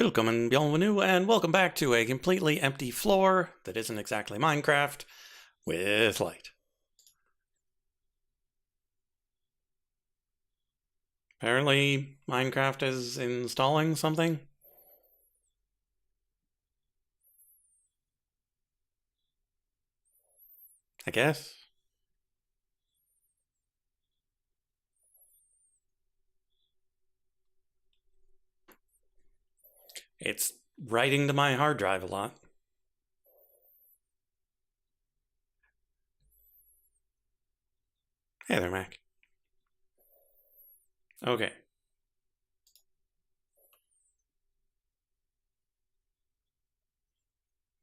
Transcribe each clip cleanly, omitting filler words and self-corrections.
Welcome and bienvenue, and welcome back to a completely empty floor that isn't exactly Minecraft with light. Apparently, Minecraft is installing something. I guess. It's writing to my hard drive a lot. Hey there, Mac. Okay.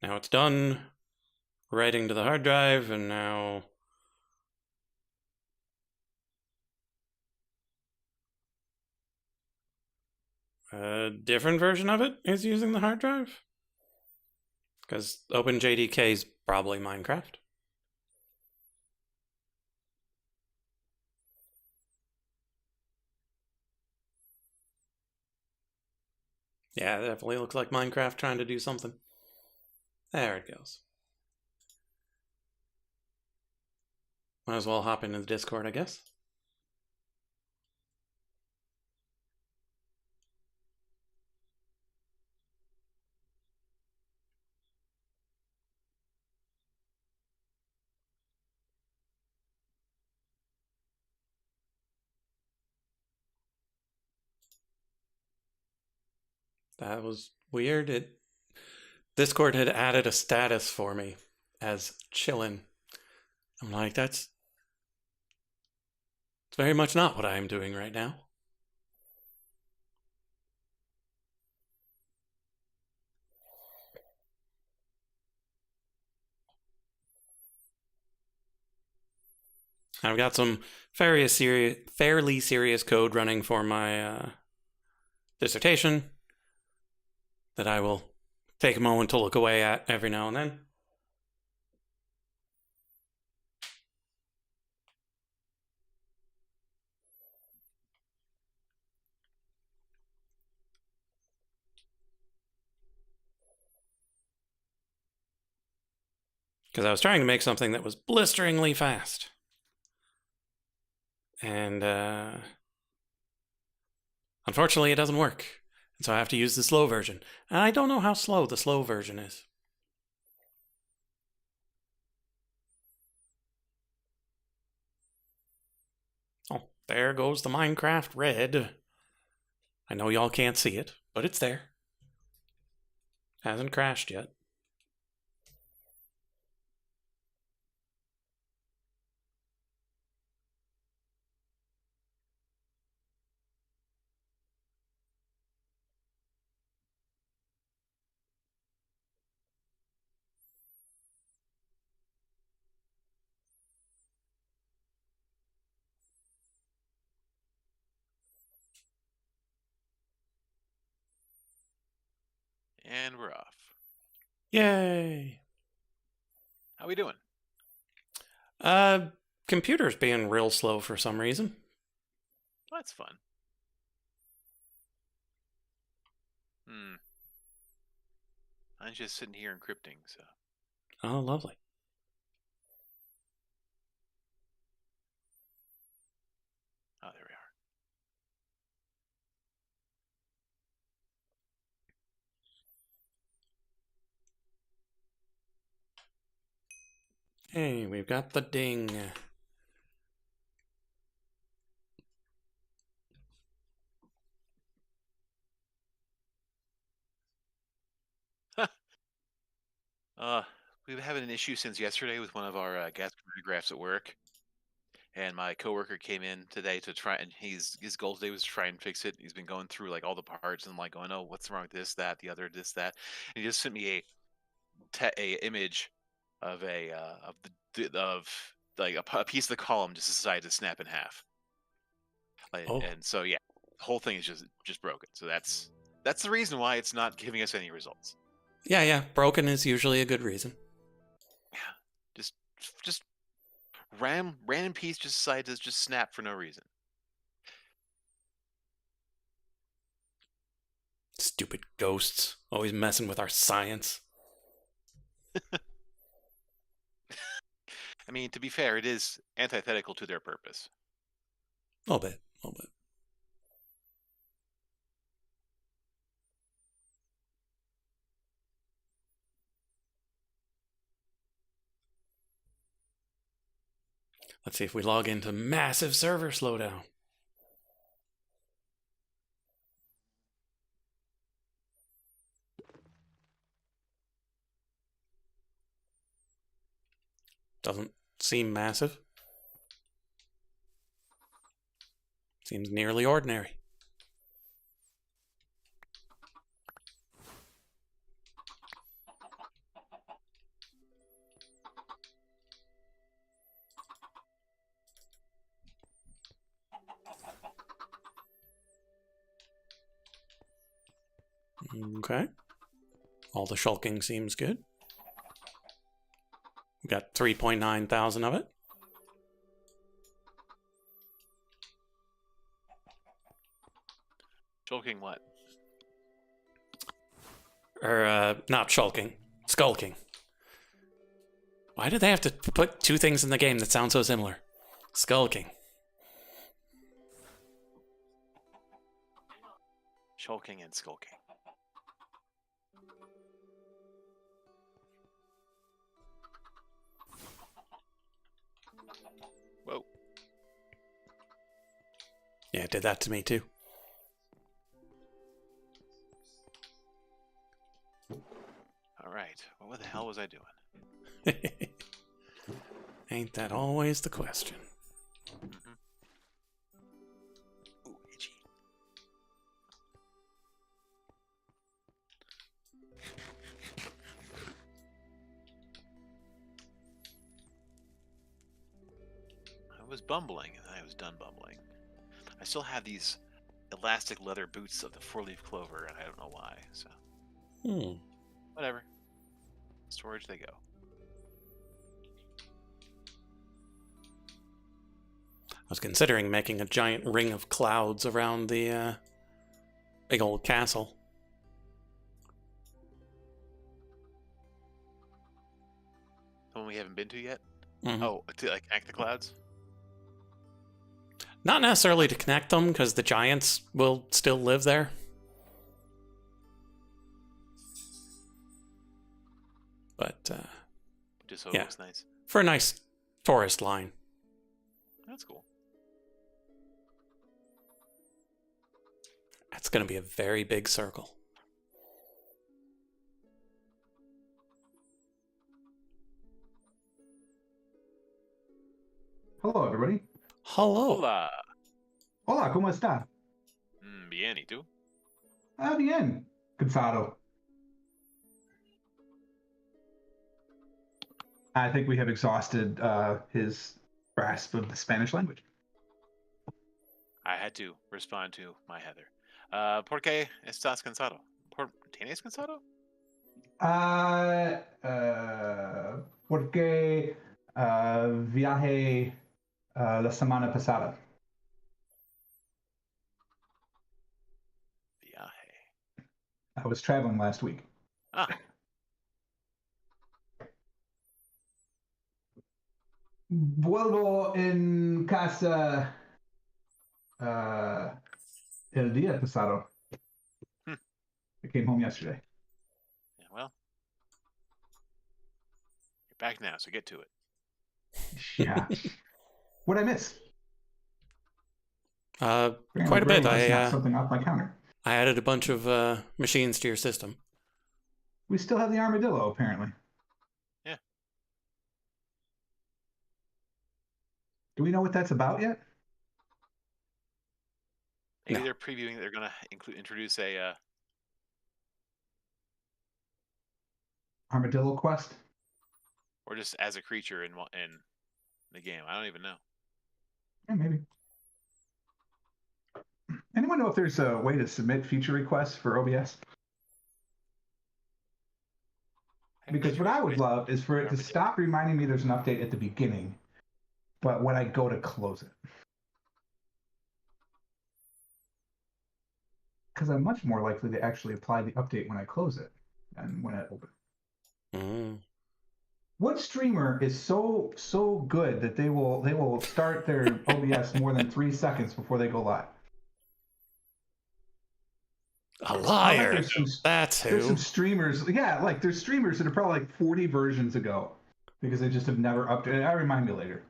Now it's done writing to the hard drive, and now a different version of it is using the hard drive. Because OpenJDK is probably Minecraft. Yeah, it definitely looks like Minecraft trying to do something. There it goes. Might as well hop into the Discord, I guess. That was weird. Discord had added a status for me as chillin'. I'm like, it's very much not what I am doing right now. I've got some fairly serious code running for my dissertation that I will take a moment to look away at every now and then. Because I was trying to make something that was blisteringly fast. And unfortunately, it doesn't work. And so I have to use the slow version. And I don't know how slow the slow version is. Oh, there goes the Minecraft red. I know y'all can't see it, but it's there. Hasn't crashed yet. And we're off. Yay! How we doing? Computer's being real slow for some reason. Well, that's fun. I'm just sitting here encrypting, so. Oh, lovely. Oh, there we are. Hey, we've got the ding. We've been having an issue since yesterday with one of our gas chronographs at work. And my coworker came in today to try, and his goal today was to try and fix it. He's been going through like all the parts and like going, oh, what's wrong with this, that, the other, this, that. And he just sent me a image of a piece of the column just decided to snap in half. Oh. And so yeah, the whole thing is just broken. So that's the reason why it's not giving us any results. Yeah. Broken is usually a good reason. Yeah, just random piece just decided to just snap for no reason. Stupid ghosts. Always messing with our science. I mean, to be fair, it is antithetical to their purpose. A little bit. A little bit. Let's see if we log into massive server slowdown. Doesn't seem massive. Seems nearly ordinary. Okay. All the shulking seems good. We got 3.9 thousand of it. Shulking what? Or, not shulking. Skulking. Why do they have to put two things in the game that sound so similar? Skulking. Shulking and skulking. Whoa. Yeah, it did that to me too. All right. What the hell was I doing? Ain't that always the question? Mm-hmm. Ooh, itchy. I was bumbling, and then I was done bumbling. I still have these elastic leather boots of the four-leaf clover, and I don't know why, so... Whatever. Storage they go. I was considering making a giant ring of clouds around the big old castle. The one we haven't been to yet? Mm-hmm. Oh, to like act the clouds? Not necessarily to connect them, because the giants will still live there. But, Just so yeah. it looks nice. For a nice tourist line. That's cool. That's going to be a very big circle. Hello, everybody. Hello. Hola. Hola, ¿cómo está? Bien, ¿y tú? Bien. Cansado. I think we have exhausted his grasp of the Spanish language. I had to respond to my Heather. ¿Por qué estás cansado? ¿Tienes cansado? Porque viaje la semana pasada. Viaje. I was traveling last week. Ah. Vuelvo en casa el día pasado. I came home yesterday. Yeah, well. You're back now, so get to it. Yeah. What'd I miss? Quite a bit. Something off my counter. I added a bunch of machines to your system. We still have the armadillo, apparently. Yeah. Do we know what that's about yet? Maybe No. they're previewing that they're going to introduce a... Armadillo quest? Or just as a creature in the game. I don't even know. Yeah, maybe. Anyone know if there's a way to submit feature requests for OBS? Because what I would love is for it to stop reminding me there's an update at the beginning, but when I go to close it. because I'm much more likely to actually apply the update when I close it than when I open it. Mm. What streamer is so good that they will start their OBS more than 3 seconds before they go live? A liar. There's some, That's there's who. some streamers, yeah, like there's streamers that are probably like 40 versions ago because they just have never updated. I remind me later.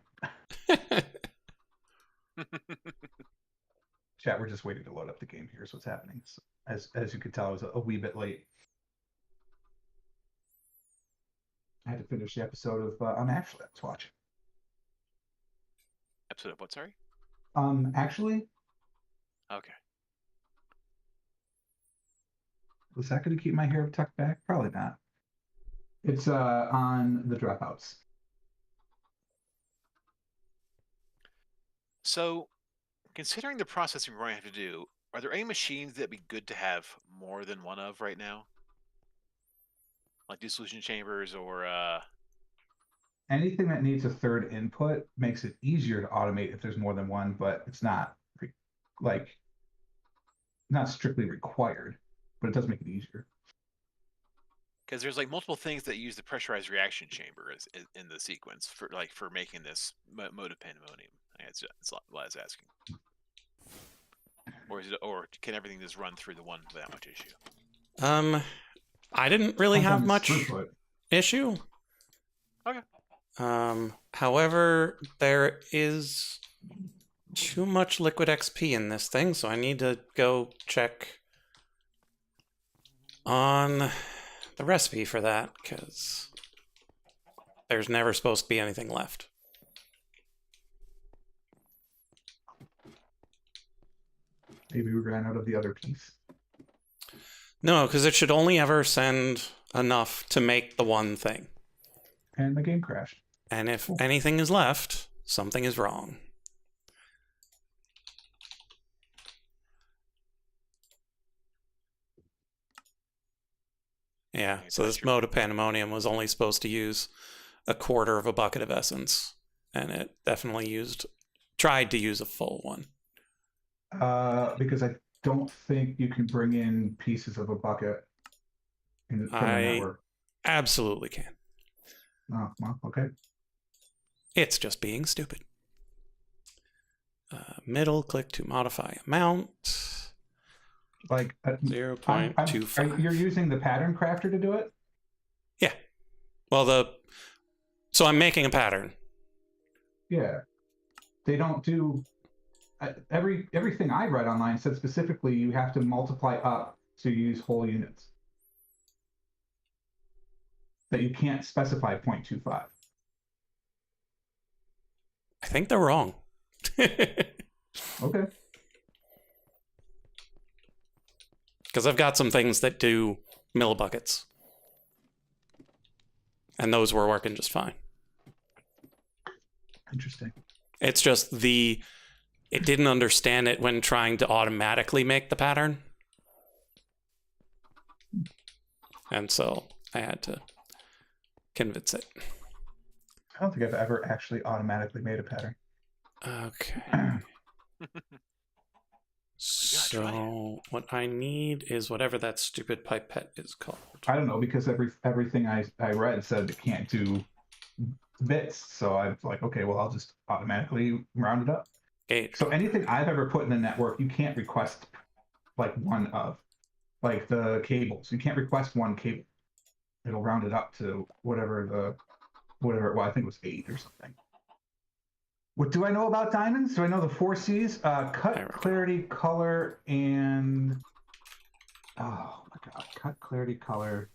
Chat, we're just waiting to load up the game. Here's what's happening. So, as you could tell, I was a wee bit late. I had to finish the episode of Actually, I was watching. Episode of what? Sorry. Actually, Okay. was that going to keep my hair tucked back? Probably not. It's on the Dropouts. So, considering the processing we're going to have to do, are there any machines that'd be good to have more than one of right now? Like dissolution chambers or Anything that needs a third input makes it easier to automate if there's more than one, but it's not like not strictly required, but it does make it easier. because there's like multiple things that use the pressurized reaction chamber in the sequence for making this mode of pandemonium. That's what I was asking. Or can everything just run through the one without much issue? I didn't really have much throughput. issue. Okay. However, there is too much liquid XP in this thing, so I need to go check on the recipe for that, because there's never supposed to be anything left. Maybe we ran out of the other piece. No, because it should only ever send enough to make the one thing. And the game crashed. And if anything is left, something is wrong. Yeah, so this mode of pandemonium was only supposed to use a quarter of a bucket of essence, and it definitely tried to use a full one. Because I don't think you can bring in pieces of a bucket in the network. Absolutely can. Oh, well, okay. It's just being stupid. Middle click to modify amount. Like 0.25. You're using the pattern crafter to do it? Yeah. Well, so I'm making a pattern. Yeah. They don't do everything I read online said specifically you have to multiply up to use whole units. That you can't specify 0.25. I think they're wrong. Okay. Because I've got some things that do millibuckets. And those were working just fine. Interesting. It's just it didn't understand it when trying to automatically make the pattern. And so I had to convince it. I don't think I've ever actually automatically made a pattern. Okay. So what I need is whatever that stupid pipette is called. I don't know, because everything I read said it can't do bits. So I was like, okay, well, I'll just automatically round it up. Gauge. So anything I've ever put in the network, you can't request like one of. Like the cables. You can't request one cable. It'll round it up to whatever well, I think it was 8 or something. What do I know about diamonds? Do I know the 4 C's? Cut, clarity, color, and oh my god, cut, clarity, color.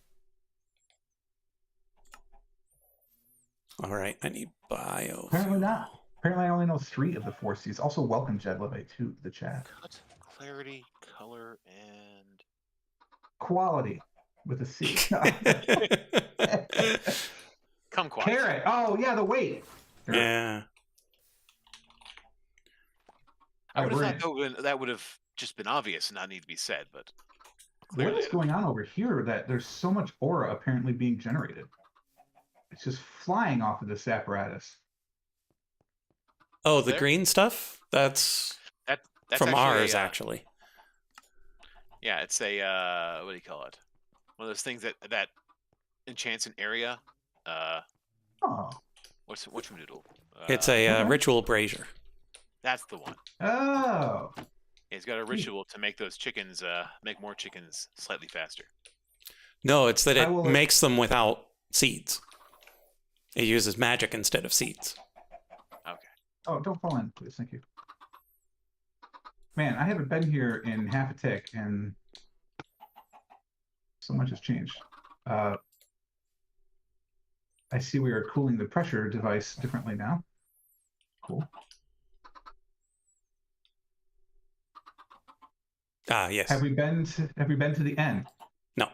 All right, I need bio. Apparently not. Apparently I only know 3 of the 4 C's. Also, welcome Jed Leve to the chat. Cut, clarity, color, and quality with a C. Kumquat. Carrot. Oh yeah, the weight. Yeah. I would have thought that would have just been obvious and not need to be said, but what is going on over here that there's so much aura apparently being generated? It's just flying off of this apparatus. Oh, the green stuff? That's from ours, actually. Yeah, it's a what do you call it? One of those things that enchants an area. Oh. What's doodle? It's a Okay. ritual brazier. That's the one. Oh. It's got a Neat. ritual to make those chickens make more chickens slightly faster. No, it's that I it will- makes them without seeds. It uses magic instead of seeds. Okay. Oh, don't fall in, please. Thank you. Man, I haven't been here in half a tick, and so much has changed. I see we are cooling the pressure device differently now. Cool. Ah, yes. Have we been to the end? No.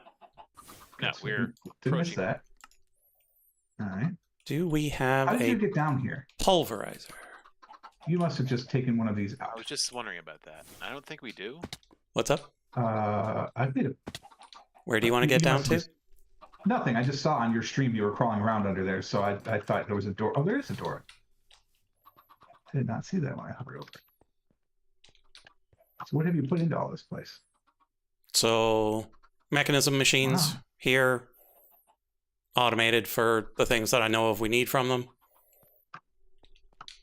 No, So we're didn't miss approaching. that. All right. Do we have How did you a get down here? pulverizer? You must have just taken one of these I out. was just wondering about that. I don't think we do. What's up? I've made a Where do you want to get down must to? have just- Nothing. I just saw on your stream you were crawling around under there, so I thought there was a door. Oh, there is a door. Did not see that when I hovered over it. So what have you put into all this place? So, mechanism machines Wow. here, automated for the things that I know of we need from them.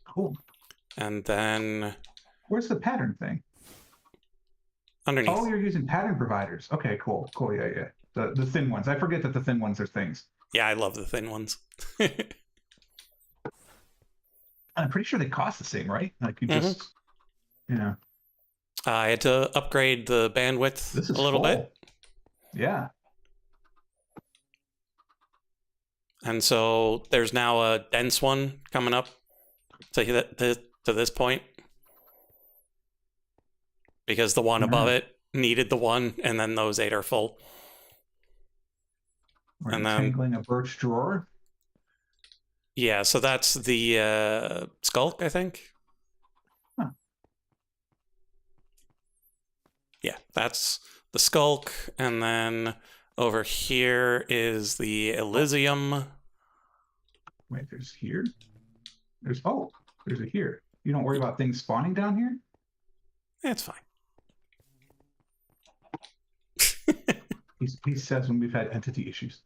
Cool. And then Where's the pattern thing? underneath. Oh, you're using pattern providers. Okay, cool. Cool, yeah. The thin ones. I forget that the thin ones are things. Yeah, I love the thin ones. I'm pretty sure they cost the same, right? Like you just, yeah. I had to upgrade the bandwidth This is a little full. bit. Yeah. And so there's now a dense one coming up to this point. Because the one above it needed the one, and then those 8 are full. We're And then- entangling a birch drawer. Yeah, so that's the skulk, I think. Huh. Yeah, that's the skulk, and then over here is the Elysium. Wait, there's here. There's a here. You don't worry about things spawning down here? It's fine. He says when we've had entity issues.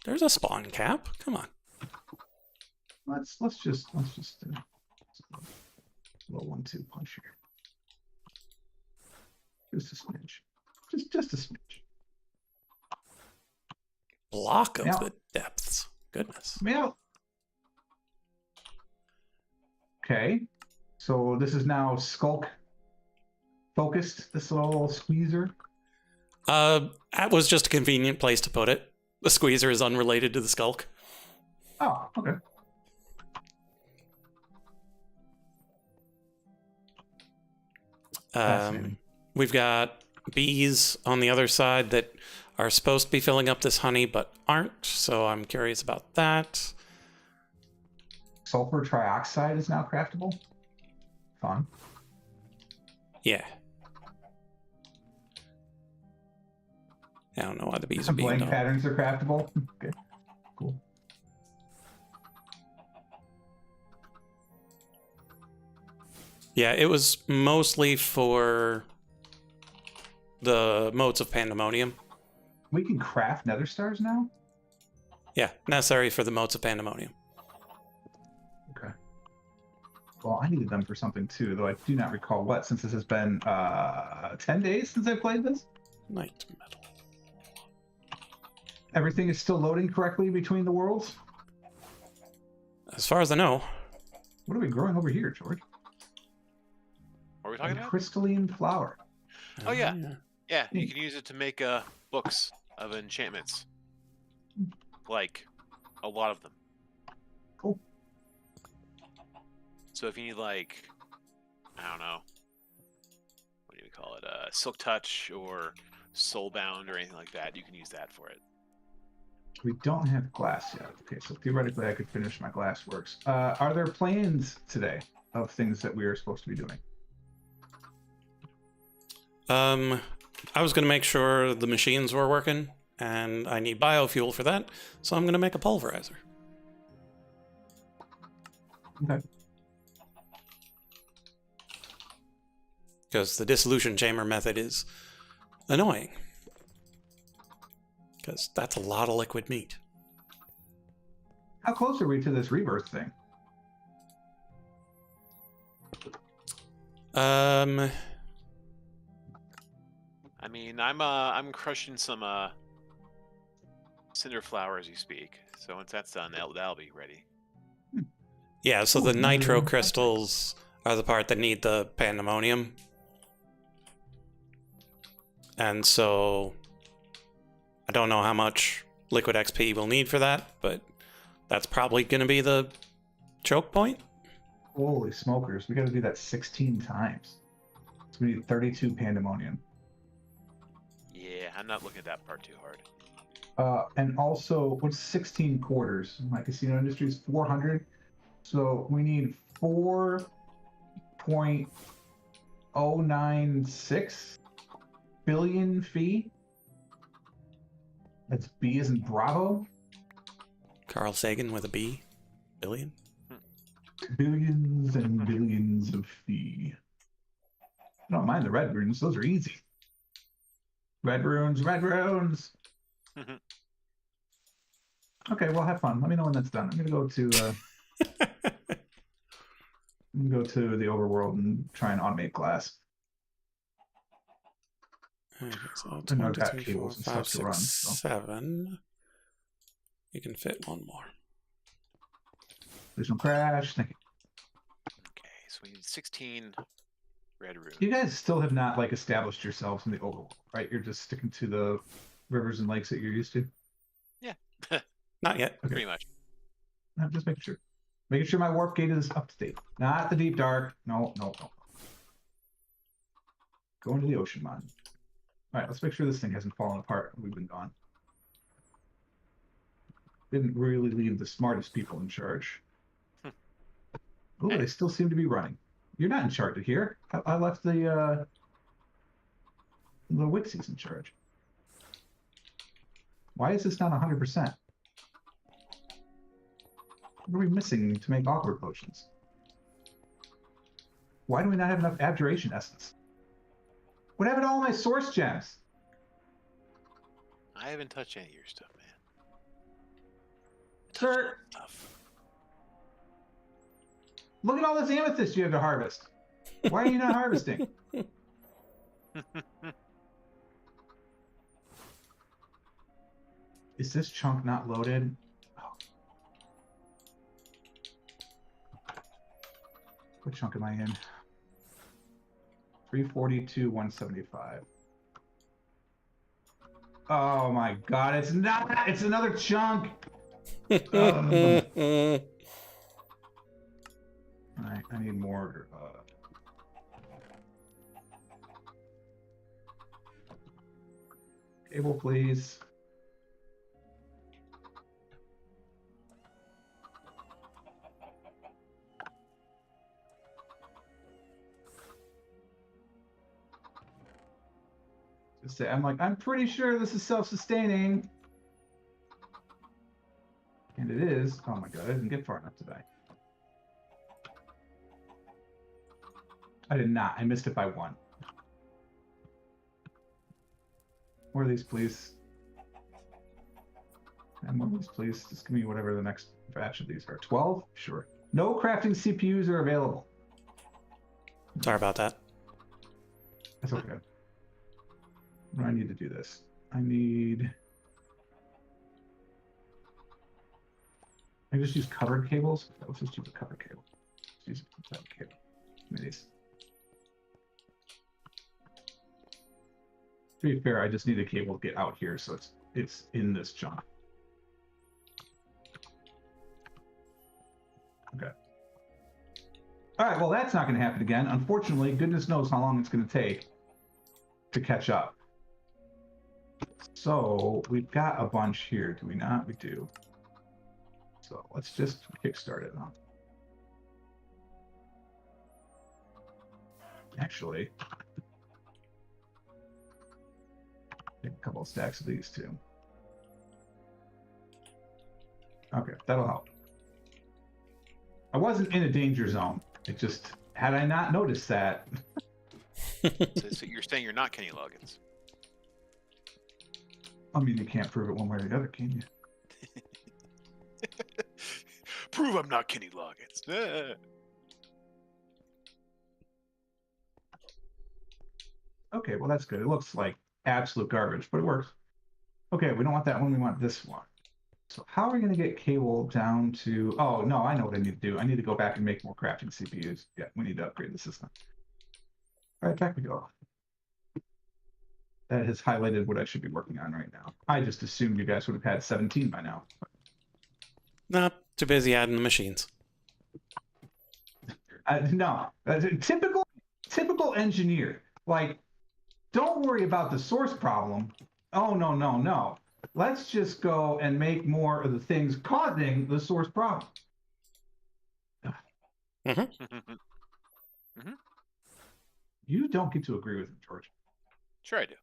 There's a spawn cap. Come on. Let's just a little 1-2 punch here. Just a smidge. Just a smidge. Block of Now- the depths. Goodness. Yeah. Okay. So this is now skulk focused, this little squeezer. That was just a convenient place to put it. The squeezer is unrelated to the skulk. Oh, okay. Fascinating. We've got bees on the other side that are supposed to be filling up this honey but aren't, so I'm curious about that. Sulfur trioxide is now craftable. Fun. Yeah. I don't know why the bees are being Blank dumb. patterns are craftable. Okay. Cool. Yeah, it was mostly for the modes of Pandemonium. We can craft nether stars now? Yeah, necessary for the modes of Pandemonium. Okay. Well, I needed them for something too, though I do not recall what, since this has been 10 days since I played this. Night metal. Everything is still loading correctly between the worlds. As far as I know. What are we growing over here, George? What are we talking A about? crystalline flower. Oh, yeah. Yeah, you Neat. can use it to make books of enchantments. Like, a lot of them. Cool. So if you need, like, I don't know, what do you call it? Silk Touch or Soulbound or anything like that, you can use that for it. We don't have glass yet. Okay, so theoretically I could finish my glass works. Are there plans today of things that we are supposed to be doing? I was going to make sure the machines were working, and I need biofuel for that, so I'm going to make a pulverizer. Okay. Because the dissolution chamber method is annoying. Because that's a lot of liquid meat. How close are we to this rebirth thing? I mean, I'm crushing some cinder flower as you speak. So once that's done, that'll be ready. Yeah, so the Ooh, nitro mm. crystals are the part that need the pandemonium. And so I don't know how much liquid XP we'll need for that, but that's probably going to be the choke point. Holy smokers, we got to do that 16 times. So we need 32 pandemonium. Yeah, I'm not looking at that part too hard. And also, what's 16 quarters? My casino industry is 400. So we need 4.096 billion fee. That's B as in Bravo. Carl Sagan with a B. Billion? Billions and billions of fee. I don't mind the red runes. Those are easy. Red runes, red runes. Okay, well, have fun. Let me know when that's done. I'm gonna go to the overworld and try and automate glass. Okay, so I know 1, I've 2, got 3, 4, cables and 5, stuff to run, 6, so. 7. You can fit one more. There's no crash. Thank you. Okay, so we need 16 red runes. You guys still have not like established yourselves in the overworld, right? You're just sticking to the rivers and lakes that you're used to. Yeah, Not yet. Okay. pretty much. I'm just making sure. Making sure my warp gate is up to date. Not the deep dark. No. Going to the ocean mine. All right, let's make sure this thing hasn't fallen apart. We've been gone. Didn't really leave the smartest people in charge. Oh, they still seem to be running. You're not in charge of here. I left the Wixies in charge. Why is this not 100%? What are we missing to make awkward potions? Why do we not have enough abjuration essence? What happened to all my source gems? I haven't touched any of your stuff, man. Sir, Tough. look at all this amethyst you have to harvest. Why are you not harvesting? Is this chunk not loaded? Oh. What chunk am I in? 342, 175. Oh my god, it's not! It's another chunk! Alright, I need more. Cable, please. Just say, I'm pretty sure this is self-sustaining. And it is. Oh my god, I didn't get far enough today. I did not. I missed it by 1. More of these, please. And more of these, please. Just give me whatever the next batch of these are. 12? Sure. No crafting CPUs are available. Sorry about that. That's okay. What do I need to do this? I need... I just use covered cables. Let's just use a covered cable. Let's use a covered cable. Give me these. To be fair, I just need a cable to get out here, so it's in this chunk. Okay. All right, well, that's not going to happen again. Unfortunately, goodness knows how long it's going to take to catch up. So we've got a bunch here, do we not? We do. So let's just kickstart it. Huh? Actually, take a couple of stacks of these too. Okay, that'll help. I wasn't in a danger zone. It just, had I not noticed that, So you're saying you're not Kenny Loggins? I mean, you can't prove it one way or the other, can you? Prove I'm not Kenny Loggins. Okay, well, that's good. It looks like absolute garbage, but it works. Okay, we don't want that one. We want this one. So how are we going to get cable down to... Oh, no, I know what I need to do. I need to go back and make more crafting CPUs. Yeah, we need to upgrade the system. All right, back we go. That has highlighted what I should be working on right now. I just assumed you guys would have had 17 by now. Nah, too busy adding the machines. No, typical engineer. Like, don't worry about the source problem. Oh, no, no, no. Let's just go and make more of the things causing the source problem. You don't get to agree with him, George. Sure I do.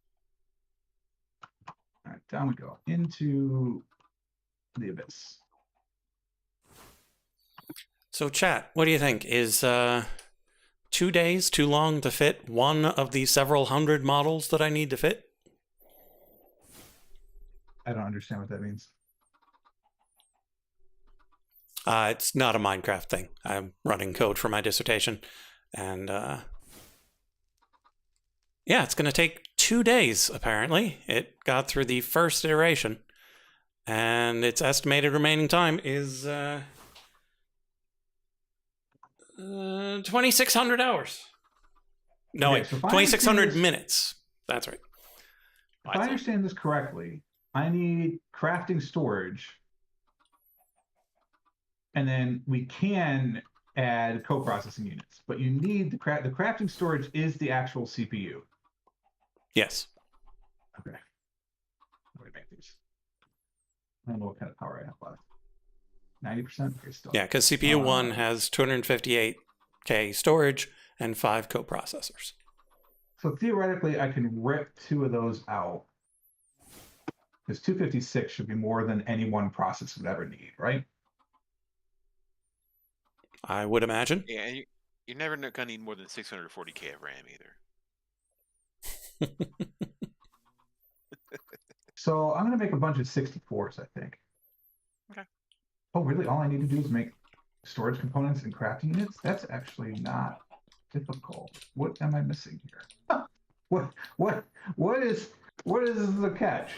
All right, down we go. Into the abyss. So, chat, what do you think? Is 2 days too long to fit one of the several hundred models that I need to fit? I don't understand what that means. It's not a Minecraft thing. I'm running code for my dissertation. And, yeah, it's going to take 2 days, apparently. It got through the first iteration. And its estimated remaining time is 2,600 hours. No, Okay, wait, so if I 2,600 understand this- minutes. That's right. If I understand this correctly, I need crafting storage. And then we can add co-processing units, but you need the crafting storage is the actual CPU. Yes. Okay. Let me make these. I don't know what kind of power I have left. 90%? Okay, still. Yeah, because CPU 1 has 258K storage and 5 coprocessors. So theoretically, I can rip 2 of those out. Because 256 should be more than any one process would ever need, right? I would imagine. Yeah, and you're never going to need more than 640K of RAM either. So I'm going to make a bunch of 64s, I think. Okay. Oh, really? All I need to do is make storage components and crafting units? That's actually not difficult. What am I missing here? What is the catch?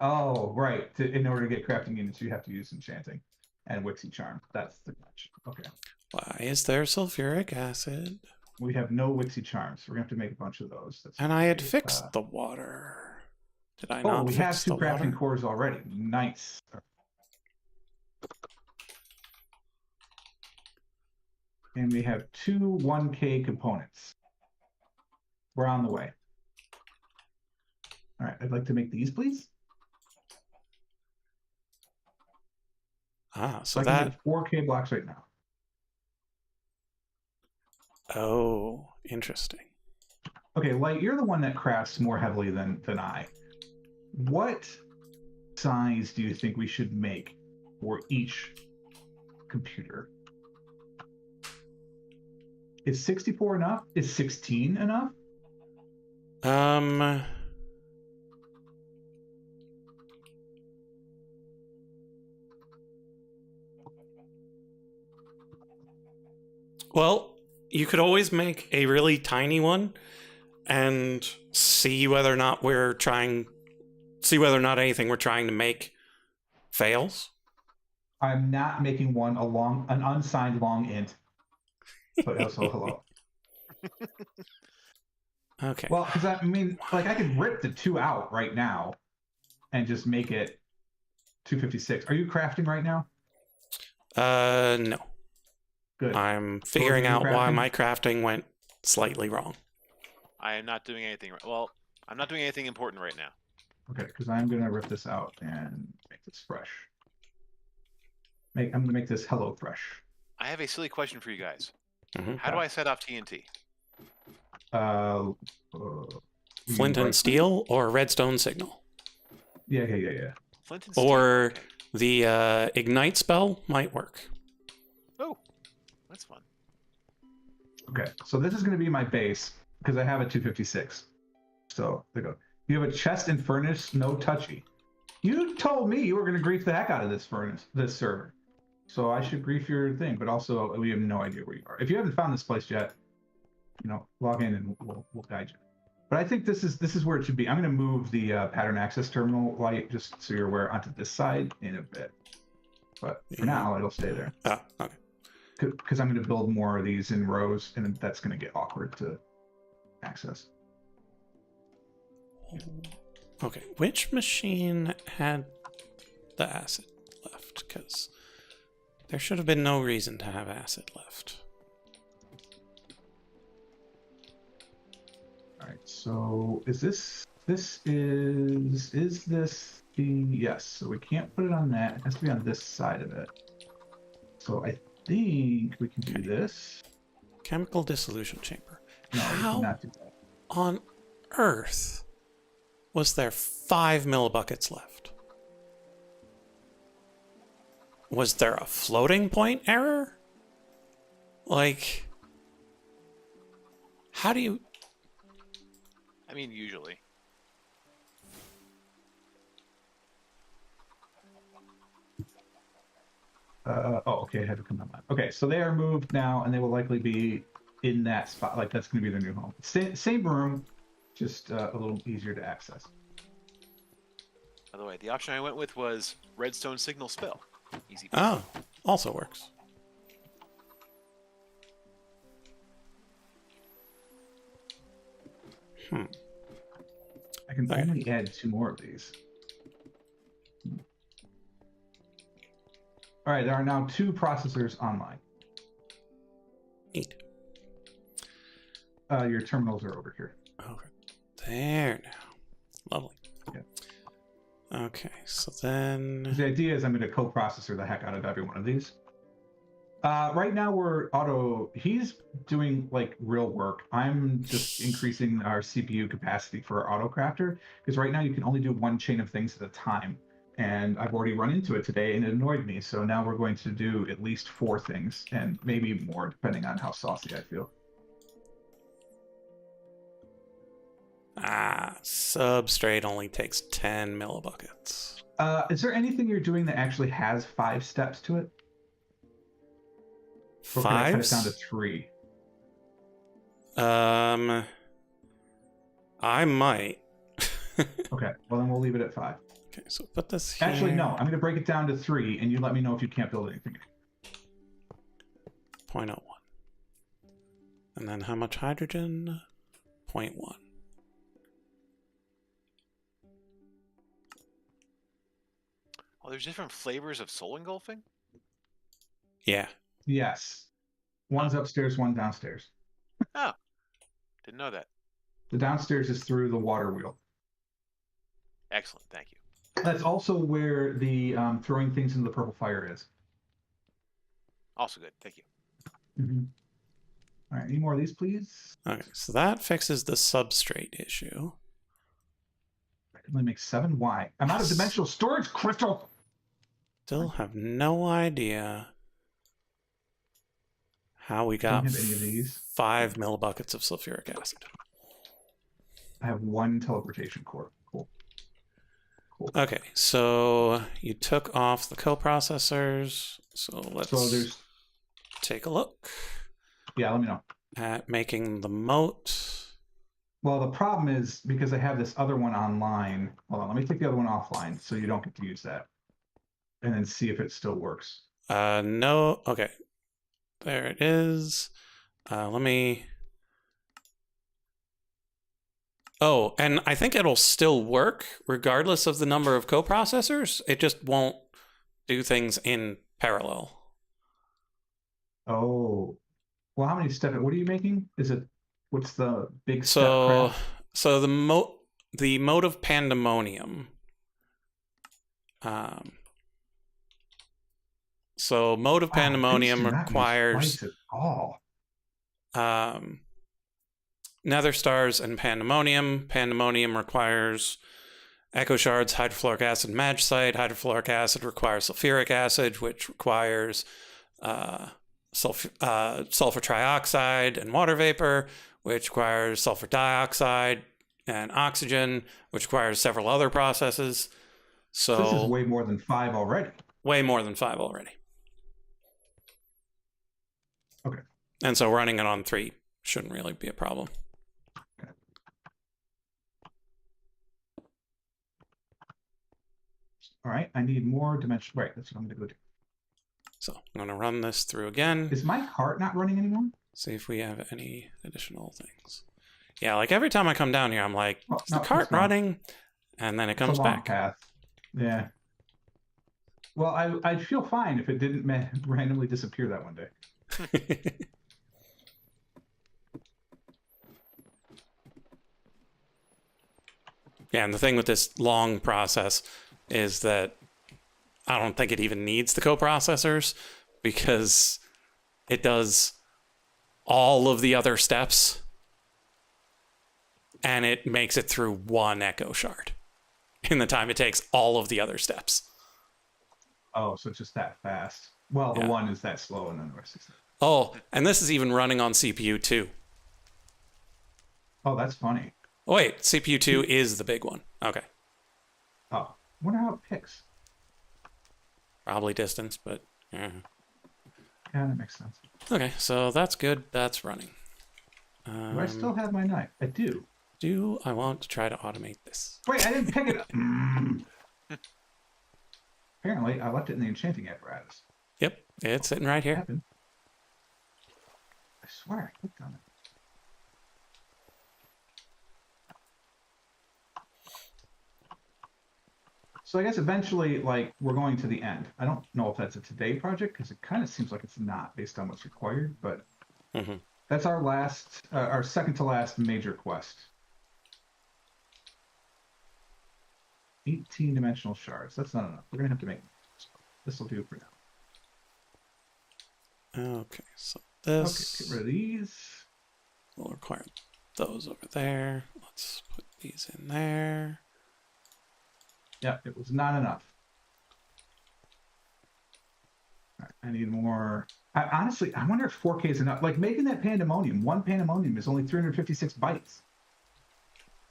Oh, right. In order to get crafting units, you have to use enchanting and Wixie Charm. That's the catch. Okay. Why is there sulfuric acid? We have no Wixie Charms. So we're going to have to make a bunch of those. And I had fixed the water. Did I not we have fix 2 the crafting water? cores already. Nice. And we have 2 1K components. We're on the way. All right, I'd like to make these, please. So I can that... get 4K blocks right now. Oh, interesting. Okay, Light, you're the one that crafts more heavily than I. What size do you think we should make for each computer? Is 64 enough? Is 16 enough? Well, you could always make a really tiny one and see whether or not anything we're trying to make fails. I'm not making one an unsigned long int. But also hello. Okay. Well, because I mean, like I could rip the 2 out right now and just make it 256. Are you crafting right now? No. Good. I'm figuring out why my crafting went slightly wrong. I am not doing anything. Well, I'm not doing anything important right now. Okay, because I'm gonna rip this out and make this fresh. I'm gonna make this hello fresh. I have a silly question for you guys. Mm-hmm. How do I set off TNT? Flint and steel or redstone signal? Yeah. Flint and steel. Or okay. the ignite spell might work. Oh, that's fun. Okay, so this is going to be my base because I have a 256. So there you go. You have a chest and furnace, no touchy. You told me you were going to grief the heck out of this server. So I should grief your thing, but also we have no idea where you are. If you haven't found this place yet, log in and we'll guide you. But I think this is where it should be. I'm going to move the pattern access terminal light just so you're aware onto this side in a bit. But for now, it'll stay there. Ah, okay. Because I'm going to build more of these in rows, and that's going to get awkward to access. Okay, which machine had the acid left? Because there should have been no reason to have acid left. All right, so is this the, yes, so we can't put it on that. It has to be on this side of it. So I think we can do this. Chemical dissolution chamber. No, How we cannot do that. on earth was there 5 millibuckets left? Was there a floating point error? Like, how do you... I mean, usually. Okay, I had to come on. Okay, so they are moved now, and they will likely be in that spot. Like, that's going to be their new home. Same room, just a little easier to access. By the way, the option I went with was redstone signal spill. Easy. Oh, also works. I can only add 2 more of these. All right, there are now 2 processors online. Neat. Your terminals are over here. Okay. There now. Lovely. Yeah. Okay, so then... The idea is I'm going to co-processor the heck out of every one of these. Right now he's doing like real work. I'm just increasing our CPU capacity for our auto crafter because right now you can only do 1 chain of things at a time. And I've already run into it today and it annoyed me. So now we're going to do at least 4 things and maybe more depending on how saucy I feel. Substrate only takes 10 millibuckets. Is there anything you're doing that actually has 5 steps to it? Or can I cut it down to 3? I might. Okay, well then we'll leave it at 5. Okay, so put this here. Actually, no, I'm going to break it down to 3, and you let me know if you can't build anything. 0.01. And then how much hydrogen? 0.1. Oh, there's different flavors of soul engulfing? Yeah. Yes. One's upstairs, one downstairs. Oh, didn't know that. The downstairs is through the water wheel. Excellent, thank you. That's also where the throwing things into the purple fire is. Also good, thank you. Mm-hmm. All right, any more of these, please? Okay, so that fixes the substrate issue. I can only make 7. Why? I'm out of dimensional storage, Crystal! Still have no idea how we got Don't have any of these. 5 millibuckets of sulfuric acid. I have 1 teleportation core. Cool. Okay, so you took off the coprocessors. So let's take a look. Yeah, let me know. At making the moat. Well, the problem is because I have this other one online. Hold on, let me take the other one offline so you don't get to use that. And then see if it still works. No. Okay. There it is. Let me... Oh, and I think it'll still work regardless of the number of coprocessors. It just won't do things in parallel. Oh. Well, how many steps? What are you making? What's the big step? So the mode of pandemonium. So mode of pandemonium requires nether stars and pandemonium. Pandemonium requires echo shards, hydrofluoric acid, magicite. Hydrofluoric acid requires sulfuric acid, which requires sulfur trioxide and water vapor, which requires sulfur dioxide and oxygen, which requires several other processes. So this is way more than 5 already. Way more than 5 already. Okay. And so running it on 3 shouldn't really be a problem. Okay. All right, I need more dimension. Right, that's what I'm going to go do. So I'm going to run this through again. Is my cart not running anymore? See if we have any additional things. Yeah, like every time I come down here, I'm like, oh, is the cart running? And then it comes it's a long back. Path. Yeah. Well, I'd feel fine if it didn't randomly disappear that one day. Yeah, and the thing with this long process is that I don't think it even needs the coprocessors because it does all of the other steps and it makes it through one echo shard in the time it takes all of the other steps. Oh, so it's just that fast. Well, the one is that slow and then the rest is... Oh, and this is even running on CPU 2. Oh, that's funny. Oh, wait, CPU 2 is the big one. Okay. Oh, I wonder how it picks. Probably distance, but yeah. Yeah, that makes sense. Okay, so that's good. That's running. Do I still have my knife? I do. Do I want to try to automate this? Wait, I didn't pick it up. Apparently, I left it in the enchanting apparatus. Yep, it's sitting right here. What happened? I swear I clicked on it. So I guess eventually, like, we're going to the end. I don't know if that's a today project because it kind of seems like it's not based on what's required, but that's our last, our second to last major quest. 18 dimensional shards. That's not enough. We're gonna have to make this. Will do for now. Okay, so this. Okay, get rid of these. We'll require those over there. Let's put these in there. Yeah, it was not enough. Right, I need more. Honestly, I wonder if 4K is enough. Like making that pandemonium, one pandemonium is only 356 bytes.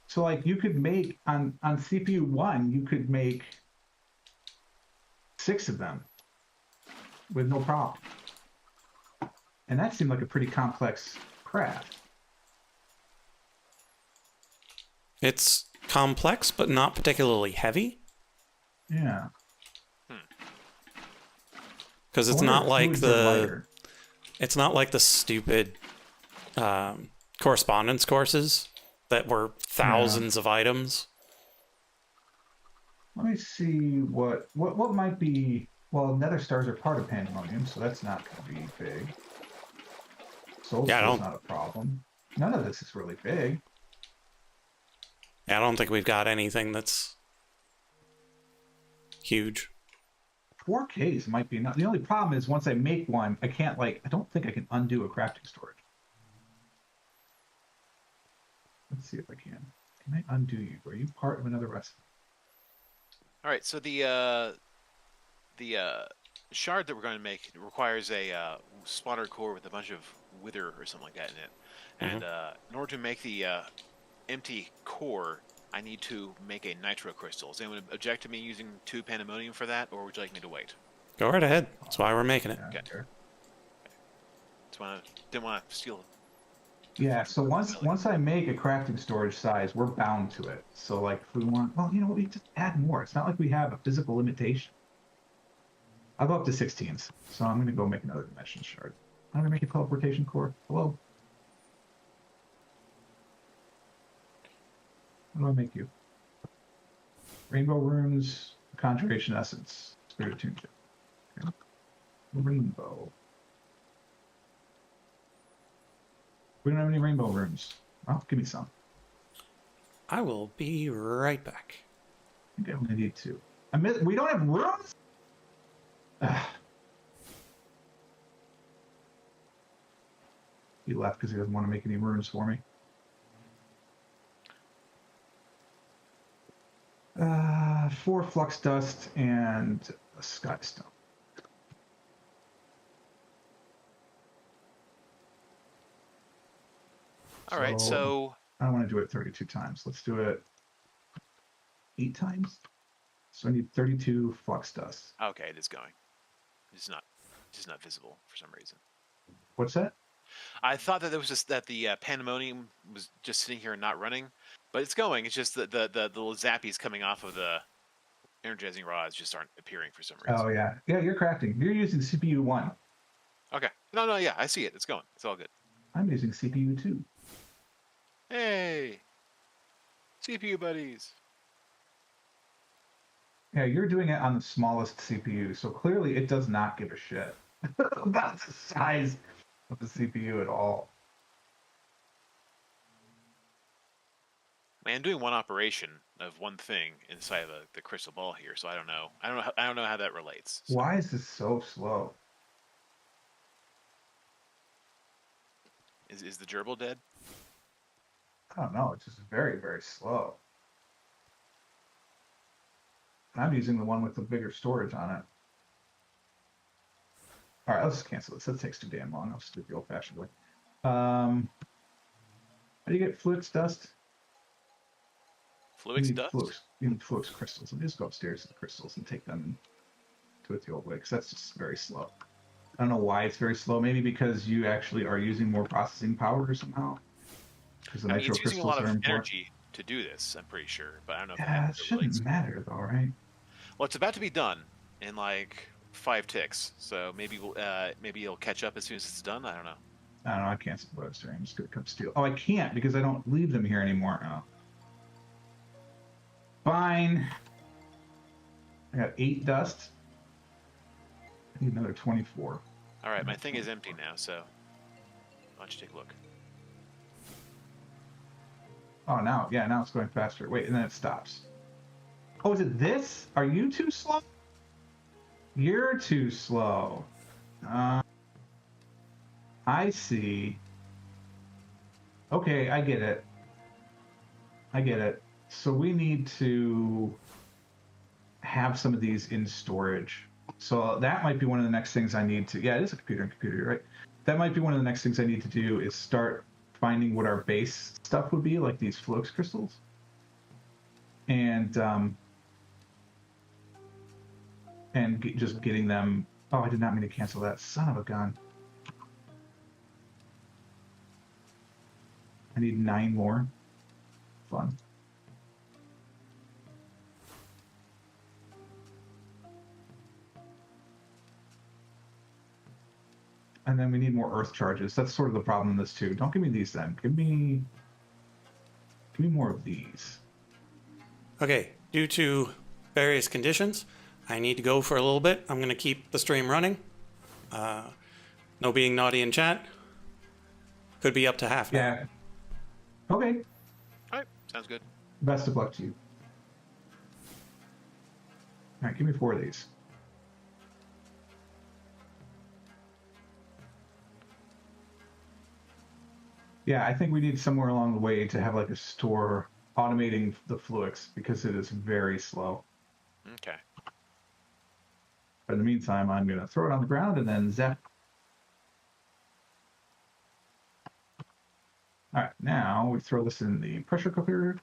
So like you could make on CPU 1, you could make 6 of them with no problem. And that seemed like a pretty complex craft. It's complex, but not particularly heavy. Yeah. Because it's not like it's not like the stupid correspondence courses that were thousands of items. Let me see what might be. Well, nether stars are part of pandemonium, so that's not going to be big. Soul's not a problem. None of this is really big. Yeah, I don't think we've got anything that's huge. 4Ks might be enough. The only problem is once I make one, I can't I don't think I can undo a crafting storage. Let's see if I can. Can I undo you? Are you part of another recipe? All right, so the shard that we're going to make requires a spawner core with a bunch of wither or something like that in it. And in order to make the empty core, I need to make a nitro crystal. Does anyone object to me using 2 pandemonium for that, or would you like me to wait? Go right ahead. That's why we're making it. Yeah, Okay. Didn't want to steal. Yeah, so once I make a crafting storage size, we're bound to it. So like if we want, well, you know, we just add more. It's not like we have a physical limitation. I'll go up to 16s. So I'm gonna go make another dimension shard. I'm gonna make a teleportation core. Hello. How do I make you? Rainbow runes, conjuration essence, spirit tune chip. Okay. Rainbow. We don't have any rainbow runes. Well, give me some. I will be right back. I think I only need 2. We don't have runes? He left because he doesn't want to make any runes for me. 4 flux dust and a sky stone. All right, so I don't want to do it 32 times. Let's do it 8 times. So I need 32 flux dust. okay, it is going. It's just not visible for some reason. What's that? I thought that there was just that the pandemonium was just sitting here and not running, but it's going. It's just that the little zappies coming off of the energizing rods just aren't appearing for some reason. Oh yeah, yeah. You're crafting. You're using CPU 1. Okay. No, yeah, I see it. It's going. It's all good. I'm using CPU 2. Hey, CPU buddies. Yeah, you're doing it on the smallest CPU, so clearly it does not give a shit about the size of the CPU at all. Man, I'm doing one operation of one thing inside of the crystal ball here, so I don't know. I don't know how that relates. So. Why is this so slow? Is the gerbil dead? I don't know. It's just very, very slow. I'm using the one with the bigger storage on it. All right, let's just cancel this. That takes too damn long. I'll just do it the old-fashioned way. How do you get flux dust? Fluix dust? You need flux crystals. Let me just go upstairs to the crystals and take them and do it the old way, because that's just very slow. I don't know why it's very slow. Maybe because you actually are using more processing power somehow. Because the nitro it's using a crystals lot are of important. energy to do this, I'm pretty sure, but I don't know if Yeah, it shouldn't matter though, right? Well, it's about to be done in like 5 ticks, so maybe maybe it'll catch up as soon as it's done. I don't know. I don't know. I canceled what I was doing. I'm just gonna come steal. Oh, I can't because I don't leave them here anymore. Oh. Fine. I got 8 dust. I need another 24. All right, my thing is empty now, so why don't you take a look? Oh, now it's going faster. Wait, and then it stops. Oh, is it this? Are you too slow? You're too slow. I see. Okay, I get it. So we need to have some of these in storage. So that might be one of the next things I need to. Yeah, it is a computer, right? That might be one of the next things I need to do is start finding what our base stuff would be, like these flux crystals, and just getting them. Oh, I did not mean to cancel that. Son of a gun. I need 9 more. Fun. And then we need more earth charges. That's sort of the problem in this too. Don't give me these then. Give me more of these. Okay, due to various conditions, I need to go for a little bit. I'm going to keep the stream running. No being naughty in chat. Could be up to half now. Yeah. Okay. All right, sounds good. Best of luck to you. All right, give me 4 of these. Yeah, I think we need somewhere along the way to have like a store automating the flux because it is very slow. Okay. But in the meantime, I'm going to throw it on the ground and then zap. All right, now we throw this in the pressure cooker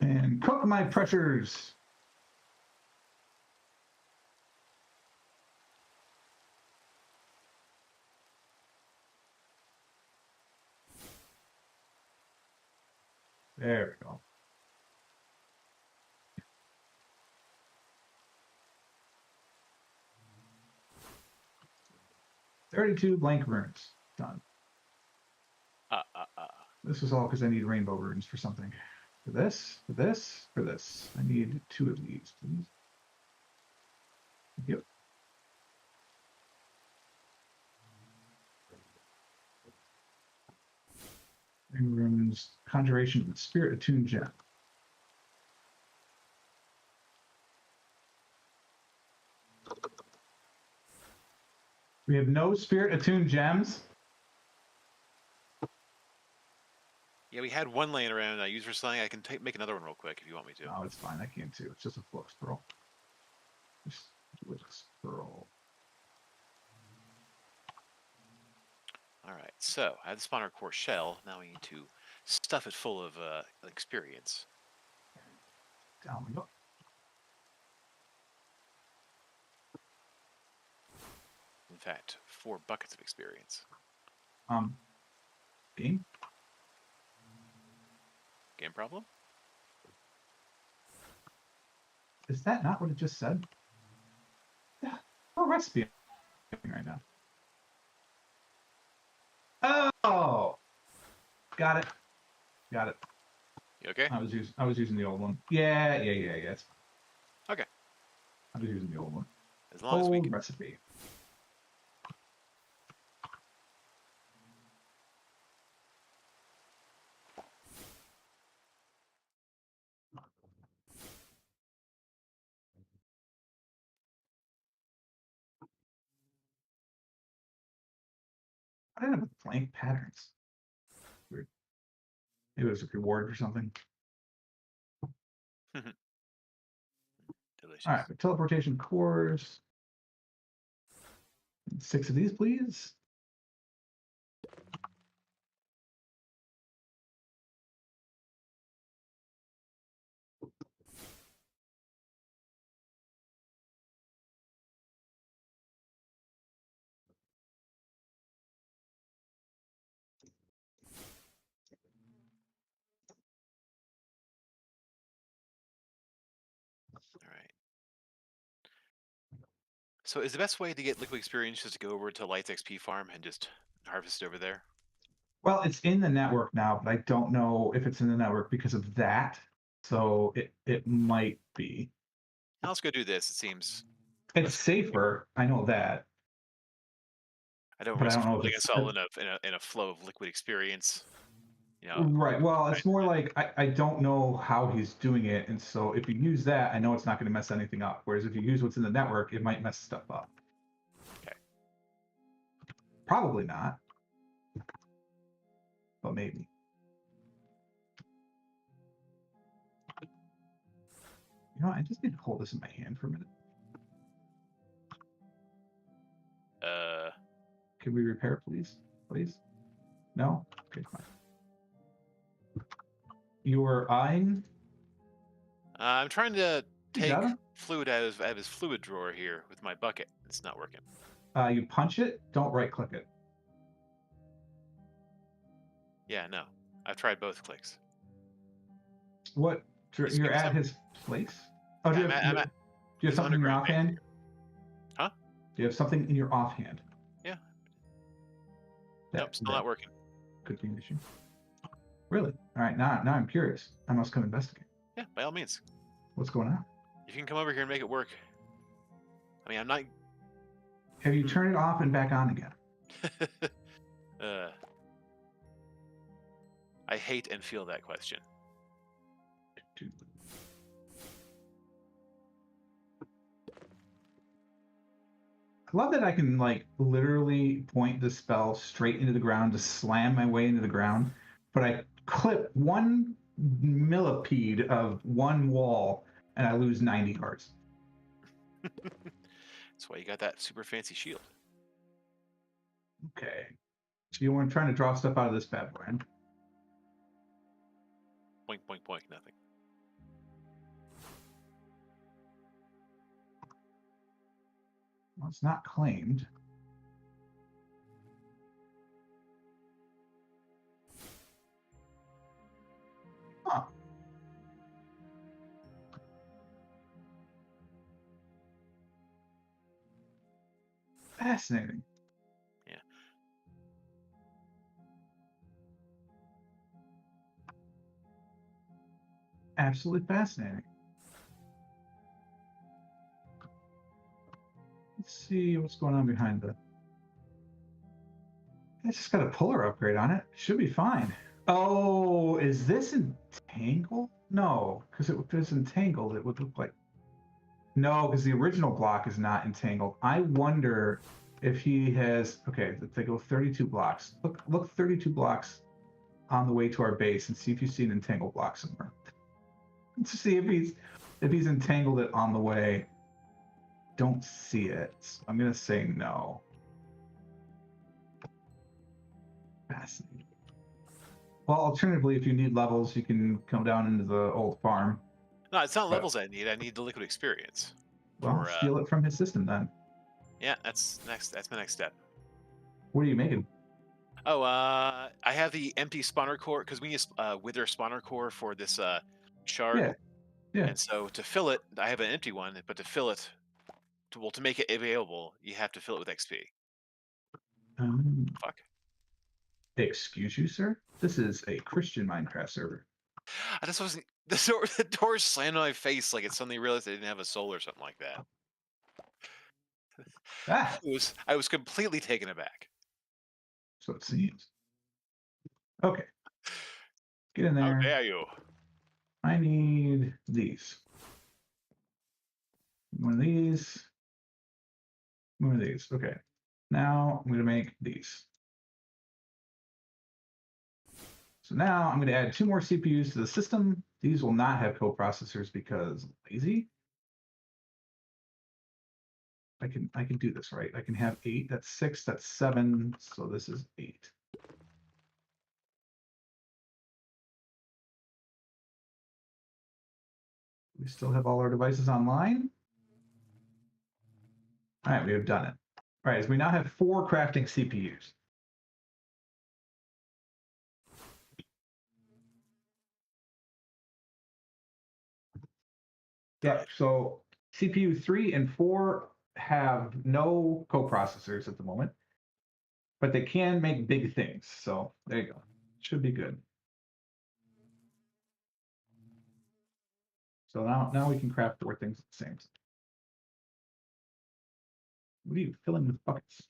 and cook my pressures. There we go. "32 blank runes. Done. This is all because I need rainbow runes for something. For this, for this, for this. I need 2 of these, please. Yep. Rainbow runes, conjuration of the spirit attuned gem. We have no spirit attuned gems. Yeah, we had one laying around I used for something. I can make another one real quick if you want me to. No, it's fine. I can too. It's just a flux pearl. Just flux pearl. All right, so I have the spawner core shell. Now we need to stuff it full of experience. Down we go. In fact, 4 buckets of experience. Game. Game problem? Is that not what it just said? Yeah. Oh, recipe right now. Oh, got it. Got it. You okay? I was using the old one. Yeah. It's fine. Okay. I was using the old one. As long as we Old can. recipe. I didn't have blank patterns. Weird. Maybe it was a reward or something. Delicious. All right, teleportation cores. 6 of these, please. All right. So is the best way to get liquid experience just to go over to Light's XP farm and just harvest it over there? Well, it's in the network now, but I don't know if it's in the network because of that. So it might be. Now let's go do this. It seems It's safer. I know that. I don't But I risk don't know if putting it's us all in a flow of liquid experience. You know, right. Well, it's more like I don't know how he's doing it, and so if you use that, I know it's not going to mess anything up. Whereas if you use what's in the network, it might mess stuff up. Okay. Probably not, but maybe. You know, I just need to hold this in my hand for a minute. Can we repair it, please? Please? No? Okay, fine. You're eyeing? I'm trying to You take got him? fluid out of his fluid drawer here with my bucket. It's not working. You punch it, don't right click it. Yeah, no. I've tried both clicks. What? Just You're give me at some. his place? Oh, Yeah, do you have his something in your underground base offhand? here. Huh? Do you have something in your offhand? Yeah. That, Nope, still not working. could be an issue. Really? All right, now I'm curious. I must come investigate. Yeah, by all means. What's going on? If you can come over here and make it work. I mean, I'm not. Have you turned it off and back on again? I hate and feel that question. I love that I can like literally point the spell straight into the ground to slam my way into the ground, but I clip 1 millipede of one wall and I lose 90 cards. That's why you got that super fancy shield. Okay. So you weren't trying to draw stuff out of this bad boy. Huh? Boink, boink, boink, nothing. Well, it's not claimed. Huh. Fascinating. Yeah. Absolutely fascinating. Let's see what's going on behind the. It's just got a puller upgrade on it. Should be fine. Oh, is this entangled? No, because if it's entangled, it would look like. No, because the original block is not entangled. I wonder if he has. Okay, if they go 32 blocks. Look 32 blocks on the way to our base and see if you see an entangled block somewhere. To see if he's entangled it on the way. Don't see it. I'm gonna say no. Fascinating. Well, alternatively, if you need levels, you can come down into the old farm. No, it's not But- levels I need. I need the liquid experience. Well, steal it from his system then. Yeah, that's next. That's my next step. What are you making? Oh, I have the empty spawner core because we use wither spawner core for this shard, Yeah. Yeah. and so to fill it, I have an empty one. But to fill it, to make it available, you have to fill it with XP. Fuck. Excuse you, sir? This is a Christian Minecraft server. I just wasn't. The door slammed on my face like it suddenly realized I didn't have a soul or something like that. Ah, I was completely taken aback. so it seems. Okay. Get in How there. dare you? I need these. One of these. One of these. Okay. Now I'm going to make these. So now I'm going to add 2 more CPUs to the system. These will not have coprocessors because lazy. I can do this, right? I can have 8. That's 6. That's 7. So this is 8. We still have all our devices online. All right, we have done it. All right, so we now have 4 crafting CPUs. Yeah, so CPU 3 and 4 have no coprocessors at the moment, but they can make big things. So there you go. Should be good. So now we can craft 4 things at the same time. What are you filling with buckets?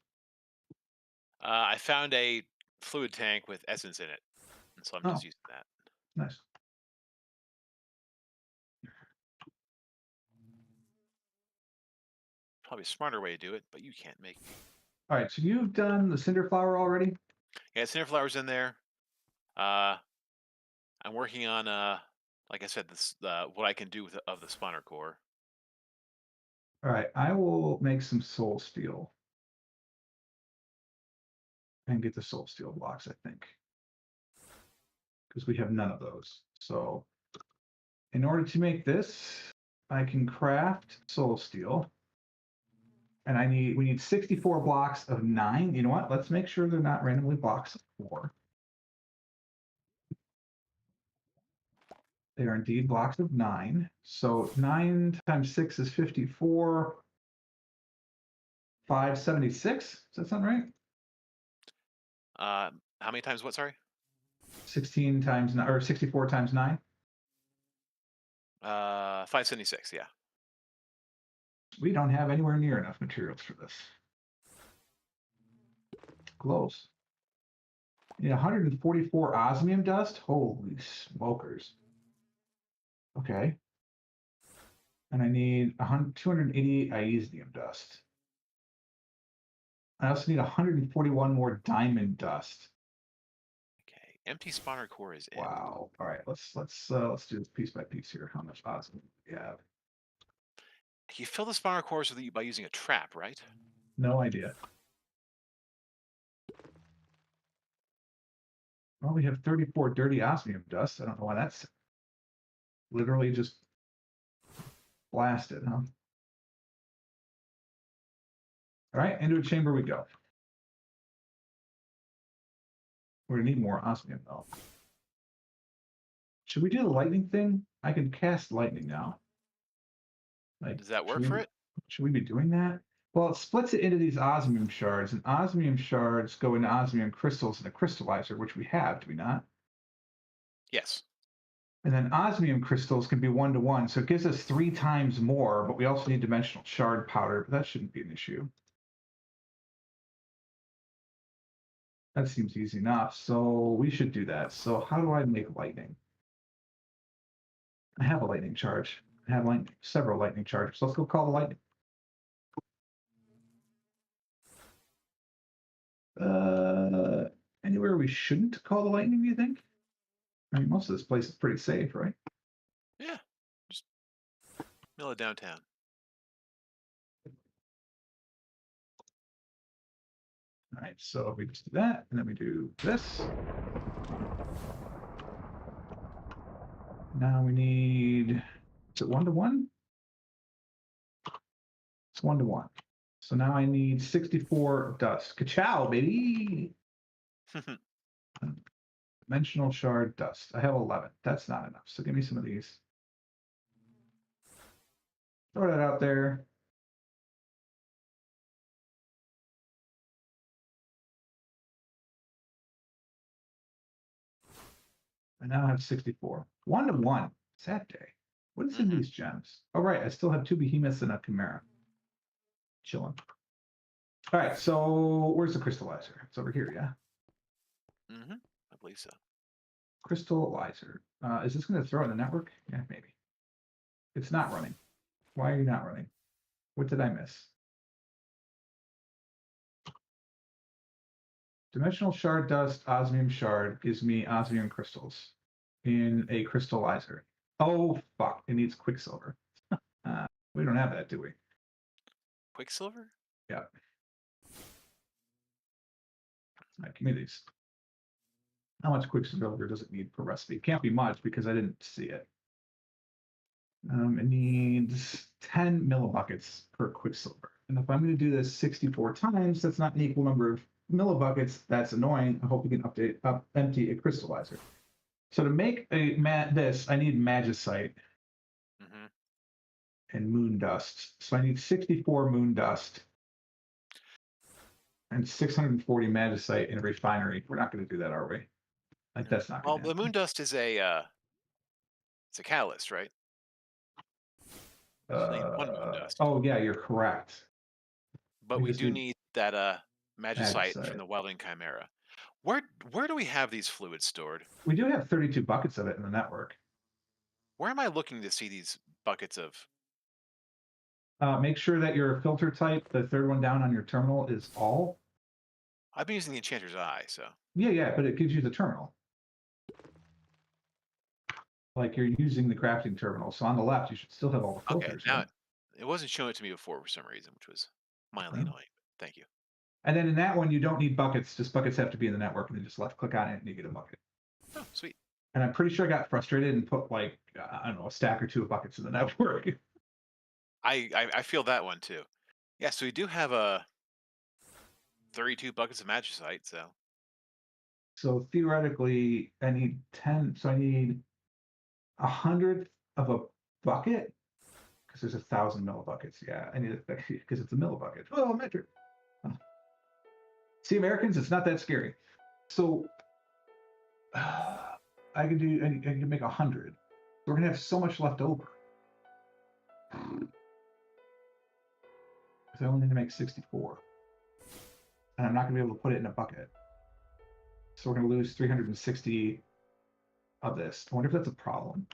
I found a fluid tank with essence in it, and so I'm just using that. Nice. Probably a smarter way to do it, but you can't make me. All right, so you've done the cinder flower already? Yeah, cinder flowers in there. I'm working on like I said, this what I can do with of the spawner core. All right, I will make some soul steel and get the soul steel blocks, I think, because we have none of those. So in order to make this, I can craft soul steel. And we need 64 blocks of 9. You know what? Let's make sure they're not randomly blocks of 4. They are indeed blocks of 9. So 9 times 6 is 54. 576. Does that sound right? How many times what, sorry? 16 times 9, or 64 times 9. 576, yeah. We don't have anywhere near enough materials for this. Close. You need 144 osmium dust? Holy smokers. Okay. And I need 288 iesium dust. I also need 141 more diamond dust. Okay, empty spawner core is in. Wow. All right, let's do this piece by piece here. How much osmium do we have? You fill the spawner cores by using a trap, right? No idea. Well, we have 34 dirty osmium dust. I don't know why that's literally just blasted, huh? All right, into a chamber we go. We're gonna need more osmium though. Should we do the lightning thing? I can cast lightning now. Like, Does that work for it? Should we be doing that? Well, it splits it into these osmium shards, and osmium shards go into osmium crystals in a crystallizer, which we have, do we not? Yes. And then osmium crystals can be 1-to-1, so it gives us 3 times more, but we also need dimensional shard powder, but that shouldn't be an issue. That seems easy enough, so we should do that. So how do I make lightning? I have a lightning charge. I have several lightning charges. Let's go call the lightning. Anywhere we shouldn't call the lightning, do you think? I mean, most of this place is pretty safe, right? Yeah. Just middle of downtown. All right, so we just do that, and then we do this. Now we need, is it 1-to-1? It's 1-to-1. So now I need 64 dust. Ka-chow, baby! Dimensional shard dust. I have 11. That's not enough. So give me some of these. Throw that out there. I now have 64. 1-to-1. Sad day. What is in these gems? Oh, right. I still have 2 behemoths and a chimera. Chilling. All right. So where's the crystallizer? It's over here, yeah? I believe so. Crystallizer. Is this going to throw in the network? Yeah, maybe. It's not running. Why are you not running? What did I miss? Dimensional shard dust, osmium shard gives me osmium crystals in a crystallizer. Oh, fuck. It needs quicksilver. We don't have that, do we? Quicksilver? Yeah. All right, give me these. How much quicksilver does it need per recipe? It can't be much because I didn't see it. It needs 10 millibuckets per quicksilver. And if I'm going to do this 64 times, that's not an equal number of millibuckets. That's annoying. I hope we can empty a crystallizer. So to make this, I need magicite and moon dust. So I need 64 moon dust and 640 magicite in a refinery. We're not going to do that, are we? Like that's not Well, going to the moon dust is it's a catalyst, right? So you need 1 moon dust. Oh yeah, you're correct. But we do need that magicite from magicite. the Welding Chimera. Where do we have these fluids stored? We do have 32 buckets of it in the network. Where am I looking to see these buckets of? Make sure that your filter type, the third one down on your terminal, is all. I've been using the Enchanter's Eye, so. Yeah, but it gives you the terminal. Like you're using the crafting terminal. So on the left, you should still have all the filters. Now right? it wasn't showing it to me before for some reason, which was mildly annoying. Thank you. And then in that one, you don't need buckets. Just buckets have to be in the network, and then just left click on it, and you get a bucket. Oh, sweet. And I'm pretty sure I got frustrated and put like I don't know, a stack or 2 of buckets in the network. I feel that one too. Yeah, so we do have a 32 buckets of magicite, so. So theoretically, I need 10. So I need 100 of a bucket because there's 1,000 millibuckets. Yeah, I need it because it's a millibucket. Oh, metric. Oh. See, Americans, it's not that scary. So I can make 100. We're gonna have so much left over. Because I only need to make 64. And I'm not gonna be able to put it in a bucket. So we're gonna lose 360 of this. I wonder if that's a problem.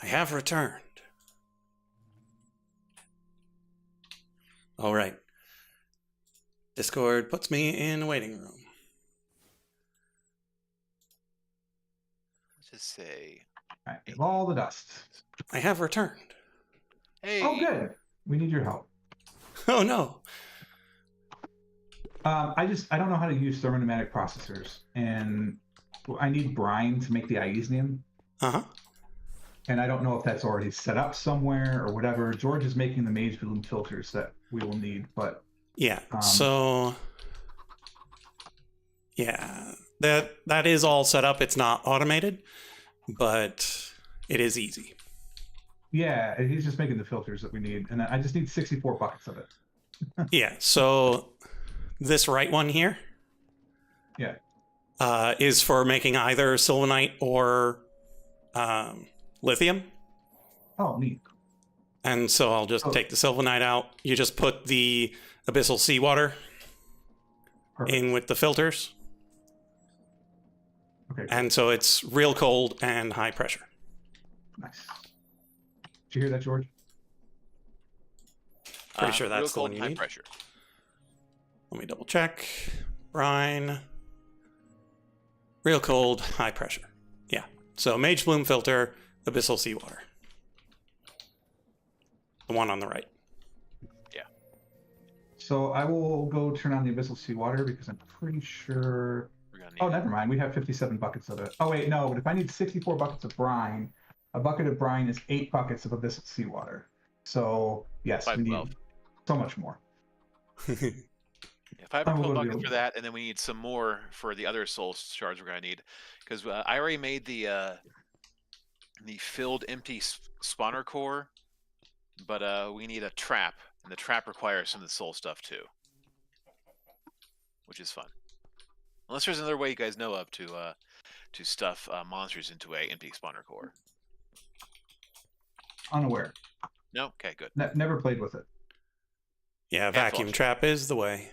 I have returned. All right. Discord puts me in a waiting room. Let's just say, All right, get all the dust. I have returned. hey. Oh, good. We need your help. Oh no. I don't know how to use thermopneumatic processors, and I need brine to make the iesium, Uh-huh. and I don't know if that's already set up somewhere or whatever. George is making the mage bloom filters that we will need, but Yeah. So yeah, that is all set up. It's not automated, but it is easy. yeah, he's just making the filters that we need, and I just need 64 buckets of it. Yeah. So this right one here Yeah. is for making either sylvanite or lithium. Oh, neat. And so I'll just take the sylvanite out. You just put the abyssal seawater Perfect. in with the filters. Okay. And so it's real cold and high pressure. Nice. Did you hear that, George? Pretty sure that's real the cold one you high need. pressure. Let me double check. Brine. Real cold, high pressure. Yeah. So mage bloom filter, abyssal seawater. The one on the right. Yeah. So I will go turn on the abyssal seawater because I'm pretty sure. We're gonna need Oh, it. never mind. We have 57 buckets of it. Oh, wait, no. But if I need 64 buckets of brine, a bucket of brine is 8 buckets of abyssal seawater. So, yes, we need 512. so much more. Yeah, 5 I or will 12 go to buckets the- for that, and then we need some more for the other soul shards we're gonna need, because I already made the filled empty spawner core, but we need a trap, and the trap requires some of the soul stuff too, which is fun. Unless there's another way you guys know of to stuff monsters into a empty spawner core. Unaware. No, okay, good. Never played with it. Yeah, vacuum flush. trap is the way.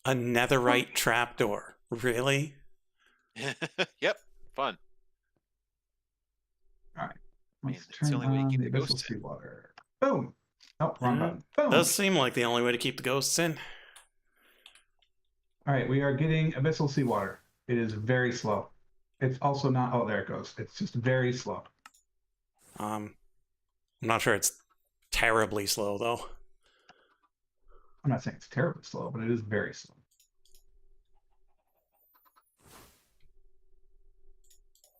A netherite trapdoor. Really? Yep, fun. All right. I mean, Let's it's the turn only way you on keep the the abyssal ghosts in. seawater. Boom. Oh, wrong button. Boom. Does seem like the only way to keep the ghosts in. All right, we are getting abyssal seawater. It is very slow. It's also not. Oh, there it goes. It's just very slow. I'm not sure it's terribly slow though. I'm not saying it's terribly slow, but it is very slow.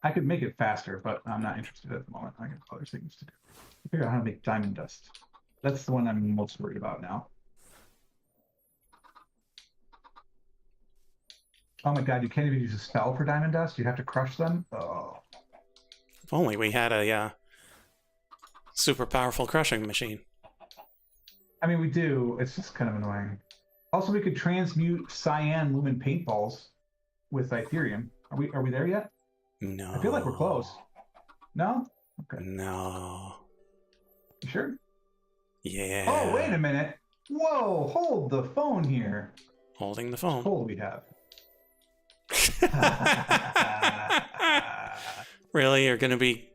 I could make it faster, but I'm not interested at the moment. I got other things to do. Figure out how to make diamond dust. That's the one I'm most worried about now. Oh my god, you can't even use a spell for diamond dust? You have to crush them? Oh. If only we had a super powerful crushing machine. I mean, we do. It's just kind of annoying. Also, we could transmute cyan lumen paintballs with Ethereum. Are we there yet? No. I feel like we're close. No? Okay. No. You sure? Yeah. Oh, wait a minute. Whoa, hold the phone here. Holding the phone. Coal we have. Really? You're going to be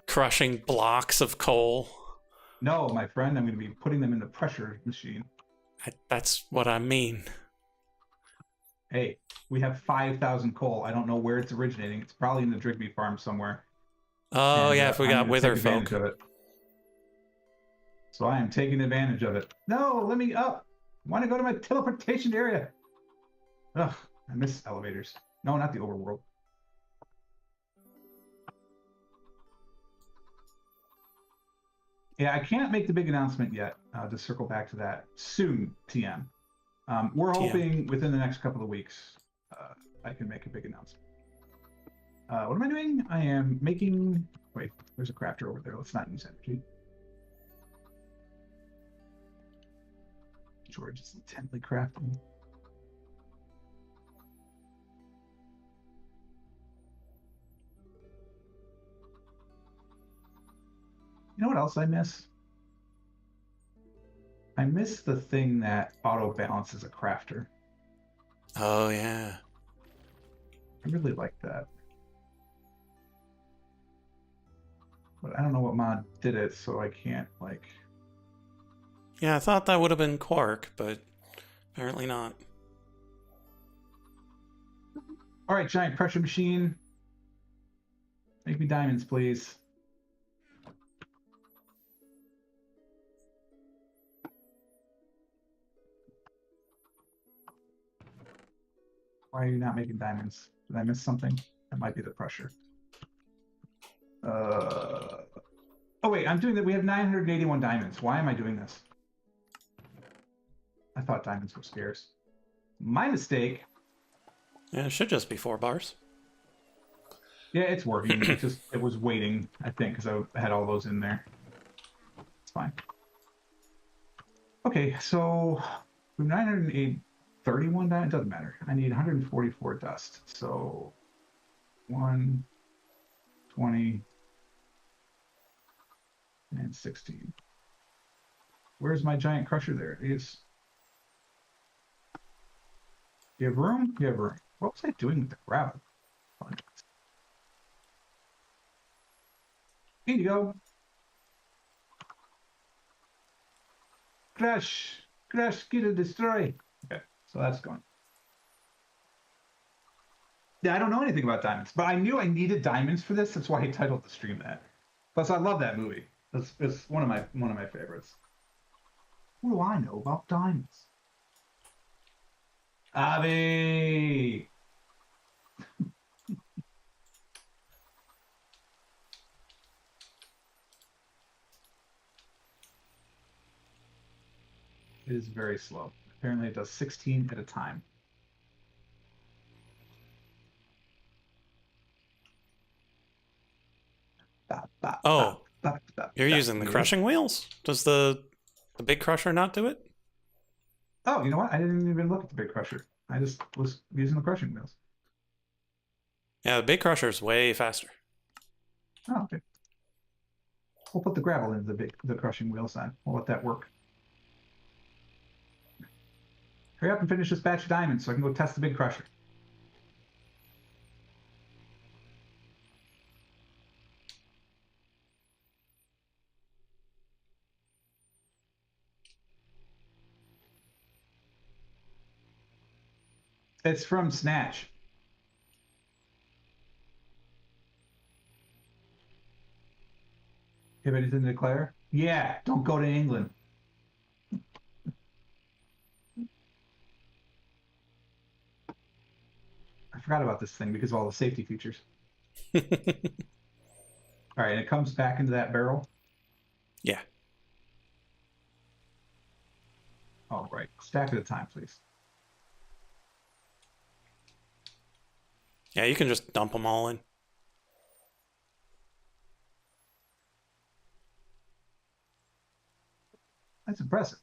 crushing blocks of coal? No, my friend, I'm going to be putting them in the pressure machine. That's what I mean. Hey, we have 5,000 coal. I don't know where it's originating. It's probably in the Drigby farm somewhere. Oh, And, yeah, if we I'm got gonna wither take advantage folk. of it. So I am taking advantage of it. No, let me up. I want to go to my teleportation area. Ugh, I miss elevators. No, not the overworld. Yeah, I can't make the big announcement yet. To circle back to that. Soon, TM. We're TM. hoping within the next couple of weeks I can make a big announcement. What am I doing? I am making... Wait, there's a crafter over there. Let's not use energy. George is intently crafting. You know what else I miss? I miss the thing that auto balances a crafter. Oh, yeah. I really like that. But I don't know what mod did it, so I can't, like... Yeah, I thought that would have been Quark, but apparently not. All right, giant pressure machine. Make me diamonds, please. Why are you not making diamonds? Did I miss something? That might be the pressure. Oh wait, I'm doing that. We have 981 diamonds. Why am I doing this? I thought diamonds were scarce. My mistake. Yeah, it should just be 4 bars. Yeah, it's working. It was waiting, I think, because I had all those in there. It's fine. Okay, so we have 931 diamonds. Doesn't matter. I need 144 dust. So 1, 20, and 16. Where's my giant crusher? There it is. You have room? You have room. What was I doing with the gravel? Here you go. Crash. Crash, get and destroy. Okay, so that's gone. Yeah, I don't know anything about diamonds, but I knew I needed diamonds for this. That's why I titled the stream that. Plus, I love that movie. It's one of my favorites. What do I know about diamonds? Abby! It is very slow. Apparently, it does 16 at a time. Oh, you're using the Yes. crushing wheels? Does the big crusher not do it? Oh, you know what? I didn't even look at the big crusher. I just was using the crushing wheels. Yeah, the big crusher's way faster. Oh, okay. We'll put the gravel into the crushing wheels then. We'll let that work. Hurry up and finish this batch of diamonds so I can go test the big crusher. It's from Snatch. You have anything to declare? Yeah, don't go to England. I forgot about this thing because of all the safety features. All right, and it comes back into that barrel. Yeah. All right, stack at a time, please. Yeah, you can just dump them all in. That's impressive.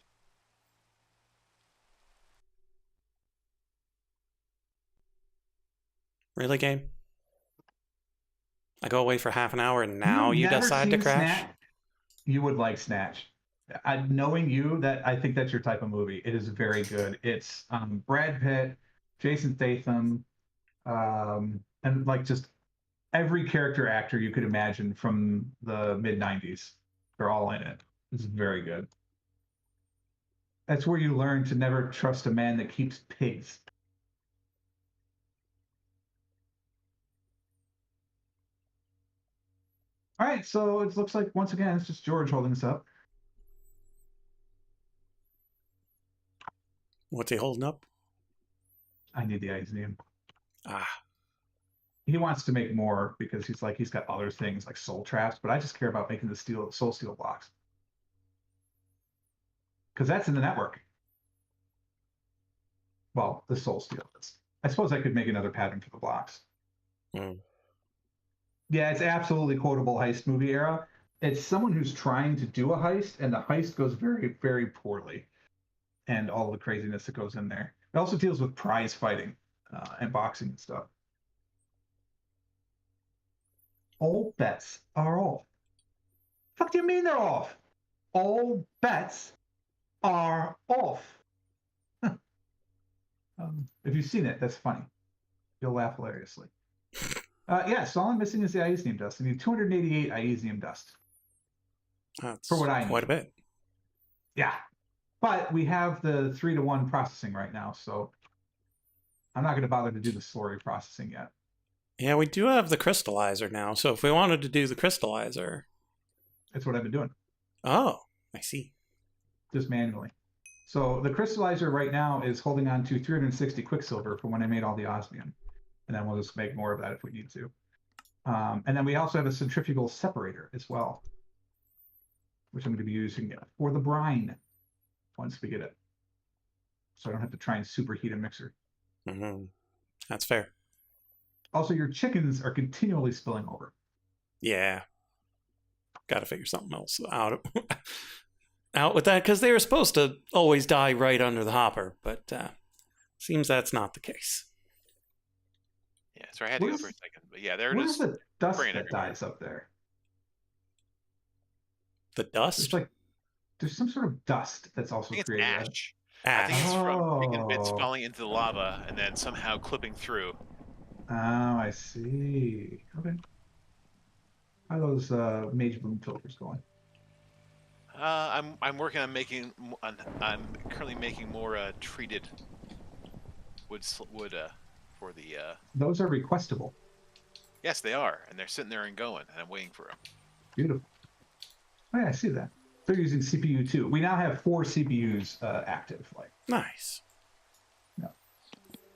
Really, game? I go away for half an hour and now you never decide to seen crash? Snatch? You would like Snatch. Knowing you, that I think that's your type of movie. It is very good. It's Brad Pitt, Jason Statham, and like just every character actor you could imagine from the mid '90s. They're all in it. It's very good. That's where you learn to never trust a man that keeps pigs. All right, so it looks like once again it's just George holding us up. What's he holding up? I need the ice name. Ah. He wants to make more because he's got other things like soul traps, but I just care about making the soul steel blocks because that's in the network. Well, the soul steel is. I suppose I could make another pattern for the blocks. Mm. Yeah, it's absolutely quotable heist movie era. It's someone who's trying to do a heist, and the heist goes very, very poorly, and all the craziness that goes in there. It also deals with prize fighting and boxing and stuff. All bets are off. Fuck do you mean they're off? All bets are off. If you've seen it, that's funny. You'll laugh hilariously. Yeah, so all I'm missing is the iesium dust. I need 288 iesium dust. That's For what I quite need. a bit. Yeah. But we have the 3-to-1 processing right now, so I'm not going to bother to do the slurry processing yet. Yeah, we do have the crystallizer now. So if we wanted to do the crystallizer. That's what I've been doing. Oh, I see. Just manually. So the crystallizer right now is holding on to 360 quicksilver from when I made all the osmium. And then we'll just make more of that if we need to. And then we also have a centrifugal separator as well, which I'm going to be using for the brine once we get it. So I don't have to try and superheat a mixer. Mm-hmm. That's fair. Also, your chickens are continually spilling over. Yeah. Got to figure something else out with that, because they were supposed to always die right under the hopper, but seems that's not the case. Yeah, sorry, I had to go for a second. But yeah, there it What is. is the dust spraying that everywhere. dies up there? The dust? There's some sort of dust that's I also think it's created. ash. I think Ash. it's from taking bits Oh. falling into the lava and then somehow clipping through. Oh, I see. Okay. How are those Mage Boom filters going? I'm working on making. I'm currently making more treated wood for the. Those are requestable. Yes, they are, and they're sitting there and going, and I'm waiting for them. Beautiful. Oh, yeah, I see that. They're using CPU too. We now have 4 CPUs active. Nice. No.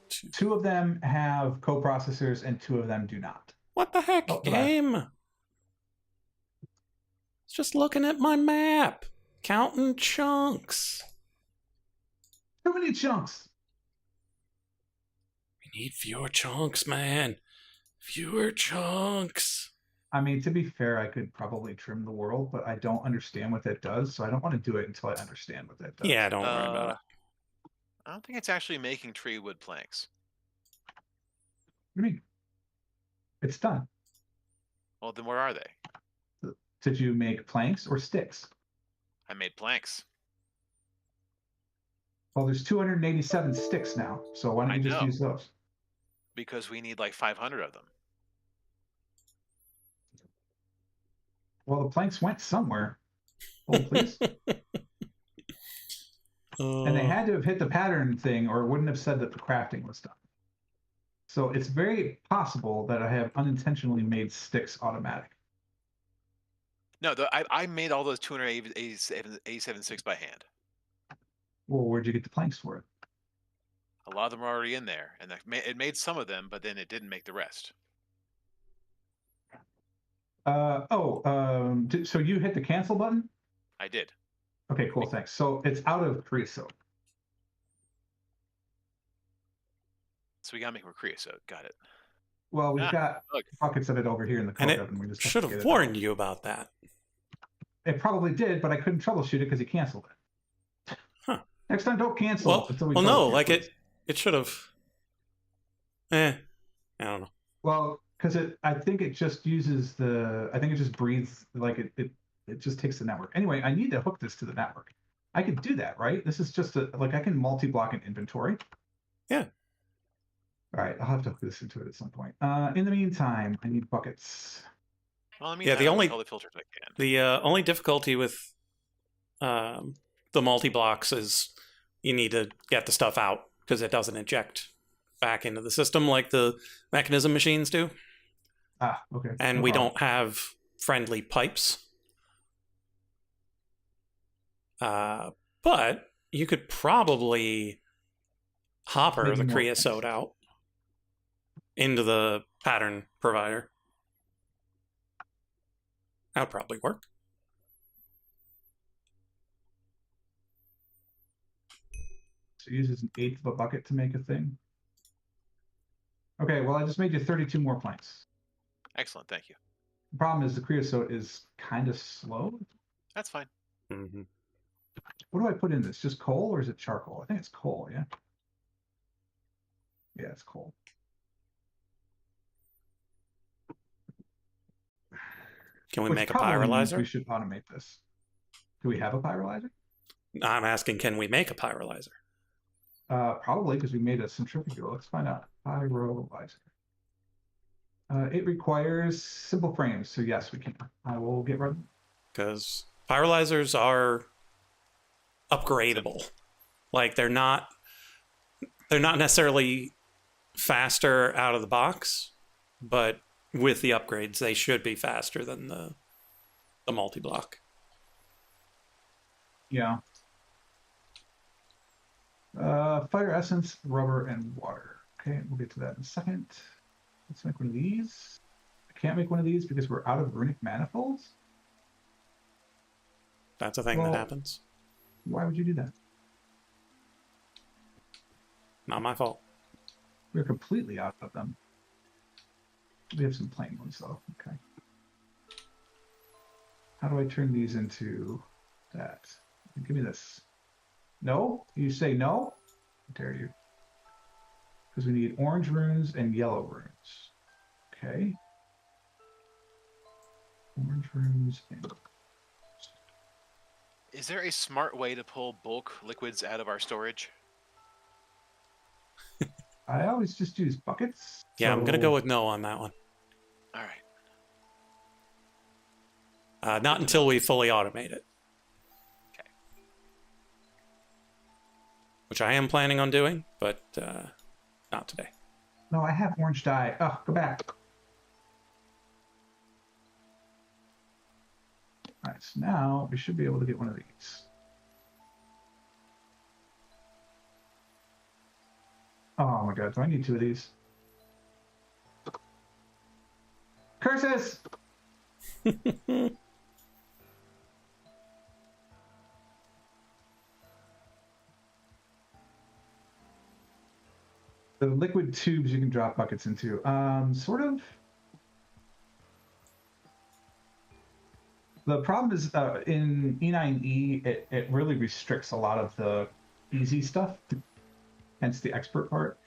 2 of them have coprocessors and 2 of them do not. What the heck, game? It's just looking at my map, counting chunks. Too many chunks. We need fewer chunks, man. Fewer chunks. I mean, to be fair, I could probably trim the world, but I don't understand what that does, so I don't want to do it until I understand what that does. Yeah, don't worry about it. I don't think it's actually making tree wood planks. What do you mean? It's done. Well, then where are they? Did you make planks or sticks? I made planks. Well, there's 287 sticks now, so why don't you just use those? Because we need like 500 of them. Well, the planks went somewhere. Hold, please. And they had to have hit the pattern thing or it wouldn't have said that the crafting was done. So it's very possible that I have unintentionally made sticks automatic. No, I made all those 287 sticks by hand. Well, where'd you get the planks for it? A lot of them are already in there, and it made some of them, but then it didn't make the rest. So you hit the cancel button? I did. Okay, cool, thanks. So it's out of creosote. So we gotta make more creosote. Got it. Well, we've got look. buckets of it over here in the code, and we just should have warned you about that. It probably did, but I couldn't troubleshoot it because he canceled it. Huh. Next time, don't cancel. Well, no, like it should have. I don't know. Well, because I think it just uses I think it just breathes, like it just takes the network. Anyway, I need to hook this to the network. I could do that, right? This is just I can multi-block an inventory. Yeah. All right, I'll have to hook this into it at some point. In the meantime, I need buckets. Well, the only all the filters I can. The only difficulty with the multi-blocks is you need to get the stuff out because it doesn't inject back into the system like the mechanism machines do. Ah, okay. And we don't have friendly pipes. But you could probably hopper the creosote out into the pattern provider. That would probably work. So it uses 1/8 of a bucket to make a thing. Okay, well, I just made you 32 more planks. Excellent, thank you. The problem is the creosote is kind of slow. That's fine. Mm-hmm. What do I put in this? Just coal or is it charcoal? I think it's coal, yeah? Yeah, it's coal. Can we make a pyrolyzer? We should automate this. Do we have a pyrolyzer? I'm asking, can we make a pyrolyzer? Probably, because we made a centrifugal. Let's find out. Pyrolyzer. It requires simple frames, so yes, we can. I will get rid of them. Because pyrolyzers are upgradable. Like they're not necessarily faster out of the box, but with the upgrades, they should be faster than the multi-block. Yeah. Fire essence, rubber, and water. Okay, we'll get to that in a second. Let's make one of these. I can't make one of these because we're out of runic manifolds. That's a thing that happens. Why would you do that? Not my fault. We're completely out of them. We have some plain ones though. Okay. How do I turn these into that? Give me this. No? You say no? I dare you. Because we need orange runes and yellow runes. Okay. Orange runes and... Is there a smart way to pull bulk liquids out of our storage? I always just use buckets. Yeah, so... I'm going to go with no on that one. All right. Not until we fully automate it. Okay. Which I am planning on doing, but not today. No, I have orange dye. Oh, go back. All right, so now we should be able to get one of these. Oh my god, do I need two of these? Curses! The liquid tubes you can drop buckets into. Sort of. The problem is in E9E, it really restricts a lot of the easy stuff, hence the expert part.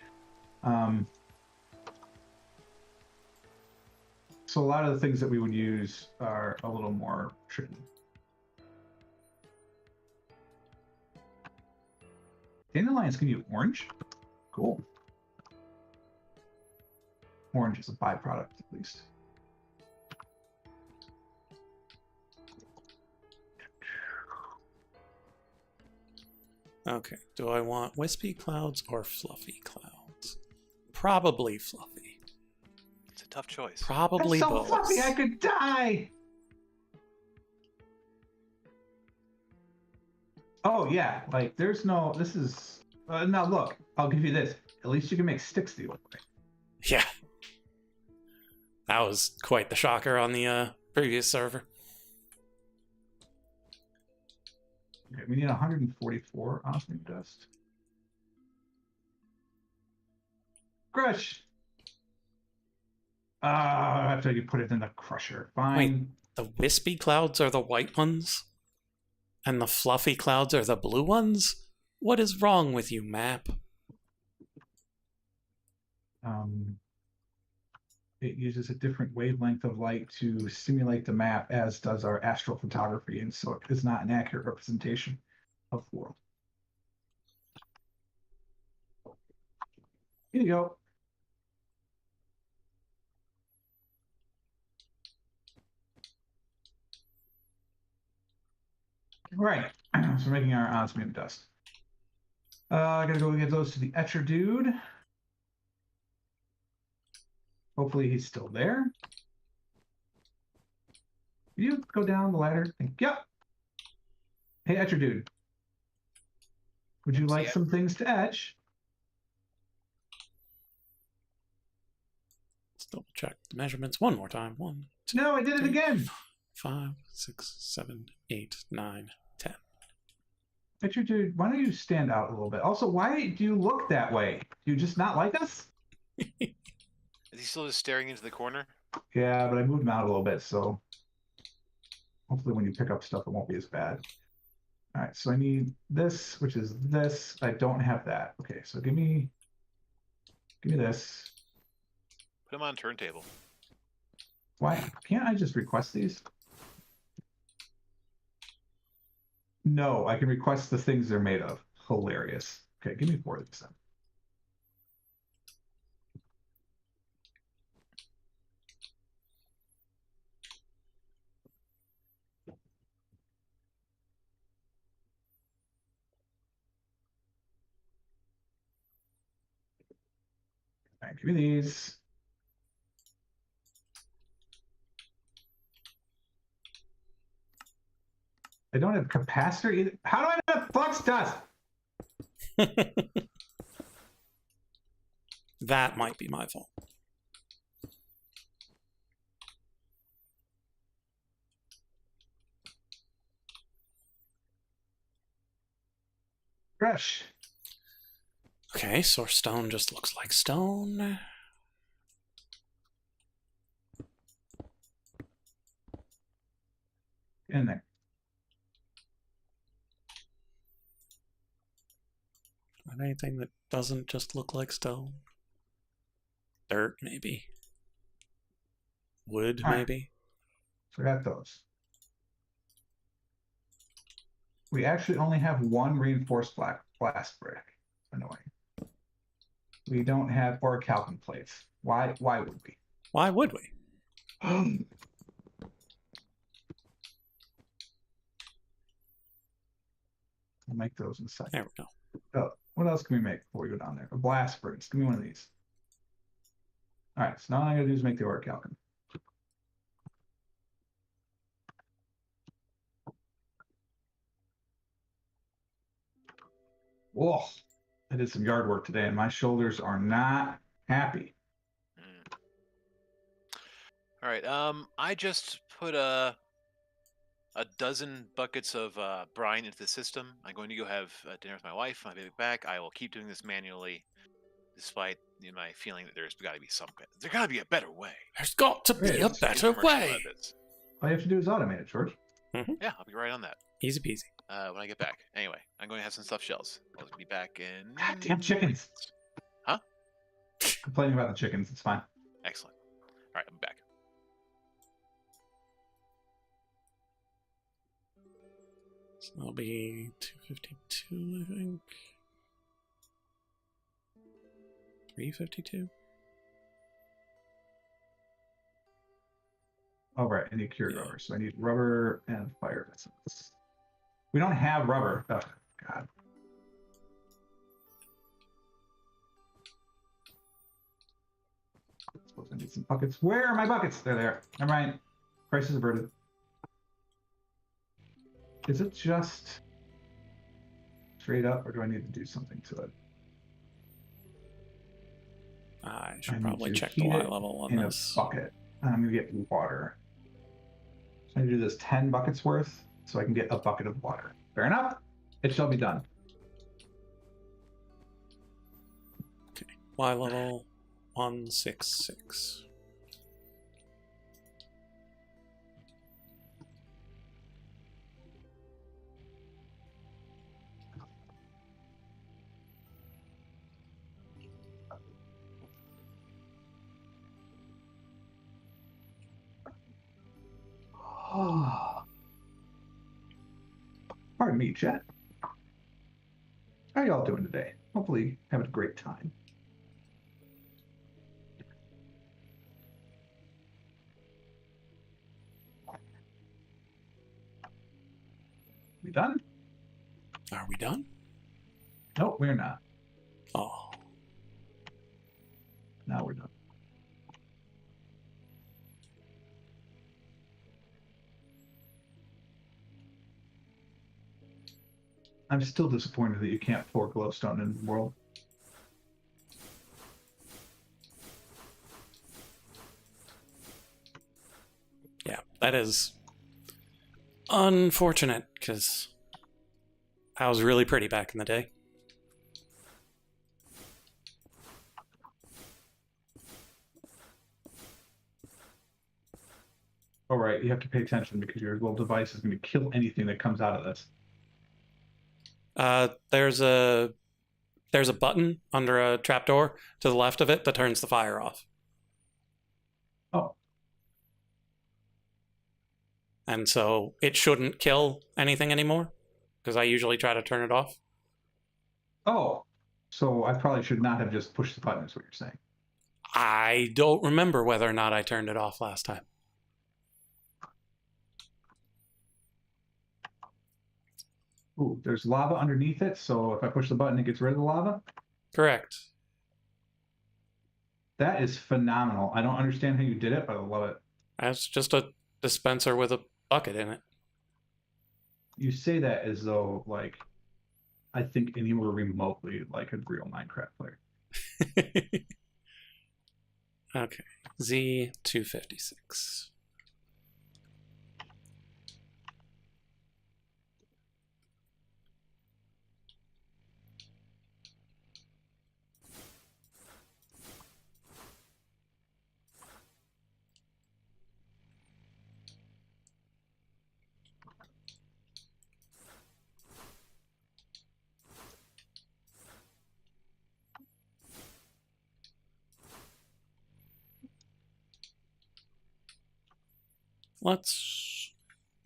So a lot of the things that we would use are a little more tricky. Dandelions can use orange? Cool. Orange is a byproduct, at least. Okay, do I want wispy clouds or fluffy clouds? Probably fluffy. It's a tough choice. Probably That's so both. fluffy, I could die! Oh, yeah, like, there's no, this is, now look, I'll give you this. At least you can make sticks the old way. Yeah. That was quite the shocker on the previous server. Okay, we need 144 osmium dust. Crush! After you put it in the crusher. Fine. Wait, the wispy clouds are the white ones? And the fluffy clouds are the blue ones? What is wrong with you, map? It uses a different wavelength of light to simulate the map, as does our astrophotography, and so it is not an accurate representation of the world. Here you go. All right, so we're making our osmium dust. I gotta go get those to the etcher dude. Hopefully he's still there. You go down the ladder. Thank you. Hey, etcher dude. Would you like some things to etch? Let's double check the measurements one more time. 1, 2, No, I did it 3, again. 5, 6, 7, 8, 9, 10. Etcher dude, why don't you stand out a little bit? Also, why do you look that way? Do you just not like us? Is he still just staring into the corner? Yeah, but I moved him out a little bit, so hopefully when you pick up stuff, it won't be as bad. All right, so I need this, which is this. I don't have that. Okay, so give me this. Put him on turntable. Why can't I just request these? No, I can request the things they're made of. Hilarious. Okay, give me 4 of these then. give me these. I don't have capacitor either. How do I have flux dust? That might be my fault. Fresh. Okay, source stone just looks like stone. In there. Not anything that doesn't just look like stone. Dirt, maybe. Wood, All right. maybe. So I got those. We actually only have one reinforced blast brick. Annoying. We don't have orichalcum plates. Why would we? Why would we? I'll make those in a second. There we go. Oh, what else can we make before we go down there? A blast furnace. Give me one of these. All right, so now all I gotta do is make the orichalcum. Whoa, I did some yard work today, and my shoulders are not happy. All right. I just put a dozen buckets of brine into the system. I'm going to go have dinner with my wife. I'll be back. I will keep doing this manually, despite my feeling that there's got to be there's got to be a better way. There's got to be a Yes. better way. All you have to do is automate it, George. Yeah, I'll be right on that. Easy peasy. When I get back. Anyway, I'm going to have some stuffed shells. I'll be back in. Goddamn chickens. Huh? Complaining about the chickens. It's fine. Excellent. All right, I'm back. So that'll be 252, I think. 352. Oh, right. I need cured rubber. So I need rubber and fire essence. We don't have rubber. Oh, God. I suppose I need some buckets. Where are my buckets? They're there. Never mind. Crisis averted. Is it just straight up, or do I need to do something to it? I should I need probably to check the heat Y it level on in this. a bucket. And I'm going to get water. So I need to do this 10 buckets worth so I can get a bucket of water. Fair enough. It shall be done. Okay. Y level 166. Pardon me, chat. How y'all doing today? Hopefully having a great time. We done? Are we done? Nope, we're not. Oh. Now we're done. I'm still disappointed that you can't pour glowstone in the world. Yeah, that is unfortunate, because that was really pretty back in the day. All right, you have to pay attention because your little device is going to kill anything that comes out of this. There's a button under a trapdoor to the left of it that turns the fire off. Oh. And so it shouldn't kill anything anymore, because I usually try to turn it off. Oh. So I probably should not have just pushed the button, is what you're saying. I don't remember whether or not I turned it off last time. Ooh, there's lava underneath it, so if I push the button, it gets rid of the lava? Correct. That is phenomenal. I don't understand how you did it, but I love it. That's just a dispenser with a bucket in it. You say that as though, like, I think anywhere remotely like a real Minecraft player. Okay, Z256. Let's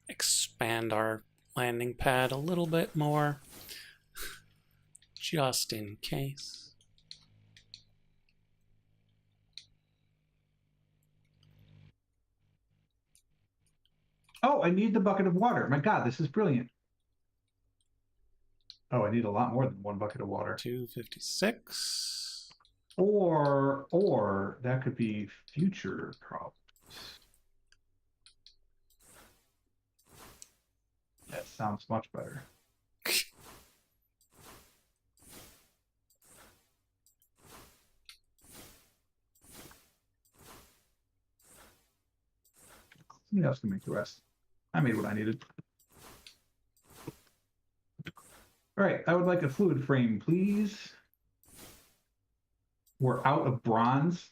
expand our landing pad a little bit more, just in case. Oh, I need the bucket of water. My God, this is brilliant. Oh, I need a lot more than one bucket of water. 256. Or that could be future problems. That sounds much better. Somebody else can make the rest. I made what I needed. All right, I would like a fluid frame, please. We're out of bronze.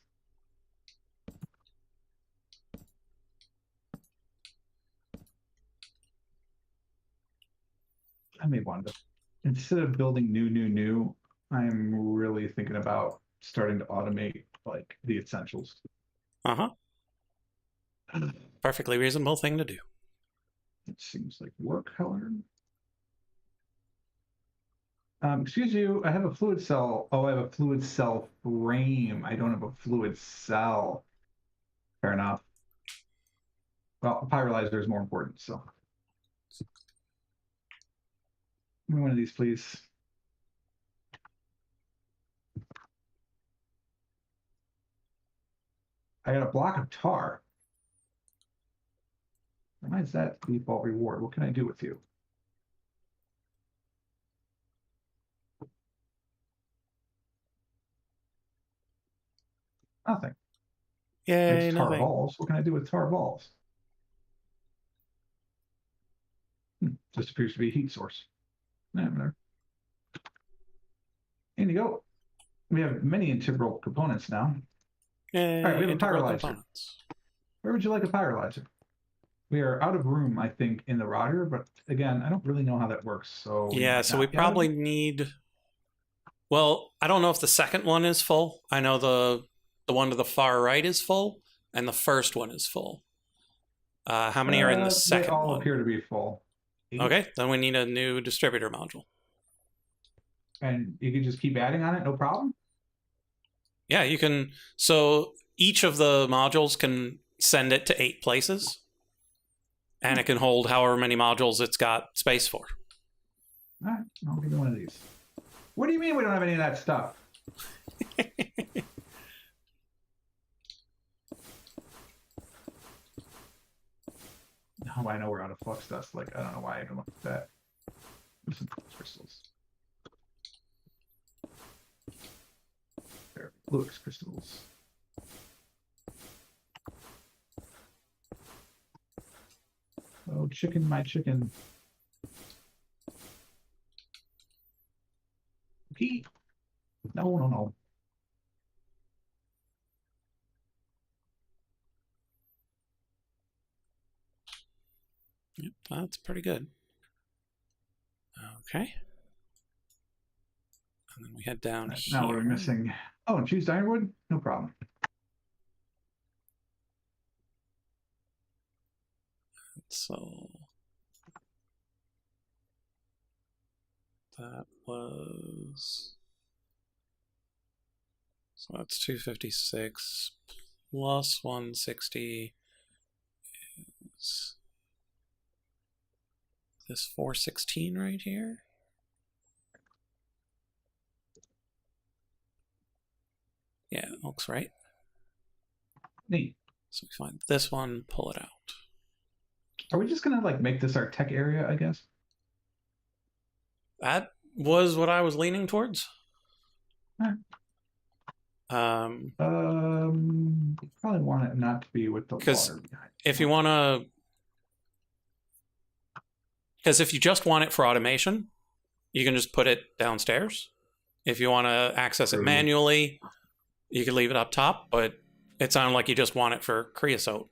I may want to, instead of building new, I'm really thinking about starting to automate like the essentials. Uh-huh. Perfectly reasonable thing to do. It seems like work, however. Excuse you, I have a fluid cell. Oh, I have a fluid cell frame. I don't have a fluid cell. Fair enough. Well, a pyrolyzer is more important, so. Give me one of these, please. I got a block of tar. Why is that default reward? What can I do with you? Nothing. Yay, It's tar nothing. balls. What can I do with tar balls? Just appears to be a heat source. Whatever. In you go. We have many integral components now. Yay, All right, we have a integral pyrolyzer. components. Where would you like a pyrolyzer? We are out of room, I think, in the rotter, but again, I don't really know how that works. So Yeah, so we probably need... Well, I don't know if the second one is full. I know the one to the far right is full, and the first one is full. How many are in the second They all one? appear to be full. 8. Okay, then we need a new distributor module. And you can just keep adding on it, no problem? Yeah, you can... So each of the modules can send it to 8 places, and it can hold however many modules it's got space for. All right, I'll give you one of these. What do you mean we don't have any of that stuff? No, I know we're out of flux dust. Like, I don't know why I even looked at that. There's some crystals. There, fluix crystals. Oh, chicken, my chicken. Pete. No. Yep, that's pretty good. Okay. And then we head down here. Now we're missing. Oh, and choose ironwood? No problem. So that was... So that's 256 plus 160 is this 416 right here? Yeah, it looks right. Neat. So we find this one, pull it out. Are we just gonna like make this our tech area? I guess. That was what I was leaning towards. Alright. Probably want it not to be with the water behind. If you want to, because if you just want it for automation, you can just put it downstairs. If you want to access it manually, you can leave it up top, but it sounded like you just want it for creosote.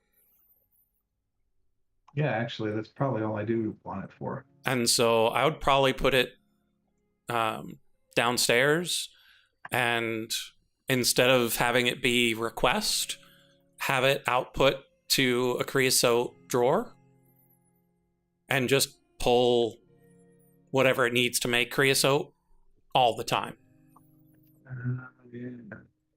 Yeah, actually, that's probably all I do want it for. And so I would probably put it downstairs, and instead of having it be request, have it output to a creosote drawer and just pull whatever it needs to make creosote all the time. Yeah.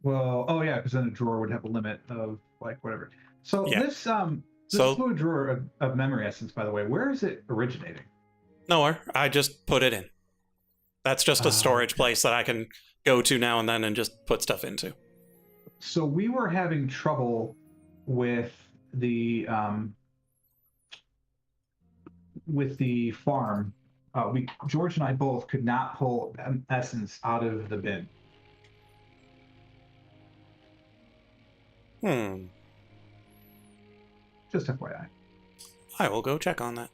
Well, oh yeah, because then a drawer would have a limit of like whatever. So Yeah. this So- fluid drawer of memory essence, by the way, where is it originating? Nowhere. I just put it in. That's just a storage place that I can go to now and then and just put stuff into. So we were having trouble with the farm. George and I both could not pull essence out of the bin. Just FYI. I will go check on that.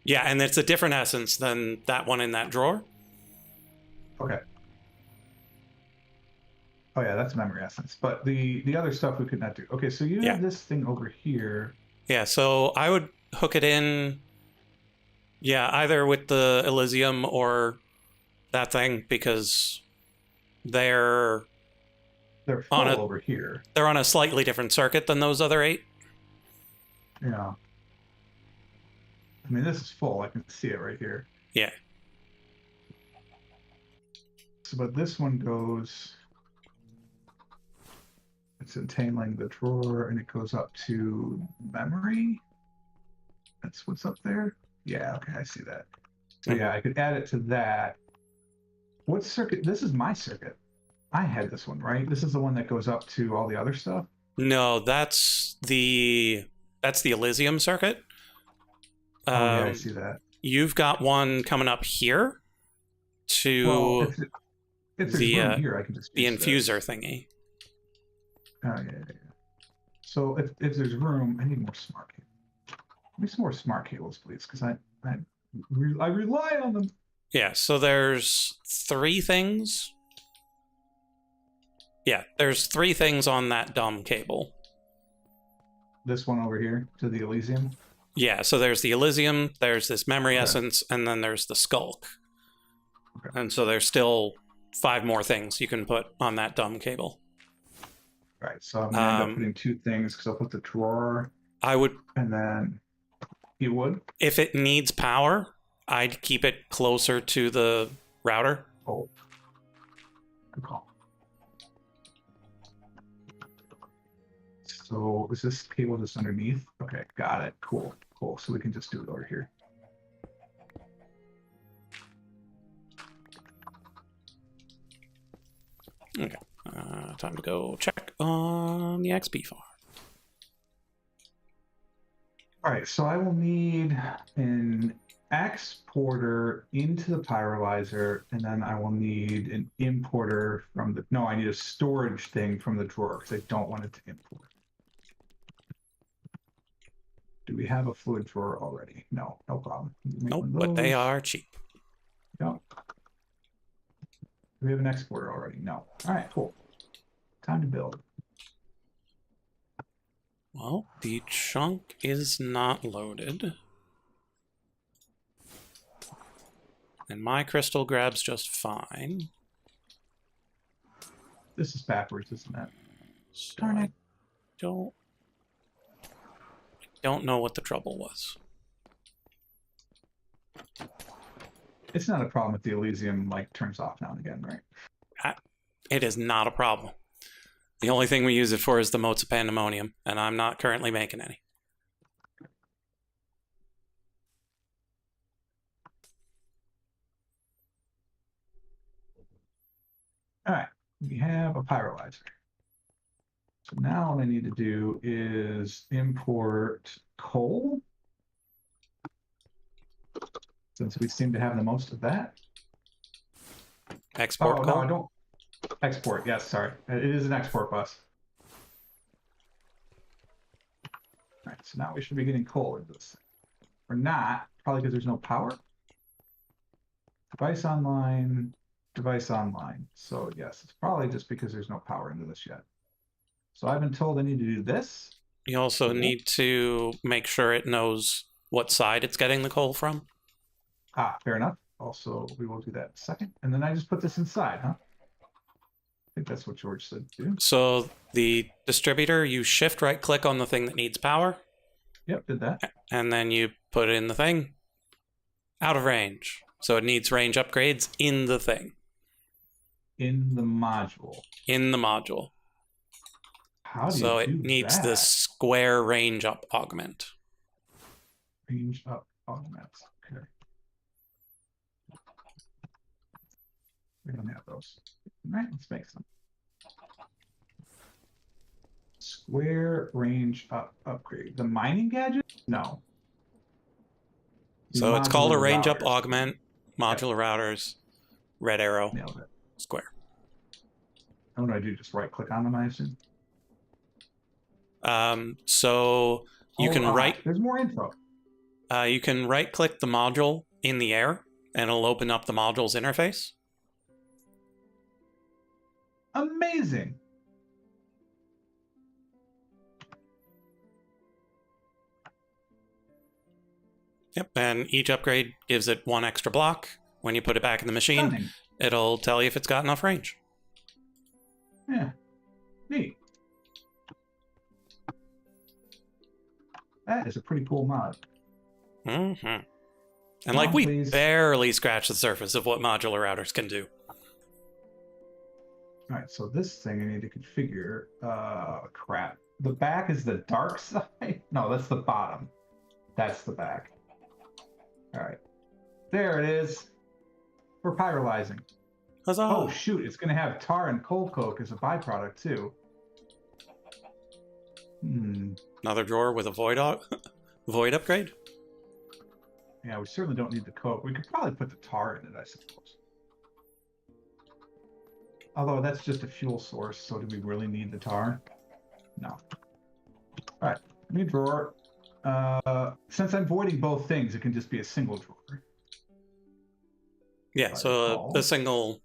Yeah, and it's a different essence than that one in that drawer. Okay. Oh yeah, that's memory essence. But the other stuff we could not do. Okay, so you have this thing over here. Yeah, so I would hook it in, either with the Elysium or that thing, because they're full over here. They're on a slightly different circuit than those other 8. Yeah. I mean, this is full. I can see it right here. Yeah. So, but this one goes. It's entangling the drawer, and it goes up to memory. That's what's up there. Yeah. Okay, I see that. So yeah, I could add it to that. What circuit? This is my circuit. I had this one, right? This is the one that goes up to all the other stuff. No, that's the Elysium circuit. Yeah, I see that. You've got one coming up here to if there's room here, I can just the use infuser thingy. Oh yeah. So if there's room, I need more smart cables. Give me some more smart cables, please, because I rely on them. Yeah. So there's 3 things. Yeah, there's 3 things on that dumb cable. This one over here to the Elysium. Yeah, so there's the Elysium, there's this memory essence, and then there's the Skulk. Okay. And so there's still 5 more things you can put on that dumb cable. Right, so I'm gonna end up putting 2 things because I'll put the drawer. I would, and then you would. If it needs power, I'd keep it closer to the router. Oh, good call. So is this cable just underneath? Okay, got it. Cool. So we can just do it over here. Okay. Time to go check on the XP farm. All right, so I will need an exporter into the pyrolyzer, and then I will need an importer from the. No, I need a storage thing from the drawer because I don't want it to import. Do we have a fluid drawer already? No problem. Nope, but they are cheap. No. Do we have an exporter already? No. All right, cool. Time to build. Well, the chunk is not loaded. And my crystal grabs just fine. This is backwards, isn't it? So Darn it. I don't know what the trouble was. It's not a problem if the Elysium like turns off now and again, right? It is not a problem. The only thing we use it for is the motes of pandemonium, and I'm not currently making any. All right, we have a pyrolyzer. So now what I need to do is import coal, since we seem to have the most of that. Export Oh, coal? no, I don't. Export, yes, sorry. It is an export bus. All right, so now we should be getting coal into this thing. Or not, probably because there's no power. Device online, device online. So yes, it's probably just because there's no power into this yet. So I've been told I need to do this. You also Cool. need to make sure it knows what side it's getting the coal from. Ah, fair enough. Also, we will do that in a second. And then I just put this inside, huh? I think that's what George said to do. So the distributor, you shift right click on the thing that needs power, Yep, did that. and then you put it in the thing out of range. So it needs range upgrades in the thing, In the module. in the module. How do So you do it needs that? the square range up augment. Range up augments. Okay. We don't have those. All right, let's make some. Square range up upgrade. The mining gadget? No. The So it's called a modular range up routers. augment, modular routers, red arrow, Nailed it. square. And what do I do? Just right click on them, I assume? So you can There's more info. you can right click the module in the air, and it'll open up the module's interface. Amazing. Yep, and each upgrade gives it one extra block. When you put it back in the machine, Stunning. it'll tell you if it's got enough range. Yeah. Neat. That is a pretty cool mod. Mm-hmm. And Come like on, we please. barely scratched the surface of what modular routers can do. All right, so this thing I need to configure. Crap. The back is the dark side? No, that's the bottom. That's the back. All right. There it is. For pyrolyzing. Huzzah! Oh, shoot. It's going to have tar and coal coke as a byproduct, too. Another drawer with a void upgrade. Yeah, we certainly don't need the coke. We could probably put the tar in it, I suppose. Although that's just a fuel source, so do we really need the tar? No. All right, new drawer. Since I'm voiding both things, it can just be a single drawer. Yeah, so a single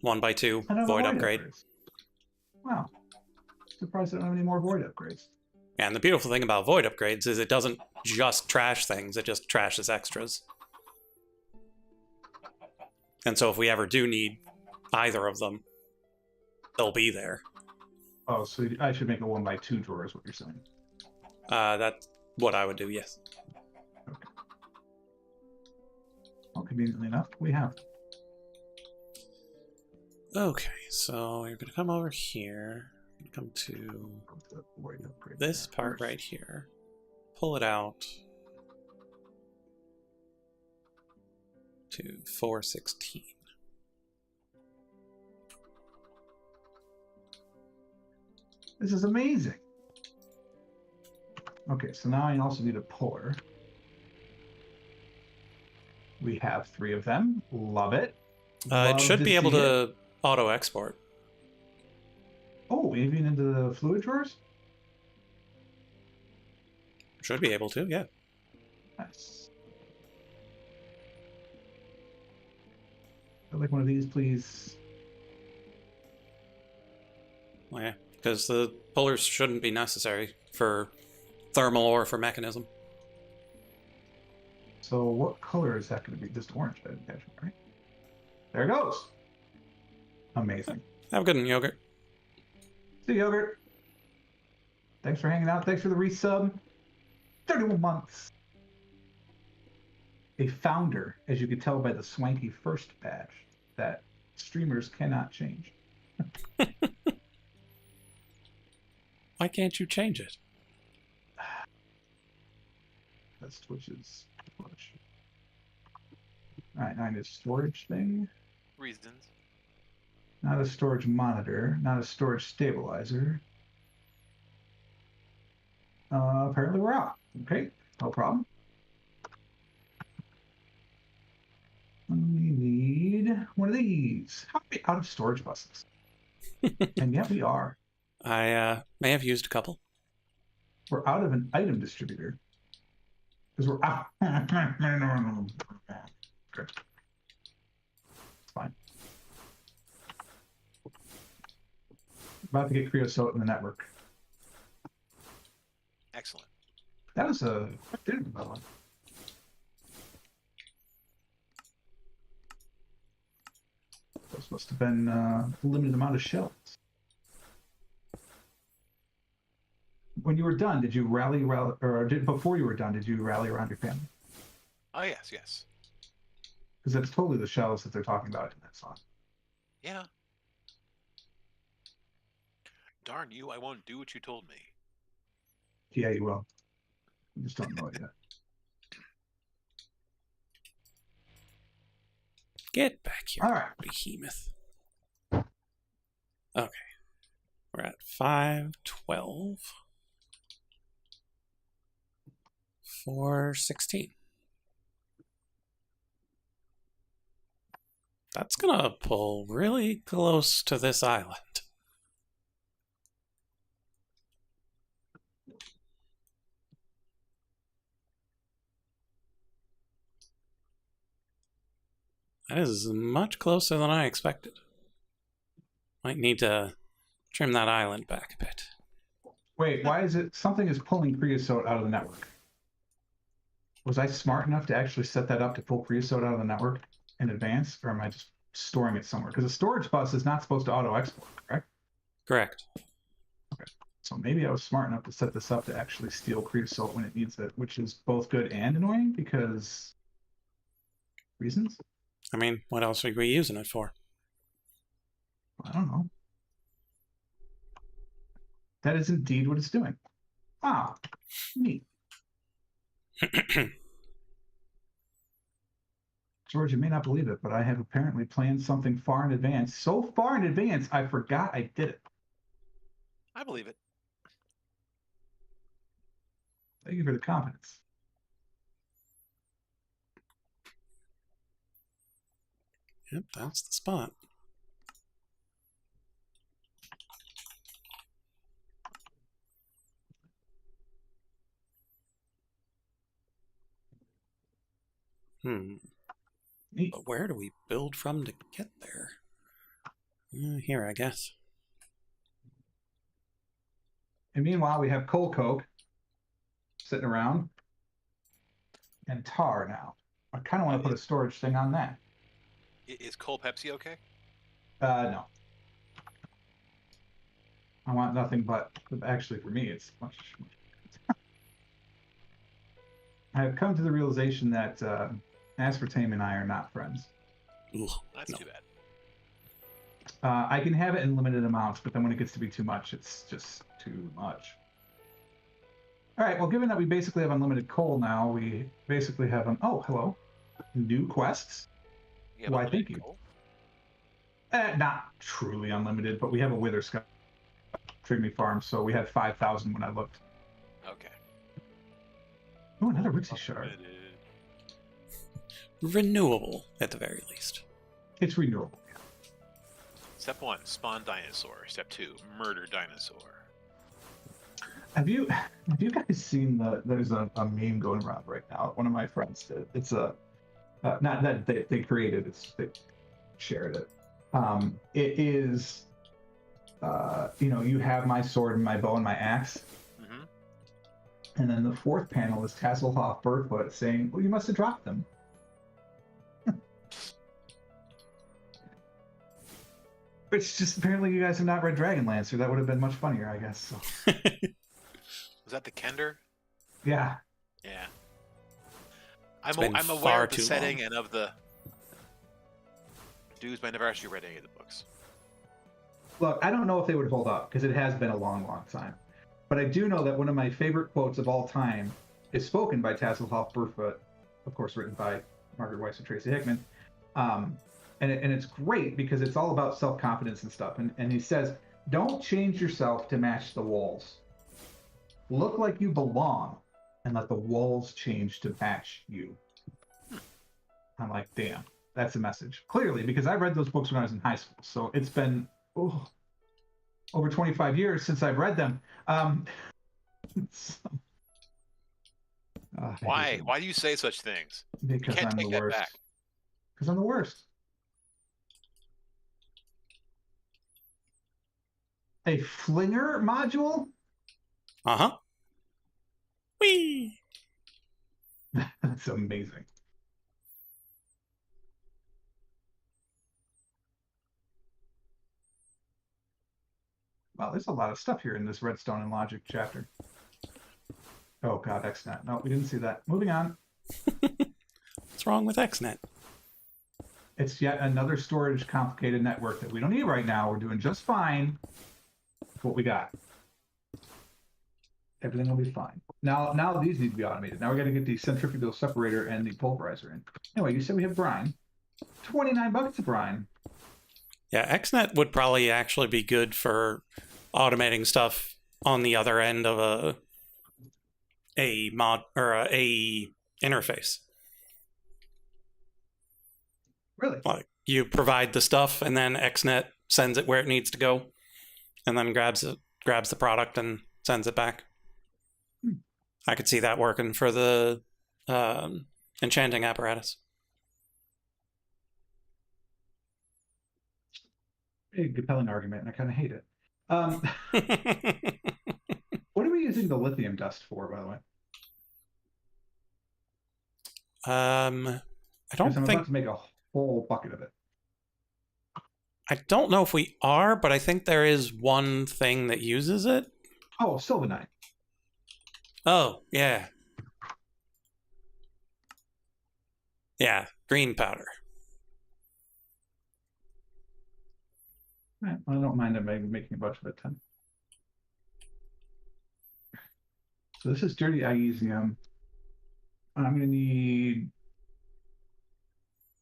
1x2 I don't have void upgrade. upgrades. Wow. Surprised I don't have any more void upgrades. And the beautiful thing about void upgrades is it doesn't just trash things, it just trashes extras. And so if we ever do need either of them, they'll be there. Oh, so I should make a 1x2 drawer is what you're saying. That's what I would do, yes. Okay. Well, conveniently enough, we have. Okay, so you're going to come over here. Come to this part right here. Pull it out to 416. This is amazing. Okay, so now I also need a puller. We have 3 of them. Love it. It should be able to auto export. Oh, even into the fluid drawers? Should be able to, yeah. Nice. I'd like one of these, please. Well, yeah, because the pullers shouldn't be necessary for thermal or for mechanism. So what color is that going to be? Just orange, I imagine, right? There it goes. Amazing. Have a good one, Yogurt. See you, Yogurt. Thanks for hanging out. Thanks for the resub. 31 months. A founder, as you could tell by the swanky first badge, that streamers cannot change. Why can't you change it? That's Twitch's push. Alright, now I need a storage thing. Reasons. Not a storage monitor. Not a storage stabilizer. Apparently we're out. Okay, no problem. We need one of these. How are we out of storage buses? And yet we are. I may have used a couple. We're out of an item distributor. Because we're out. Okay. It's fine. About to get creosote in the network. Excellent. That was a quick dinner, by the way. Those must have been a limited amount of shells. When you were done, did you rally, or before you were done, did you rally around your family? Oh, yes, yes. Because that's totally the shells that they're talking about in that song. Yeah. Darn you, I won't do what you told me. Yeah, you will. You just don't know it yet. Get back here, All right. behemoth. Okay. We're at 512. 416. That's gonna pull really close to this island. That is much closer than I expected. Might need to trim that island back a bit. Wait, why is it something is pulling creosote out of the network? Was I smart enough to actually set that up to pull creosote out of the network in advance, or am I just storing it somewhere? Because a storage bus is not supposed to auto-export, correct? Correct. Okay. So maybe I was smart enough to set this up to actually steal creosote when it needs it, which is both good and annoying because reasons? I mean, what else are we using it for? I don't know. That is indeed what it's doing. Ah, neat. George, you may not believe it, but I have apparently planned something far in advance. So far in advance, I forgot I did it. I believe it. Thank you for the confidence. Yep, that's the spot. Neat. But where do we build from to get there? Here, I guess. And meanwhile, we have coal coke sitting around and tar now. I kind of want to put a storage thing on that. Is Coal Pepsi okay? No. I want nothing but, actually for me, it's much. I have come to the realization that aspartame and I are not friends. Ooh, That's no. too bad. I can have it in limited amounts, but then when it gets to be too much, it's just too much. All right, well, given that we basically have unlimited coal now, we basically have oh, hello. New quests. You have Why, unlimited thank you. coal? Not truly unlimited, but we have a wither sky Trigamy farm, so we had 5,000 when I looked. Okay. Oh, another Rixie shard. Renewable, at the very least. It's renewable. Step 1, spawn dinosaur. Step 2, murder dinosaur. Have you guys seen there's a meme going around right now? One of my friends did. It's a not that they created it, they shared it. It is you have my sword and my bow and my axe. Mm-hmm. And then the fourth panel is Tasselhoff Birdfoot saying, "Well, you must have dropped them." Which just apparently you guys have not read Dragonlance, or that would have been much funnier, I guess. So. Was that the Kender? Yeah. Yeah. been I'm aware far of the too setting long. and of the dudes, but I never actually read any of the books. Look, I don't know if they would hold up because it has been a long, long time. But I do know that one of my favorite quotes of all time is spoken by Tasselhoff Birdfoot, of course, written by Margaret Weiss and Tracy Hickman. And it's great because it's all about self-confidence and stuff. And he says, "Don't change yourself to match the walls. Look like you belong, and let the walls change to match you. I'm like, damn, that's a message. Clearly, because I read those books when I was in high school, so it's been over 25 years since I've read them. So, I hate Why? it. Why do you say such things? Because can't I'm the take that worst. back. Because I'm the worst. A flinger module? Uh-huh. Whee! That's amazing. Wow, there's a lot of stuff here in this Redstone and Logic chapter. Oh god, XNet. No, we didn't see that. Moving on. What's wrong with XNet? It's yet another storage complicated network that we don't need right now. We're doing just fine with what we got. Everything will be fine. Now these need to be automated. Now we got to get the centrifugal separator and the pulverizer in. Anyway, you said we have brine. 29 buckets of brine. Yeah, XNet would probably actually be good for automating stuff on the other end of a mod or a interface. Really? Like you provide the stuff, and then XNet sends it where it needs to go, and then grabs the product and sends it back. I could see that working for the enchanting apparatus. A compelling argument, and I kind of hate it. What are we using the lithium dust for, by the way? I don't Because I'm think about to make a whole bucket of it. I don't know if we are, but I think there is one thing that uses it. Oh, sylvanite. Oh, yeah. Yeah, green powder. Right, I don't mind making a bunch of it then. So this is dirty magnesium. I'm going to need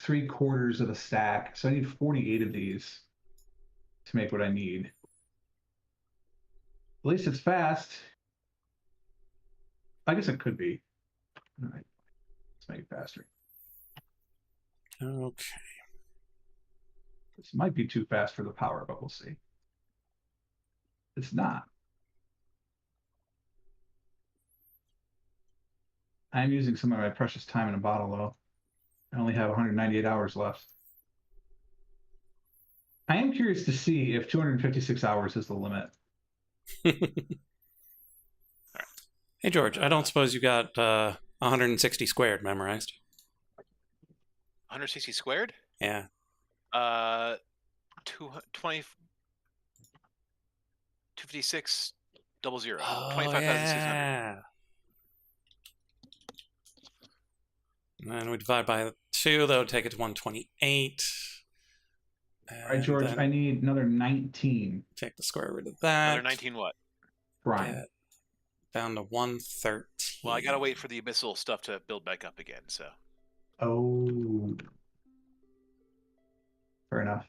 3/4 of a stack. So I need 48 of these to make what I need. At least it's fast. I guess it could be. All right, let's make it faster. Okay. This might be too fast for the power, but we'll see. It's not. I'm using some of my precious time in a bottle, though. I only have 198 hours left. I am curious to see if 256 hours is the limit. Hey, George, I don't suppose you got 160 squared memorized? 160 squared? Yeah. 256 double zero. Oh, 25,600. yeah. And then we divide by 2, that would take it to 128. All right, George, then I need another 19 take the square root of that. Another 19 what? brine. Get down to 113. Well, I gotta wait for the abyssal stuff to build back up again, so. Oh. Fair enough.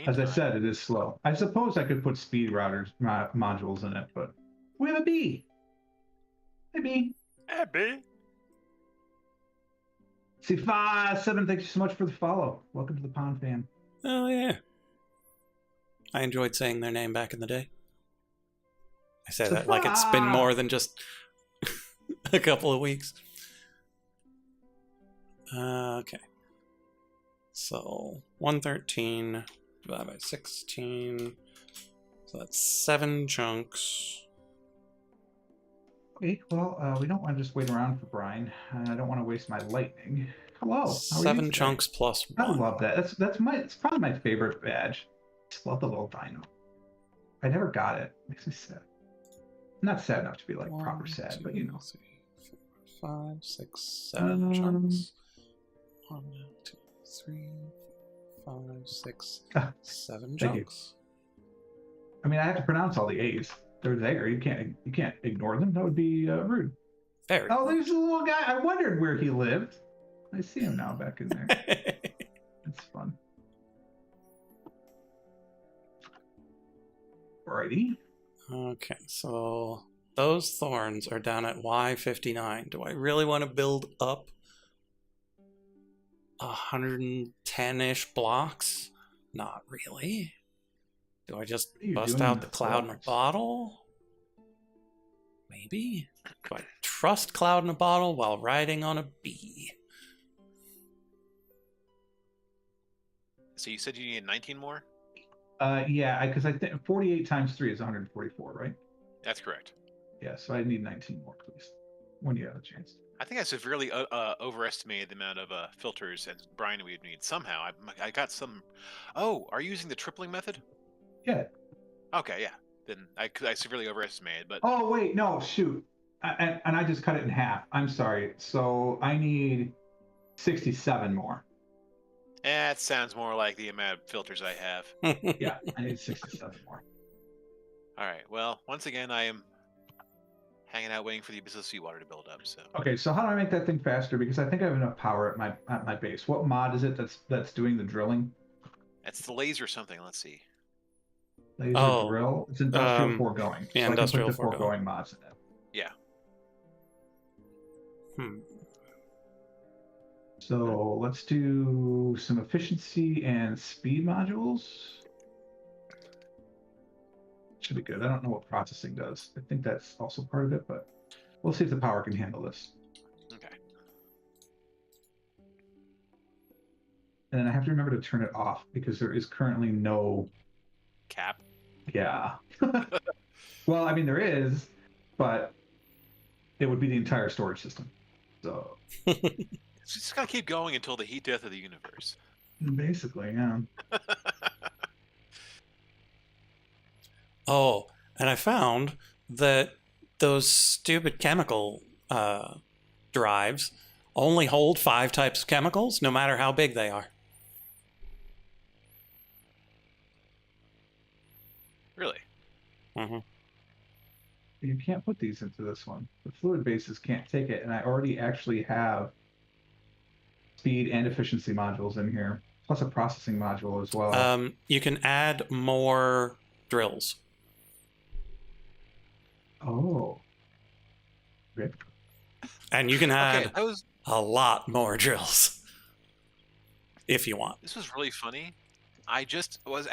As I said, it is slow. I suppose I could put speed routers modules in it, but we have a bee. Hey, bee. Abby. C57, thank you so much for the follow. Welcome to the Pond fam. Oh, yeah. I enjoyed saying their name back in the day. I say that like it's been more than just a couple of weeks. Okay. So 113 divided by 16. So that's 7 chunks. Okay, well, we don't want to just wait around for brine. I don't want to waste my lightning. Hello. How are you 7 today? chunks plus 1. I love that. It's probably my favorite badge. Just love the little dino. I never got it. Makes me sad. Not sad enough to be like proper sad, but you know. 3, 4, 5, 6, 7 chunks. 1, 2, 3, 4, 5, 6, 7 chunks. I mean, I have to pronounce all the A's. They're there. You can't ignore them. That would be rude. Very. Oh, there's a little guy. I wondered where he lived. I see him now back in there. It's fun. Alrighty. Okay, so those thorns are down at Y59. Do I really want to build up 110-ish blocks? Not really. Do I just What are you bust doing out in the the cloud in a thorns? bottle? Maybe. Do I trust cloud in a bottle while riding on a bee? So you said you needed 19 more? Yeah, because I think 48 times 3 is 144, right? That's correct. Yeah, so I need 19 more, please, when you have a chance. I think I severely overestimated the amount of filters and brine we'd need. Somehow, I got some. Oh, are you using the tripling method? Yeah. Okay, yeah. Then I severely overestimated, but Oh, wait, no, shoot. And I just cut it in half. I'm sorry. So I need 67 more. that sounds more like the amount of filters I have. Yeah, I need 67 more. All right. Well, once again, I am hanging out waiting for the abyssal seawater to build up. So Okay, so how do I make that thing faster? Because I think I have enough power at my base. What mod is it that's doing the drilling? that's the laser something. Let's see. Laser Oh, drill. It's industrial um, foregoing. yeah, So I can put industrial the foregoing. foregoing mods in it. Yeah. So let's do some efficiency and speed modules. Should be good. I don't know what processing does. I think that's also part of it, but we'll see if the power can handle this. Okay. And then I have to remember to turn it off because there is currently no. Cap. Yeah. Well, I mean, there is, but it would be the entire storage system. So It's just gotta keep going until the heat death of the universe. basically, yeah. Oh, and I found that those stupid chemical drives only hold 5 types of chemicals, no matter how big they are. Really? Mm-hmm. You can't put these into this one. The fluid bases can't take it, and I already actually have speed and efficiency modules in here, plus a processing module as well. You can add more drills. Oh. Okay. And you can add Okay, a lot more drills if you want. this was really funny. I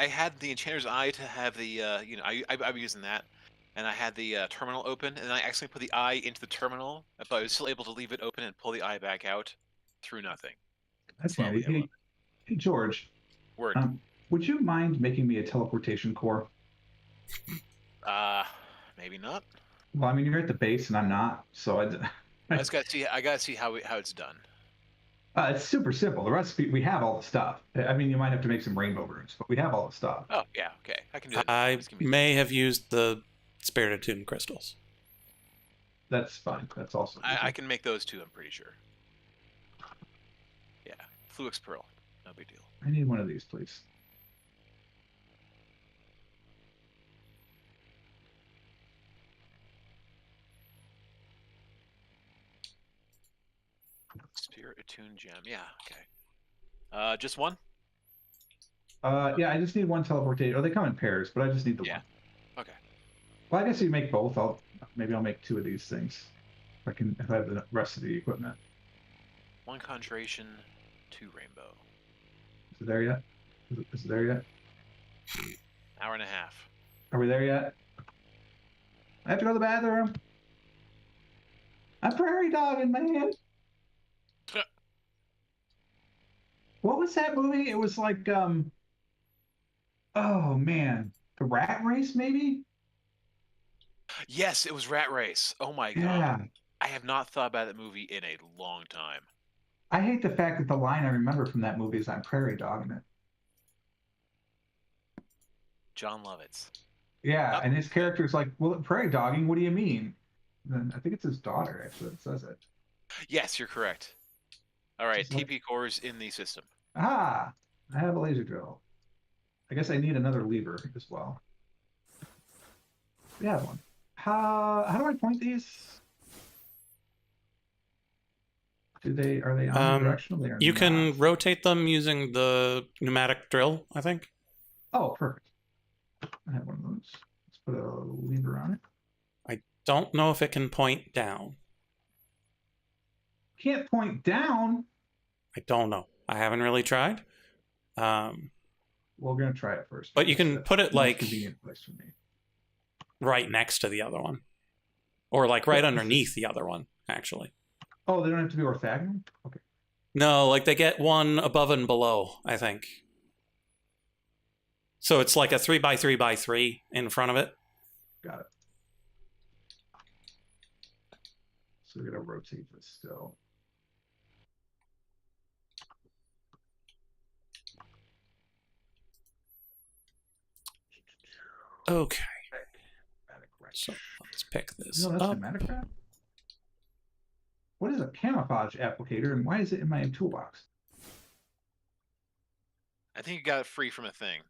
had the Enchanter's Eye to have the I'm using that, and I had the terminal open, and I accidentally put the eye into the terminal, but I was still able to leave it open and pull the eye back out through nothing. That's Slowly, handy. Hey, George, Word. would you mind making me a teleportation core? Maybe not. Well, I mean, you're at the base and I'm not, so I just gotta see. I gotta see how it's done. It's super simple. The recipe, we have all the stuff. I mean, you might have to make some rainbow runes, but we have all the stuff. Oh yeah, okay, I can do that. I may have used the Spirited Tune crystals. That's fine. That's also. I can make those too. I'm pretty sure. Yeah, Fluix Pearl, no big deal. I need one of these, please. Spirit Attune Gem. Yeah, okay. Just one? Yeah, I just need one teleportation. Oh, they come in pairs, but I just need the one. Okay. Well, I guess you make both. Maybe I'll make 2 of these things. If I have the rest of the equipment. 1 conjuration, 2 rainbow. Is it there yet? Is it there yet? Hour and a half. Are we there yet? I have to go to the bathroom. I'm prairie dogging, man. What was that movie? It was like, oh man, the Rat Race, maybe? Yes, it was Rat Race. Oh my god. Yeah. I have not thought about that movie in a long time. I hate the fact that the line I remember from that movie is I'm prairie dogging it. John Lovitz. Yeah, and his character's like, well, prairie dogging, what do you mean? And I think it's his daughter, actually, that says it. Yes, you're correct. All right, Just like- TP cores in the system. Ah, I have a laser drill. I guess I need another lever as well. We have one. How do I point these? Are they omnidirectional? They are You can not. rotate them using the pneumatic drill, I think. Oh, perfect. I have one of those. Let's put a lever on it. I don't know if it can point down. Can't point down. I don't know. I haven't really tried. Well, we're gonna try it first. But you because can that's put it the most like convenient place for me. right next to the other one, or like right underneath the other one, actually. Oh, they don't have to be orthogonal. Okay. No, like they get one above and below, I think. So it's like a 3x3x3 in front of it. Got it. So we're gonna rotate this still. Okay. Pneumatic wrench. So let's pick this No, that's up. pneumatic wrench. What is a camouflage applicator, and why is it in my toolbox? I think you got it free from a thing.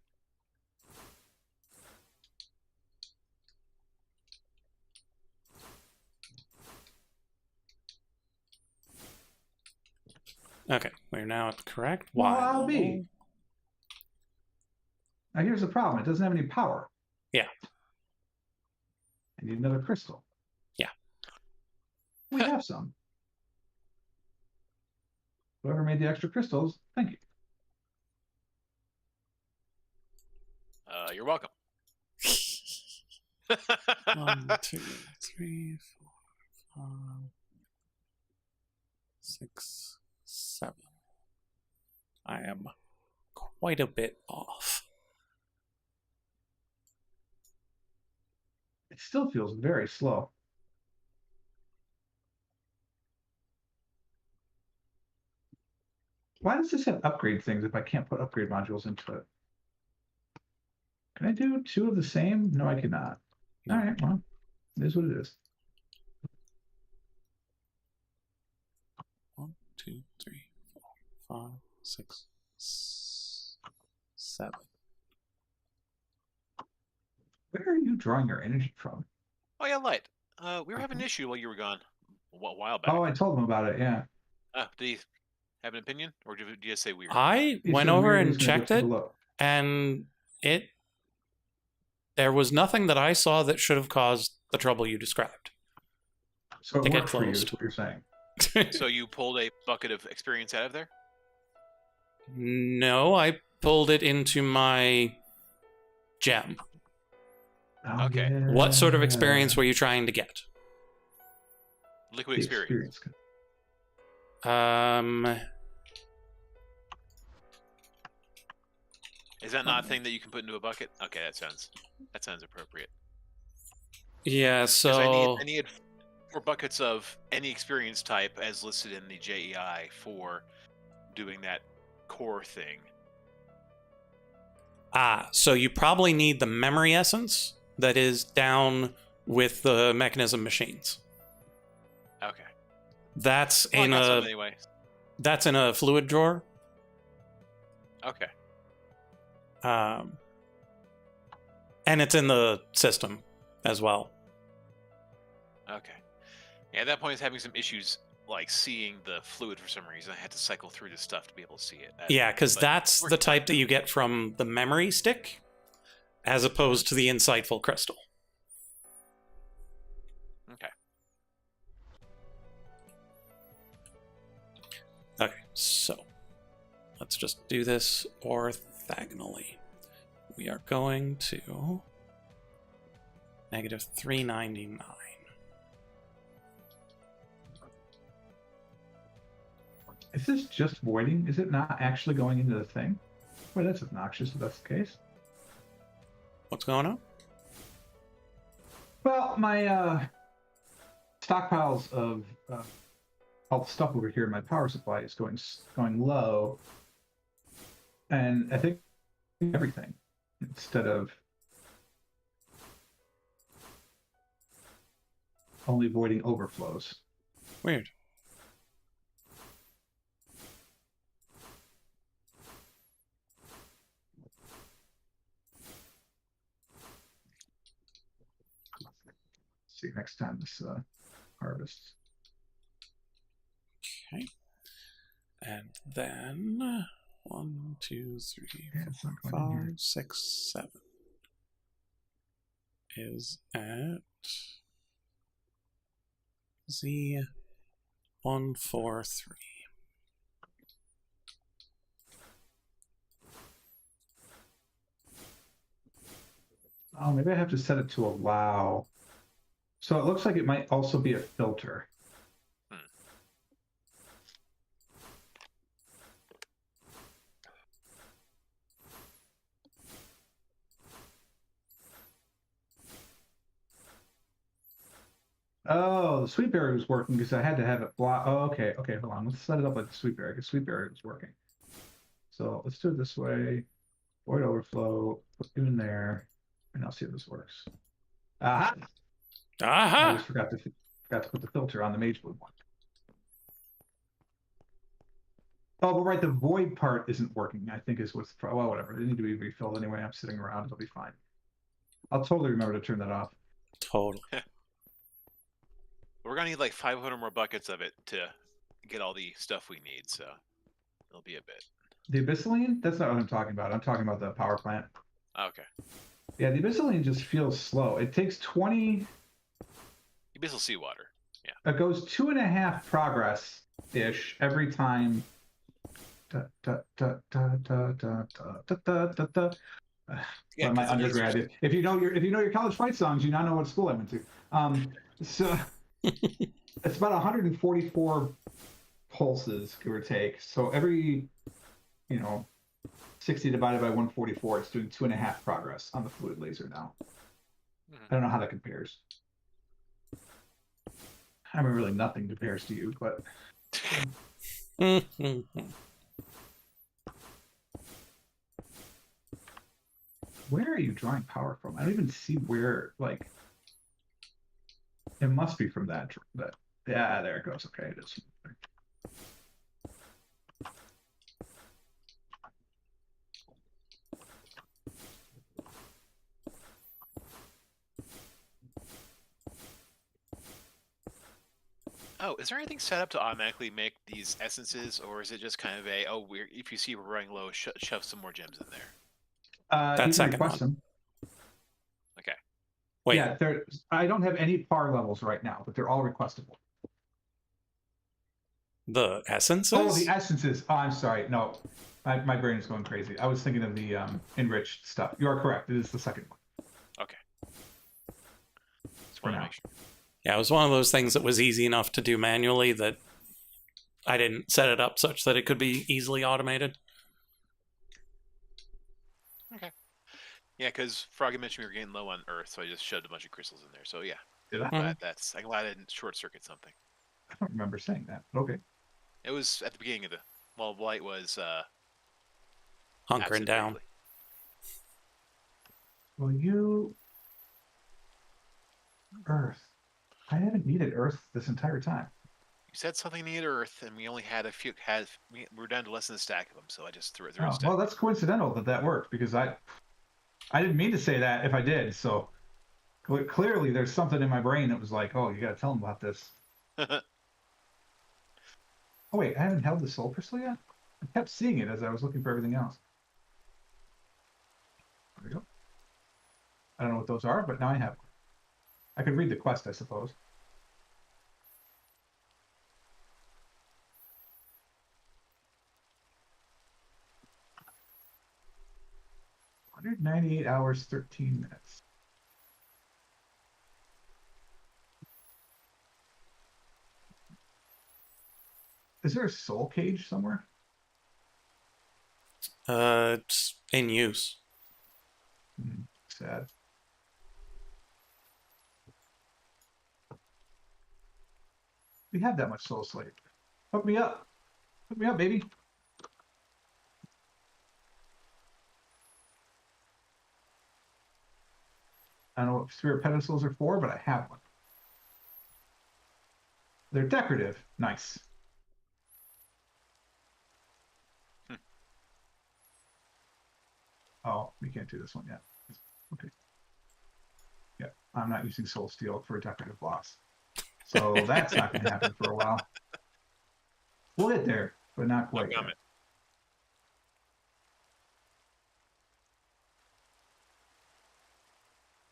Okay, we're now at the correct. Well, Why? I'll be. Now here's the problem. It doesn't have any power. Yeah. I need another crystal. Yeah. We have some. Whoever made the extra crystals, thank you. You're welcome. 1, 2, 3, 4, 5, 6, 7. I am quite a bit off. It still feels very slow. Why does this have upgrade things if I can't put upgrade modules into it? Can I do 2 of the same? No, I cannot. No. All right, well, it is what it is. 1, 2, 3, 4, 5, 6, 7. Where are you drawing your energy from? Oh yeah, Light. We were having an issue while you were gone a while back. Oh, I told them about it, yeah. Did he have an opinion, or did you just say weird? I He went said over weird, and he's gonna checked go it, take a look. and there was nothing that I saw that should have caused the trouble you described. So it to get worked for you, is closed. what you're saying. So you pulled a bucket of experience out of there? No, I pulled it into my gem. Oh, Okay. What sort of yeah. experience were you trying to get? Liquid The experience. Is that not a thing that you can put into a bucket? Okay, that sounds appropriate. Yeah, 'Cause so I need 4 buckets of any experience type as listed in the JEI for doing that core thing. so you probably need the memory essence that is down with the mechanism machines. Okay. That's Well, I in got some a anyway. that's in a fluid drawer. Okay. And it's in the system as well. Okay. Yeah, at that point, I was having some issues like seeing the fluid for some reason. I had to cycle through the stuff to be able to see it. Yeah, because But that's we're- the type that you get from the memory stick, as opposed to the insightful crystal. Okay. Okay, so let's just do this orthogonally. We are going to negative 399. Is this just voiding? Is it not actually going into the thing? Well, that's obnoxious if that's the case. What's going on? Well, my stockpiles of all the stuff over here in my power supply is going low, and I think everything instead of only voiding overflows. Weird. See you next time this harvests. Okay. And then 1, 2, 3, Yeah, it's not 4, going in here. 5, 6, 7. is at Z143. Oh, maybe I have to set it to allow. So it looks like it might also be a filter. Oh, the sweep area was working because I had to have it block. Oh, okay. Okay, hold on. Let's set it up like the sweep area because sweep area was working. So let's do it this way. Void overflow, put you in there, and I'll see if this works. Aha! I Aha! just forgot to put the filter on the Mage Blue one. Oh, but right, the void part isn't working, I think is what's the problem. Well, whatever. They need to be refilled anyway. I'm sitting around. It'll be fine. I'll totally remember to turn that off. Totally. We're gonna need like 500 more buckets of it to get all the stuff we need, so it'll be a bit. The Abyssaline? That's not what I'm talking about. I'm talking about the power plant. Okay. Yeah, the Abyssaline just feels slow. It takes 20... Abyssal seawater. Yeah. It goes 2.5 progress-ish every time. Yeah, My 'cause the lasers- undergrad. If you know your college fight songs, you now know what school I went to. So it's about 144 pulses, give or take. So every 60 divided by 144, it's doing 2.5 progress on the fluid laser now. I don't know how that compares. I mean, really nothing compares to you, but where are you drawing power from? I don't even see where, like, it must be from that. Yeah, there it goes. Okay, it is. Oh, is there anything set up to automatically make these essences, or is it just kind of a if you see we're running low, shove some more gems in there? You can second request one. them. Okay. Wait, Yeah, I don't have any par levels right now, but they're all requestable. the essences? Oh, the essences. Oh, I'm sorry. No, my brain is going crazy. I was thinking of the enriched stuff. You are correct. It is the second one. Okay. For now. Make sure. Yeah, it was one of those things that was easy enough to do manually that I didn't set it up such that it could be easily automated. Okay. Yeah, because Froggy mentioned we were getting low on Earth, so I just shoved a bunch of crystals in there. So yeah, Did I? I'm glad I didn't short circuit something. I don't remember saying that. But okay. It was at the beginning of Blight was Hunkering absent down. briefly. Well, you Earth. I haven't needed Earth this entire time. You said something needed Earth, and we only had a few. We were down to less than a stack of them, so I just threw it. Oh, well, that's coincidental that worked because I didn't mean to say that if I did. So clearly, there's something in my brain that was like, "Oh, you got to tell them about this." Oh wait, I haven't held the soul crystal yet. I kept seeing it as I was looking for everything else. There we go. I don't know what those are, but now I have one. I could read the quest, I suppose. "198 hours, 13 minutes. Is there a soul cage somewhere? It's in use. Sad. We have that much soul slate. Hook me up. Hook me up, baby. I don't know what spirit pedestals are for, but I have one. They're decorative. Nice. Oh, we can't do this one yet. Okay. Yeah, I'm not using soul steel for decorative blocks. So that's not going to happen for a while. We'll get there, but not quite yet.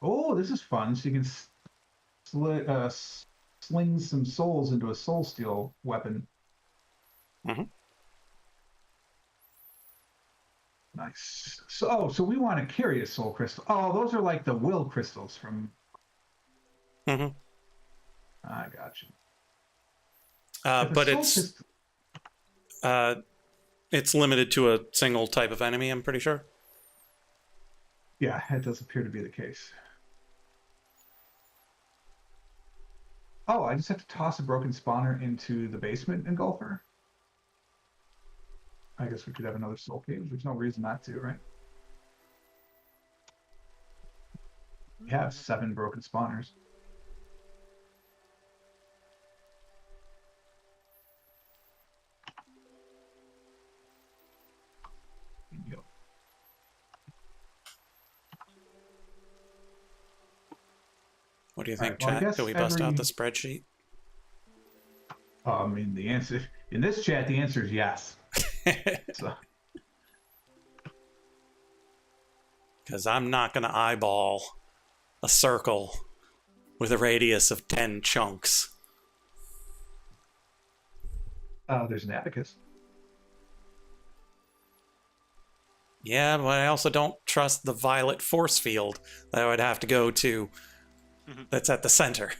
Oh, this is fun. So you can sling some souls into a soul steel weapon. Hmm. Nice. So we want to carry a soul crystal. Oh, those are like the will crystals from. Hmm. I got you. If a But soul crystal. uh, it's limited to a single type of enemy, I'm pretty sure. Yeah, it does appear to be the case. Oh, I just have to toss a broken spawner into the basement engulfer. I guess we could have another soul cage. There's no reason not to, right? We have 7 broken spawners. Yep. What do you All right. think, Well, I chat? Do guess we bust out every. the spreadsheet? I mean, the answer in this chat, the answer is yes. So Because I'm not going to eyeball a circle with a radius of 10 chunks. there's an abacus. Yeah, but I also don't trust the violet force field that I would have to go to that's at the center.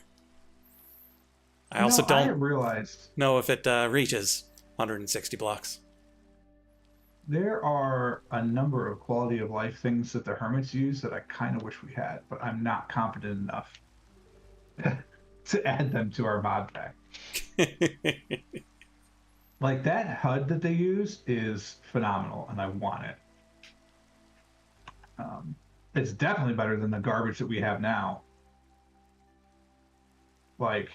I also I don't realized know if it reaches 160 blocks. there are a number of quality of life things that the hermits use that I kind of wish we had, but I'm not confident enough to add them to our mod pack. Like that HUD that they use is phenomenal, and I want it. It's definitely better than the garbage that we have now. Like,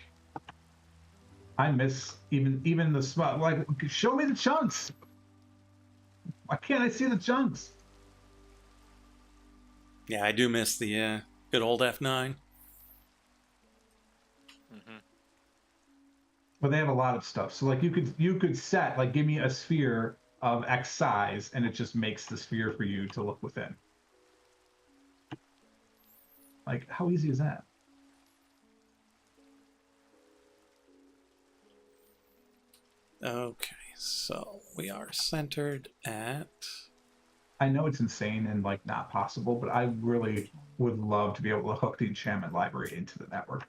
I miss even the smut. Like, show me the chunks. Why can't I see the chunks? Yeah, I do miss the good old F9. But they have a lot of stuff. So like you could set like give me a sphere of X size, and it just makes the sphere for you to look within. Like, how easy is that? Okay, so we are centered at... I know it's insane and like not possible, but I really would love to be able to hook the enchantment library into the network.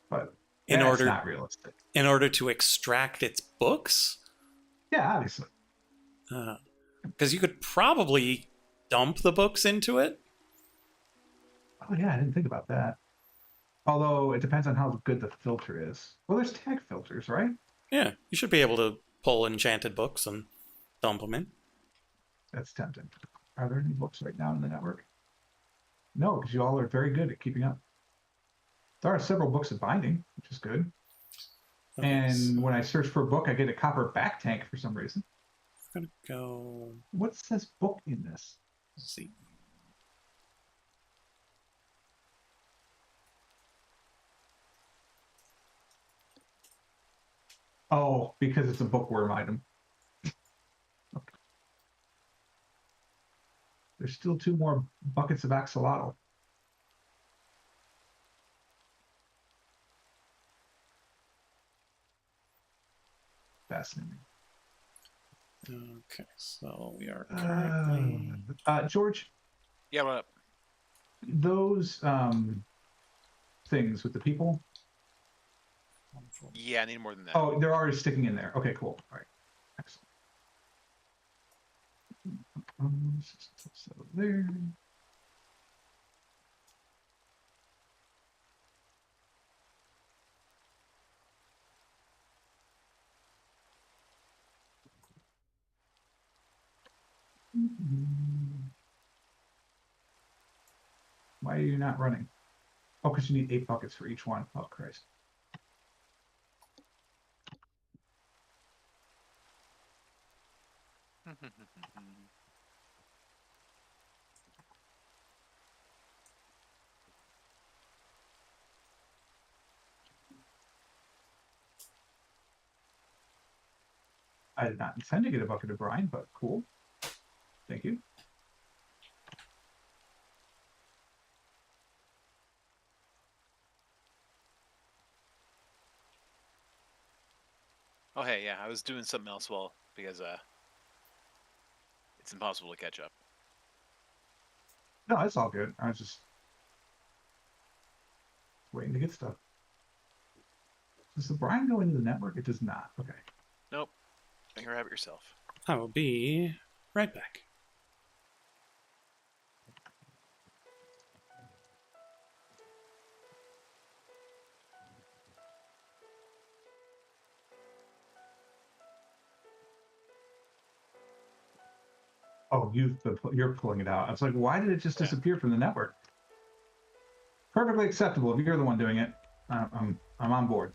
But in that's order not realistic. in order to extract its books, Yeah, obviously. because you could probably dump the books into it. Oh yeah, I didn't think about that. Although it depends on how good the filter is. Well, there's tag filters, right? Yeah, you should be able to pull enchanted books and dump them in. That's tempting. Are there any books right now in the network? No, because you all are very good at keeping up. There are several books of binding, which is good. Okay, And so when I search for a book, I get a copper back tank for some reason. I'm gonna go. What says book in this? Let's see. Oh, because it's a bookworm item. Okay. There's still 2 more buckets of axolotl. Fascinating. Okay, so we are currently. George, Yeah, what up? those things with the people. Yeah, I need more than that. Oh, they're already sticking in there. Okay, cool. All right, excellent. So there. Why are you not running? Oh, because you need 8 buckets for each one. Oh, Christ. I did not intend to get a bucket of brine, but cool. Thank you. Oh, hey, yeah, I was doing something else because it's impossible to catch up. No, it's all good. I was just waiting to get stuff. Does the brine go into the network? It does not. Okay. Nope. You can grab it yourself. I will be right back. Oh, you're pulling it out. I was like, why did it just disappear from the network? Perfectly acceptable if you're the one doing it. I'm on board.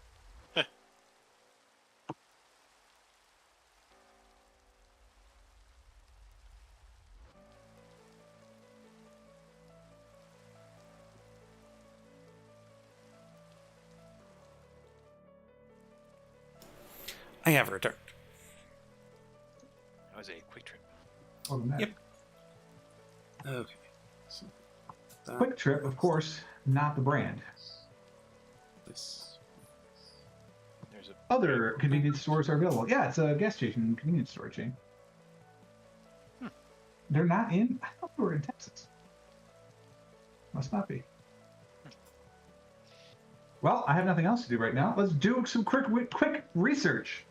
I have returned. That was a quick trip. Automatic. Yep. Okay. So Quick Trip, of course, not the brand. This. There's a Other convenience stores are available. Yeah, it's a gas station convenience store chain. They're not in. I thought they were in Texas. Must not be. Well, I have nothing else to do right now. Let's do some quick research.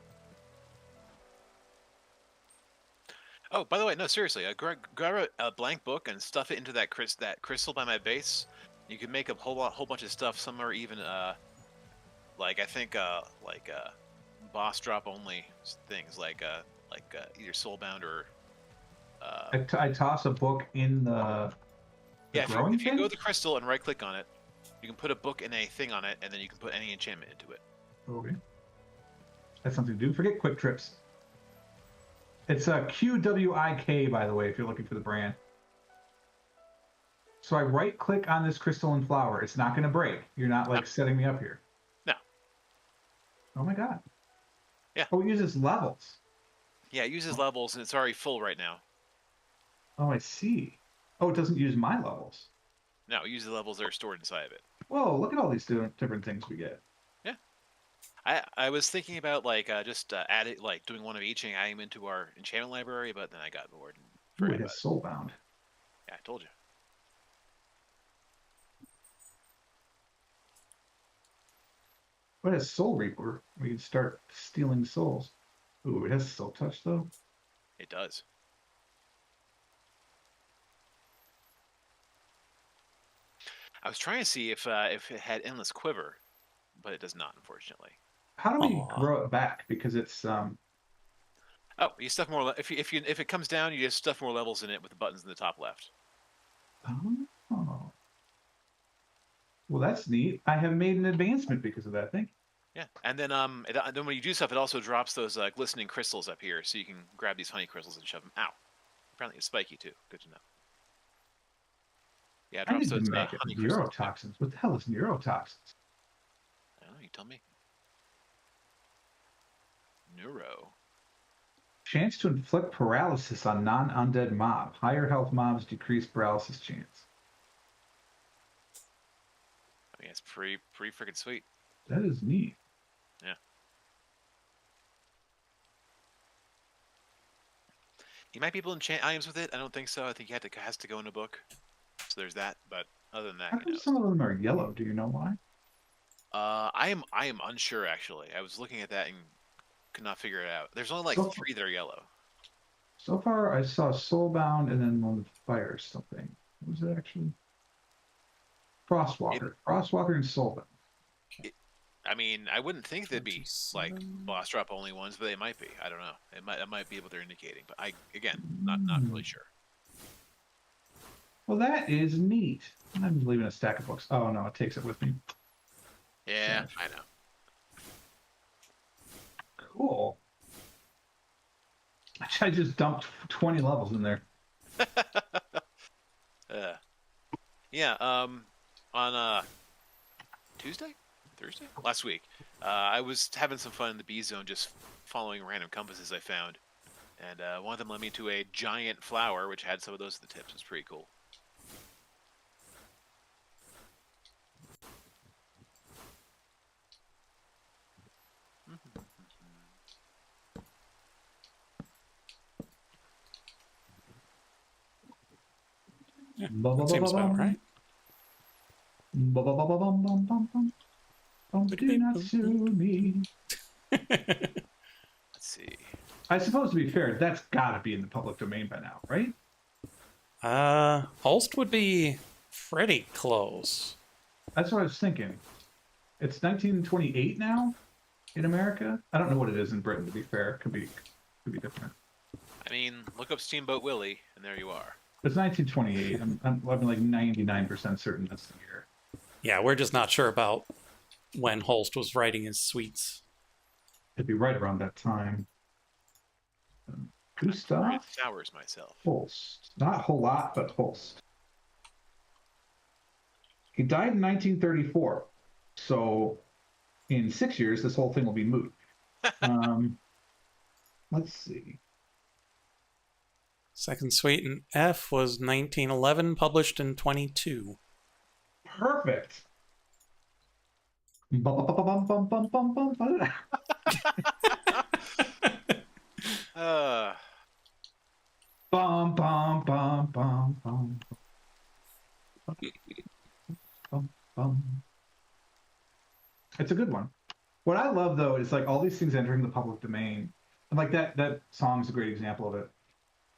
Oh, by the way, no, seriously, grab a blank book and stuff it into that crystal by my base. You can make a whole bunch of stuff. Some are even like I think boss drop only things like either soulbound or I toss a book in the yeah. growing If you thing? go to the crystal and right click on it, you can put a book in a thing on it, and then you can put any enchantment into it. Okay. That's something to do. Forget Quick Trips. It's a QWIK, by the way, if you're looking for the brand. So I right click on this crystalline flower. It's not going to break. You're not like setting me up here. No. Oh my god. Yeah. Oh, it uses levels. Yeah, it uses levels, and it's already full right now. Oh, I see. Oh, it doesn't use my levels. No, it uses the levels that are stored inside of it. Whoa, look at all these different things we get. Yeah. I was thinking about just adding doing one of each and adding them into our enchantment library, but then I got bored and Ooh, forgot it about has it. soulbound. Yeah, I told you. What has Soul Reaper? We can start stealing souls. Ooh, it has Soul Touch though. It does. I was trying to see if it had endless quiver, but it does not, unfortunately. How do we Aw. grow it back? Because it's Oh, you stuff more. If it comes down, you just stuff more levels in it with the buttons in the top left. oh. Well, that's neat. I have made an advancement because of that. Thank you. Yeah, and then then when you do stuff, it also drops those glistening crystals up here, so you can grab these honey crystals and shove them. Ow! Apparently it's spiky too. Good to know. Yeah, it I drops need to those make honey crystals. neurotoxins. What the hell is neurotoxins? I don't know. You tell me. Neuro. Chance to inflict paralysis on non-undead mob. Higher health mobs decrease paralysis chance. I mean, it's pretty freaking sweet. That is neat. Yeah. You might be able to enchant items with it. I don't think so. I think has to go in a book. So there's that. But other than that, How come some of them are yellow? Do you know why? I am unsure actually. I was looking at that and could not figure it out. There's only like So- 3 that are yellow. So far, I saw Soulbound and then one with fire something. What was it actually? Frostwalker. Frostwalker and Soulbound. I mean, I wouldn't think they'd be like 27. boss drop only ones, but they might be. I don't know. That might be what they're indicating. But not really sure. Well, that is neat. I'm just leaving a stack of books. Oh no, it takes it with me. Yeah, Gosh. I know. Cool. I just dumped 20 levels in there. Yeah. On Tuesday, Thursday, last week, I was having some fun in the B zone, just following random compasses I found, and one of them led me to a giant flower, which had some of those at the tips. It was pretty cool. That seems about right. Do not sue me. Let's see. I suppose, to be fair, that's got to be in the public domain by now, right? Holst would be pretty close. That's what I was thinking. It's 1928 now in America. I don't know what it is in Britain, to be fair. Could be different. I mean, look up Steamboat Willie, and there you are. It's 1928. I'm like 99% certain that's the year. Yeah, we're just not sure about when Holst was writing his suites. It'd be right around that time. Gustav Read Sours myself. Holst. Not a whole lot, but Holst. He died in 1934. So in 6 years, this whole thing will be moot. Let's see. Second suite in F was 1911, published in 22. Perfect. Bum, bum, bum, bum, bum, bum, bum, bum. Bum, bum, bum, bum, bum. Bum, bum. It's a good one. What I love, though, is like all these things entering the public domain. And like that song's a great example of it.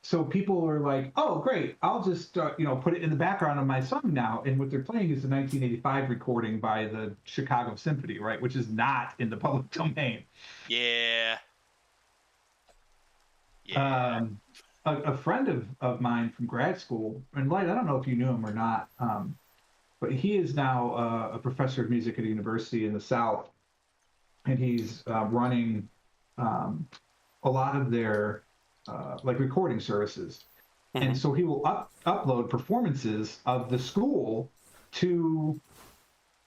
So people are like, "Oh, great! I'll just put it in the background of my song now." And what they're playing is the 1985 recording by the Chicago Symphony, right? Which is not in the public domain. Yeah. A friend of mine from grad school, and Light, I don't know if you knew him or not, but he is now a professor of music at a university in the South, and he's running a lot of their like recording services. Mm-hmm. And so he will upload performances of the school to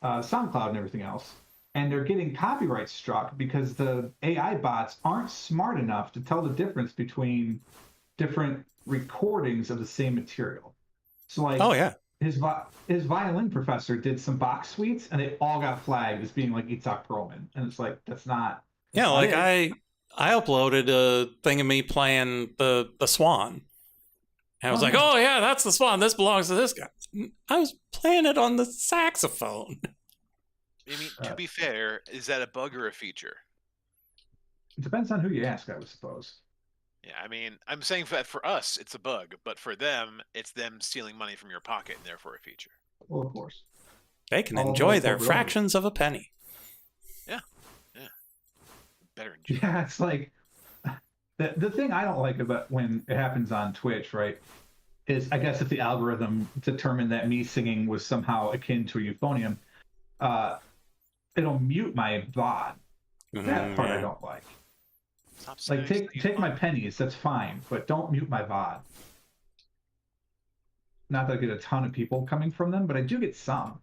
SoundCloud and everything else. And they're getting copyright struck because the AI bots aren't smart enough to tell the difference between different recordings of the same material. So like, oh yeah, his violin professor did some box suites, and they all got flagged as being like Itzhak Perlman, and it's like that's not. Yeah, like it. I uploaded a thing of me playing the Swan. And I was like, oh yeah, that's the Swan. This belongs to this guy. I was playing it on the saxophone. I mean, to be fair, is that a bug or a feature? It depends on who you ask, I would suppose. Yeah, I mean, I'm saying that for us, it's a bug, but for them, it's them stealing money from your pocket and therefore a feature. Well, of course. They can enjoy their fractions of a penny. Yeah. Better enjoy. Yeah, it's like the thing I don't like about when it happens on Twitch, right, is I guess if the algorithm determined that me singing was somehow akin to a euphonium, it'll mute my VOD. That part I don't like. Like take my pennies, that's fine, but don't mute my VOD. Not that I get a ton of people coming from them, but I do get some.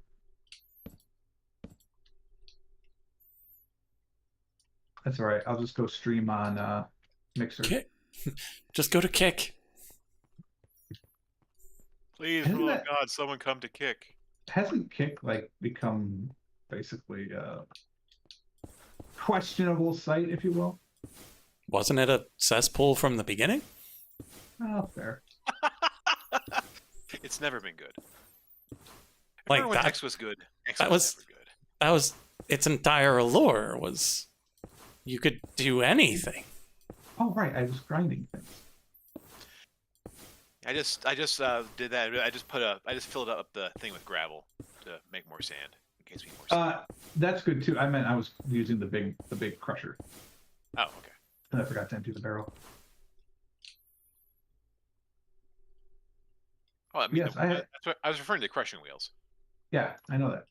That's all right. I'll just go stream on Mixer. Kick. Just go to Kick. Please, for the love of God, someone come to Kick. Hasn't Kick like become basically a questionable site, if you will? Wasn't it a cesspool from the beginning? Oh, fair. It's never been good. Like remember when that, X was good. X that was never good. That was its entire allure was you could do anything. Oh right, I was grinding things. I just did that. I just filled up the thing with gravel to make more sand in case we need more sand. That's good too. I meant I was using the big crusher. Oh, okay. And I forgot to empty the barrel. Oh, I mean, yes, that's what I was referring to the crushing wheels. Yeah, I know that.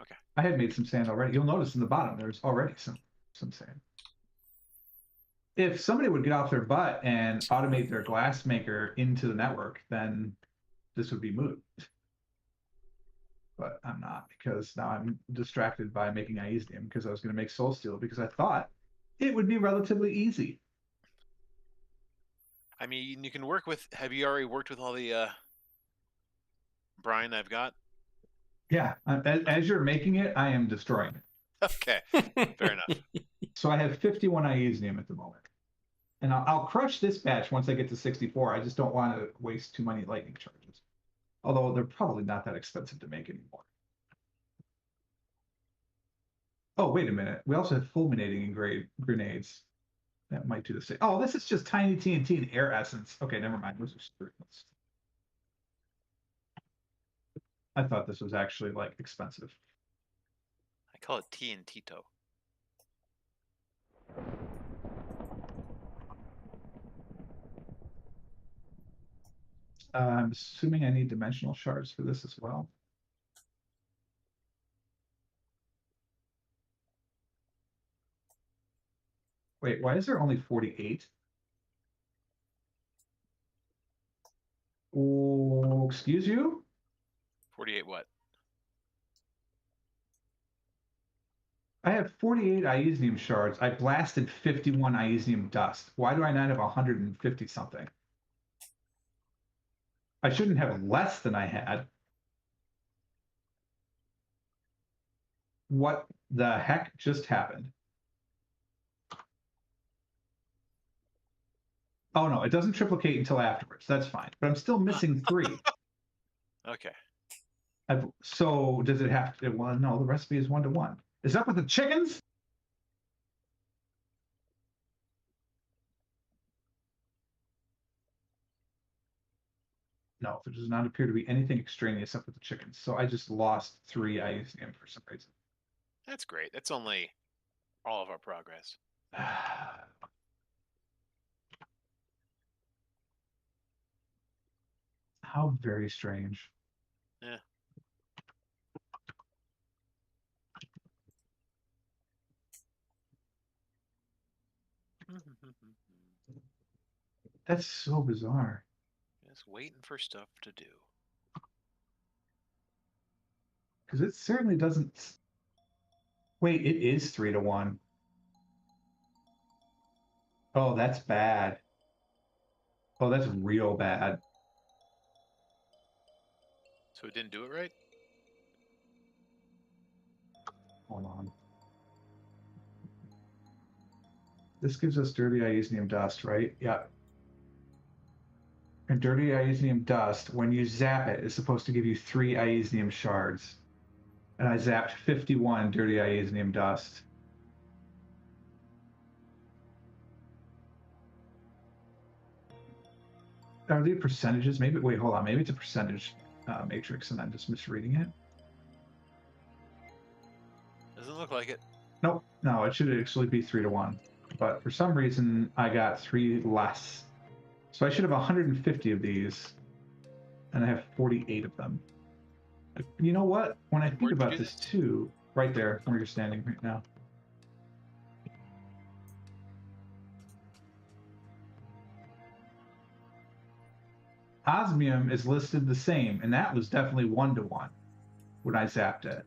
Okay. I had made some sand already. You'll notice in the bottom there's already some sand. If somebody would get off their butt and automate their glass maker into the network, then this would be moot. But I'm not, because now I'm distracted by making Iesium because I was going to make Soul Steel because I thought it would be relatively easy. I mean, you can work with. Have you already worked with all the brine I've got? Yeah, as you're making it, I am destroying it. Okay, fair enough. So I have 51 Iesium at the moment. And I'll crush this batch once I get to 64. I just don't want to waste too many lightning charges. Although they're probably not that expensive to make anymore. Oh, wait a minute. We also have fulminating grenades. That might do the same. Oh, this is just tiny TNT and air essence. Okay, never mind. Those are springs. I thought this was actually like expensive. I call it TNTito. I'm assuming I need dimensional shards for this as well. Wait, why is there only 48? Oh, excuse you? 48 what? I have 48 ionium shards. I blasted 51 ionium dust. Why do I not have 150 something? I shouldn't have less than I had. What the heck just happened? Oh no, it doesn't triplicate until afterwards. That's fine. But I'm still missing 3. Okay. So does it have to? Well, no, the recipe is 1-to-1. Is that with the chickens? No, there does not appear to be anything extraneous up with the chickens. So I just lost 3 ionium for some reason. That's great. That's only all of our progress. How very strange. Yeah. That's so bizarre. Just waiting for stuff to do. Because it certainly doesn't. Wait, it is 3-to-1. Oh, that's bad. Oh, that's real bad. So it didn't do it right? Hold on. This gives us dirty ionium dust, right? Yeah. And dirty ionium dust, when you zap it, is supposed to give you 3 ionium shards. And I zapped 51 dirty ionium dust. Are they percentages? Maybe, wait, hold on. Maybe it's a percentage matrix and I'm just misreading it. Doesn't look like it. Nope. No, it should actually be 3-to-1. But for some reason, I got 3 less. So I should have 150 of these. And I have 48 of them. You know what? When I think Where'd you about do this this? too, right there, where you're standing right now. Osmium is listed the same, and that was definitely 1-to-1 when I zapped it.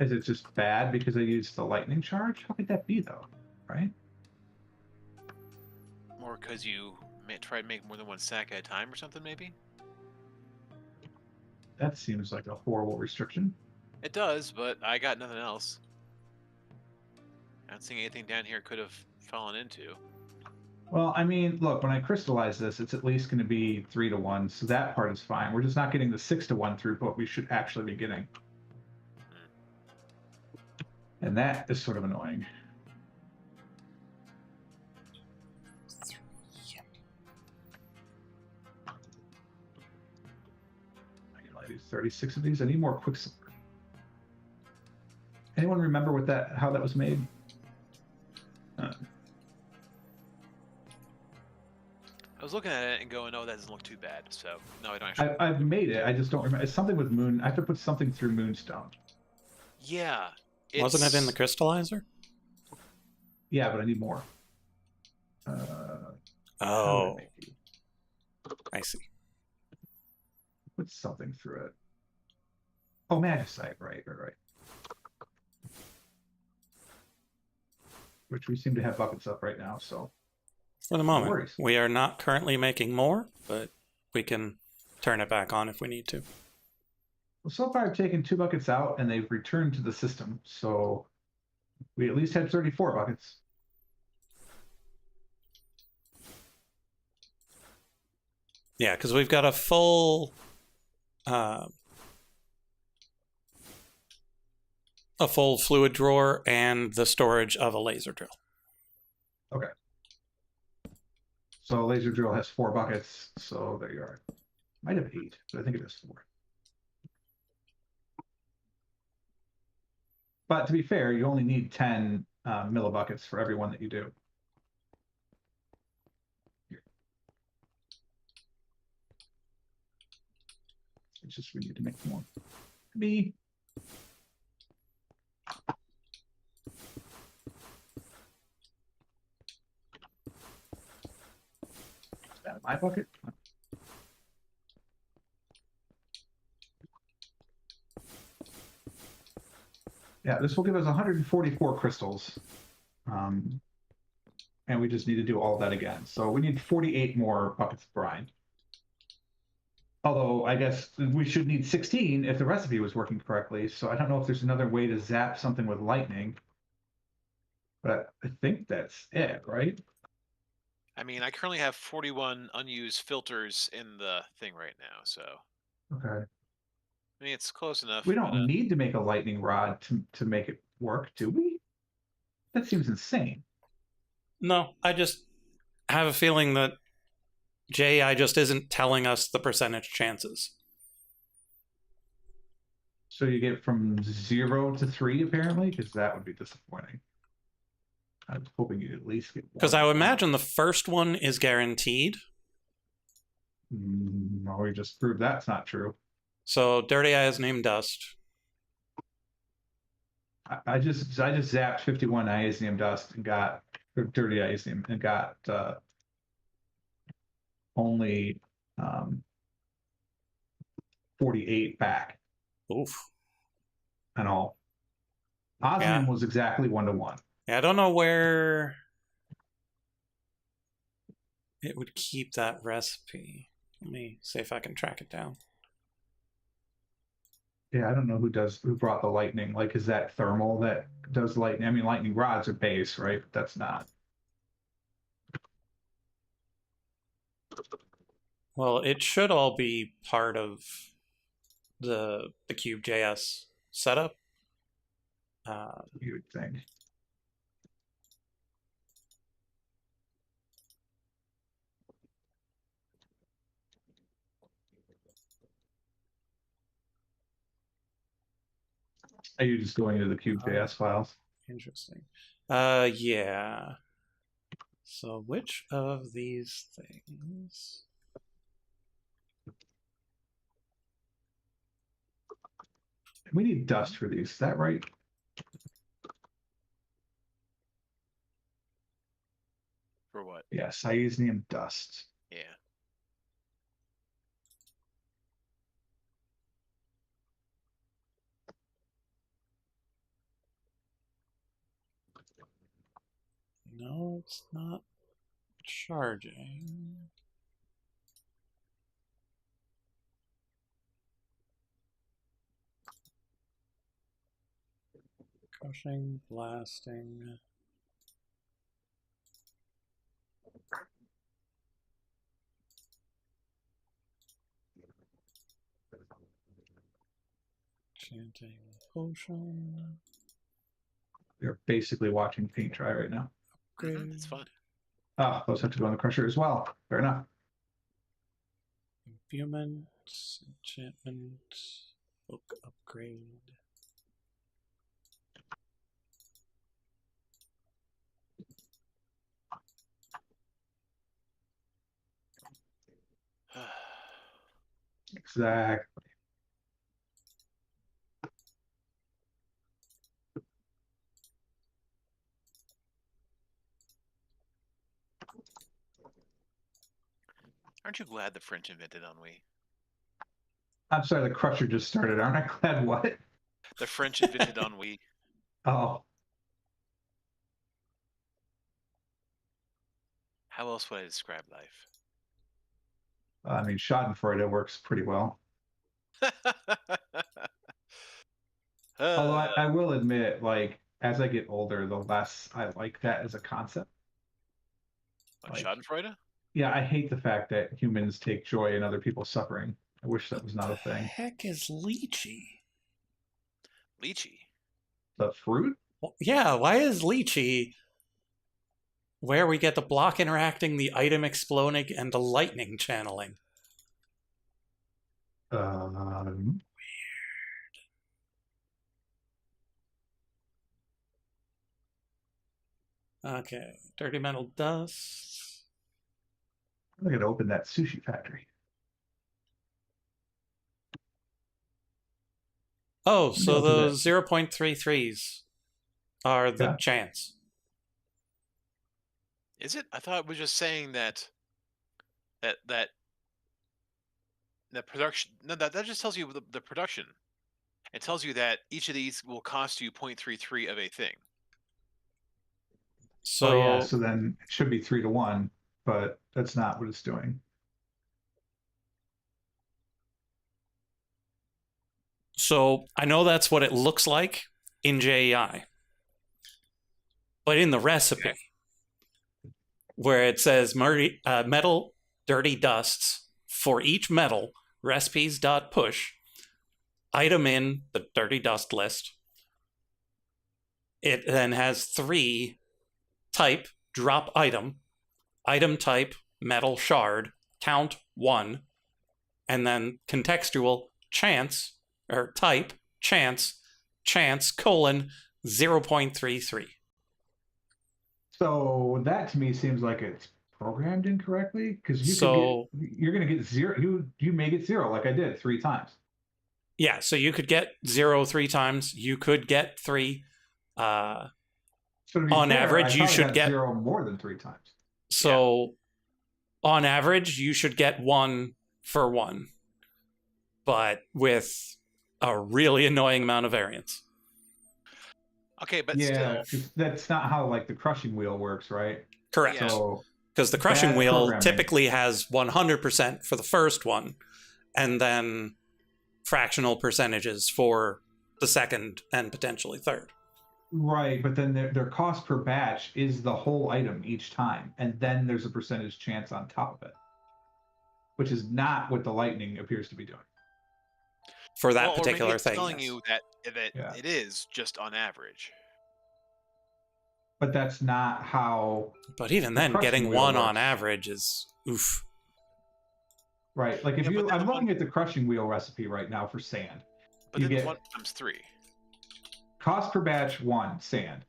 Is it just bad because I used the lightning charge? How could that be, though? Right? Or because you try to make more than 1 sack at a time or something, maybe? That seems like a horrible restriction. It does, but I got nothing else. I don't think anything down here could have fallen into. Well, I mean, look, when I crystallize this, it's at least going to be 3-to-1, so that part is fine. We're just not getting the 6-to-1 throughput we should actually be getting. And that is sort of annoying. I can only do 36 of these. I need more quicksilver. Anyone remember how that was made? I was looking at it and going, "Oh, that doesn't look too bad." So no, I don't actually. I've made it. I just don't remember. It's something with moon. I have to put something through moonstone. Yeah. Wasn't it in the crystallizer? Yeah, but I need more. Oh, I see. Put something through it. Oh, magicite. Right. Which we seem to have buckets up right now, so. For the No moment, worries. we are not currently making more, but we can turn it back on if we need to. Well, so far I've taken 2 buckets out and they've returned to the system, so we at least had 34 buckets. Yeah, because we've got a full uh, fluid drawer and the storage of a laser drill. Okay. So laser drill has 4 buckets, so there you are. Might have 8, but I think it is 4. But to be fair, you only need 10 millibuckets for every one that you do. Here. It's just we need to make more. B. Is that my bucket? Yeah, this will give us 144 crystals. And we just need to do all that again. So we need 48 more buckets of brine. Although I guess we should need 16 if the recipe was working correctly. So I don't know if there's another way to zap something with lightning. But I think that's it, right? I mean, I currently have 41 unused filters in the thing right now, so Okay. I mean it's close enough. We but, don't need to make a lightning rod to make it work, do we? That seems insane. No, I just have a feeling that JI just isn't telling us the percentage chances. So you get from 0 to 3, apparently, because that would be disappointing. I was hoping you'd at least get 1. Because I would imagine the first one is guaranteed. No, we just proved that's not true. So Dirty Eye is named Dust. I just zapped 51 iasium dust and got dirty iasium and got only 48 back Oof. and all. Osmium was exactly 1-to-1. Yeah, I don't know where it would keep that recipe. Let me see if I can track it down. Yeah, I don't know who brought the lightning. Like, is that thermal that does lightning? I mean, lightning rods are base, right? But that's not. Well, it should all be part of the Cube.js setup. You would think. Are you just going into the Cube.js files? Interesting. Yeah. So which of these things? We need dust for these. Is that right? For what? Yes, iasium dust. Yeah. No, it's not charging. Crushing, blasting. Chanting potion. You're basically watching paint dry right now. Mm-hmm, it's fun. Ah, those have to go in the crusher as well. Fair enough. Imbuement, enchantment, book upgrade. Exactly. Aren't you glad the French invented ennui? I'm sorry, the crusher just started. Aren't I glad what? The French invented ennui. Oh, How else would I describe life? I mean, Schadenfreude works pretty well. Although I will admit, like, as I get older, the less I like that as a concept. What, Like, Schadenfreude? Yeah, I hate the fact that humans take joy in other people's suffering. I wish that What was not the a thing. heck is lychee? Lychee. The fruit? Well, yeah, why is lychee where we get the block interacting, the item exploding, and the lightning channeling? Um, Okay, dirty metal dust. I'm gonna open that sushi factory. Oh, Maybe so I'll do that. those 0.33s are the Yeah. chance. Is it? I thought it was just saying that that the production. No, that just tells you the production. It tells you that each of these will cost you 0.33 of a thing. Oh yeah, So so then it should be 3 to 1, but that's not what it's doing. So I know that's what it looks like in JEI. But in the recipe, where it says metal dirty dusts for each metal, recipes.push, item in the dirty dust list. It then has 3 type drop item type metal shard, count 1, and then contextual chance or type chance colon 0.33. So that to me seems like it's programmed incorrectly because So you're gonna get 0. You may get 0 like I did 3 times. yeah, so you could get 0 3 times. You could get 3. So to be On fair, average, I you probably should got get 0 more than 3 times. so. On average, you should get 1 for 1, but with a really annoying amount of variance. Okay, but Yeah, still, that's not how like the crushing wheel works, right? Correct. Yeah. So Because the crushing bad wheel programming. typically has 100% for the first one, and then fractional percentages for the second and potentially third. Right, but then their cost per batch is the whole item each time, and then there's a percentage chance on top of it, which is not what the lightning appears to be doing. For that well, or maybe particular it's thing, telling yes. you that Yeah. it is just on average. But that's not how. But even the then, crushing getting wheel 1 on works. average is oof. Right, like if Yeah, but you, then I'm the one- looking at the crushing wheel recipe right now for sand. But You then get the 1 times 3. cost per batch 1 sand,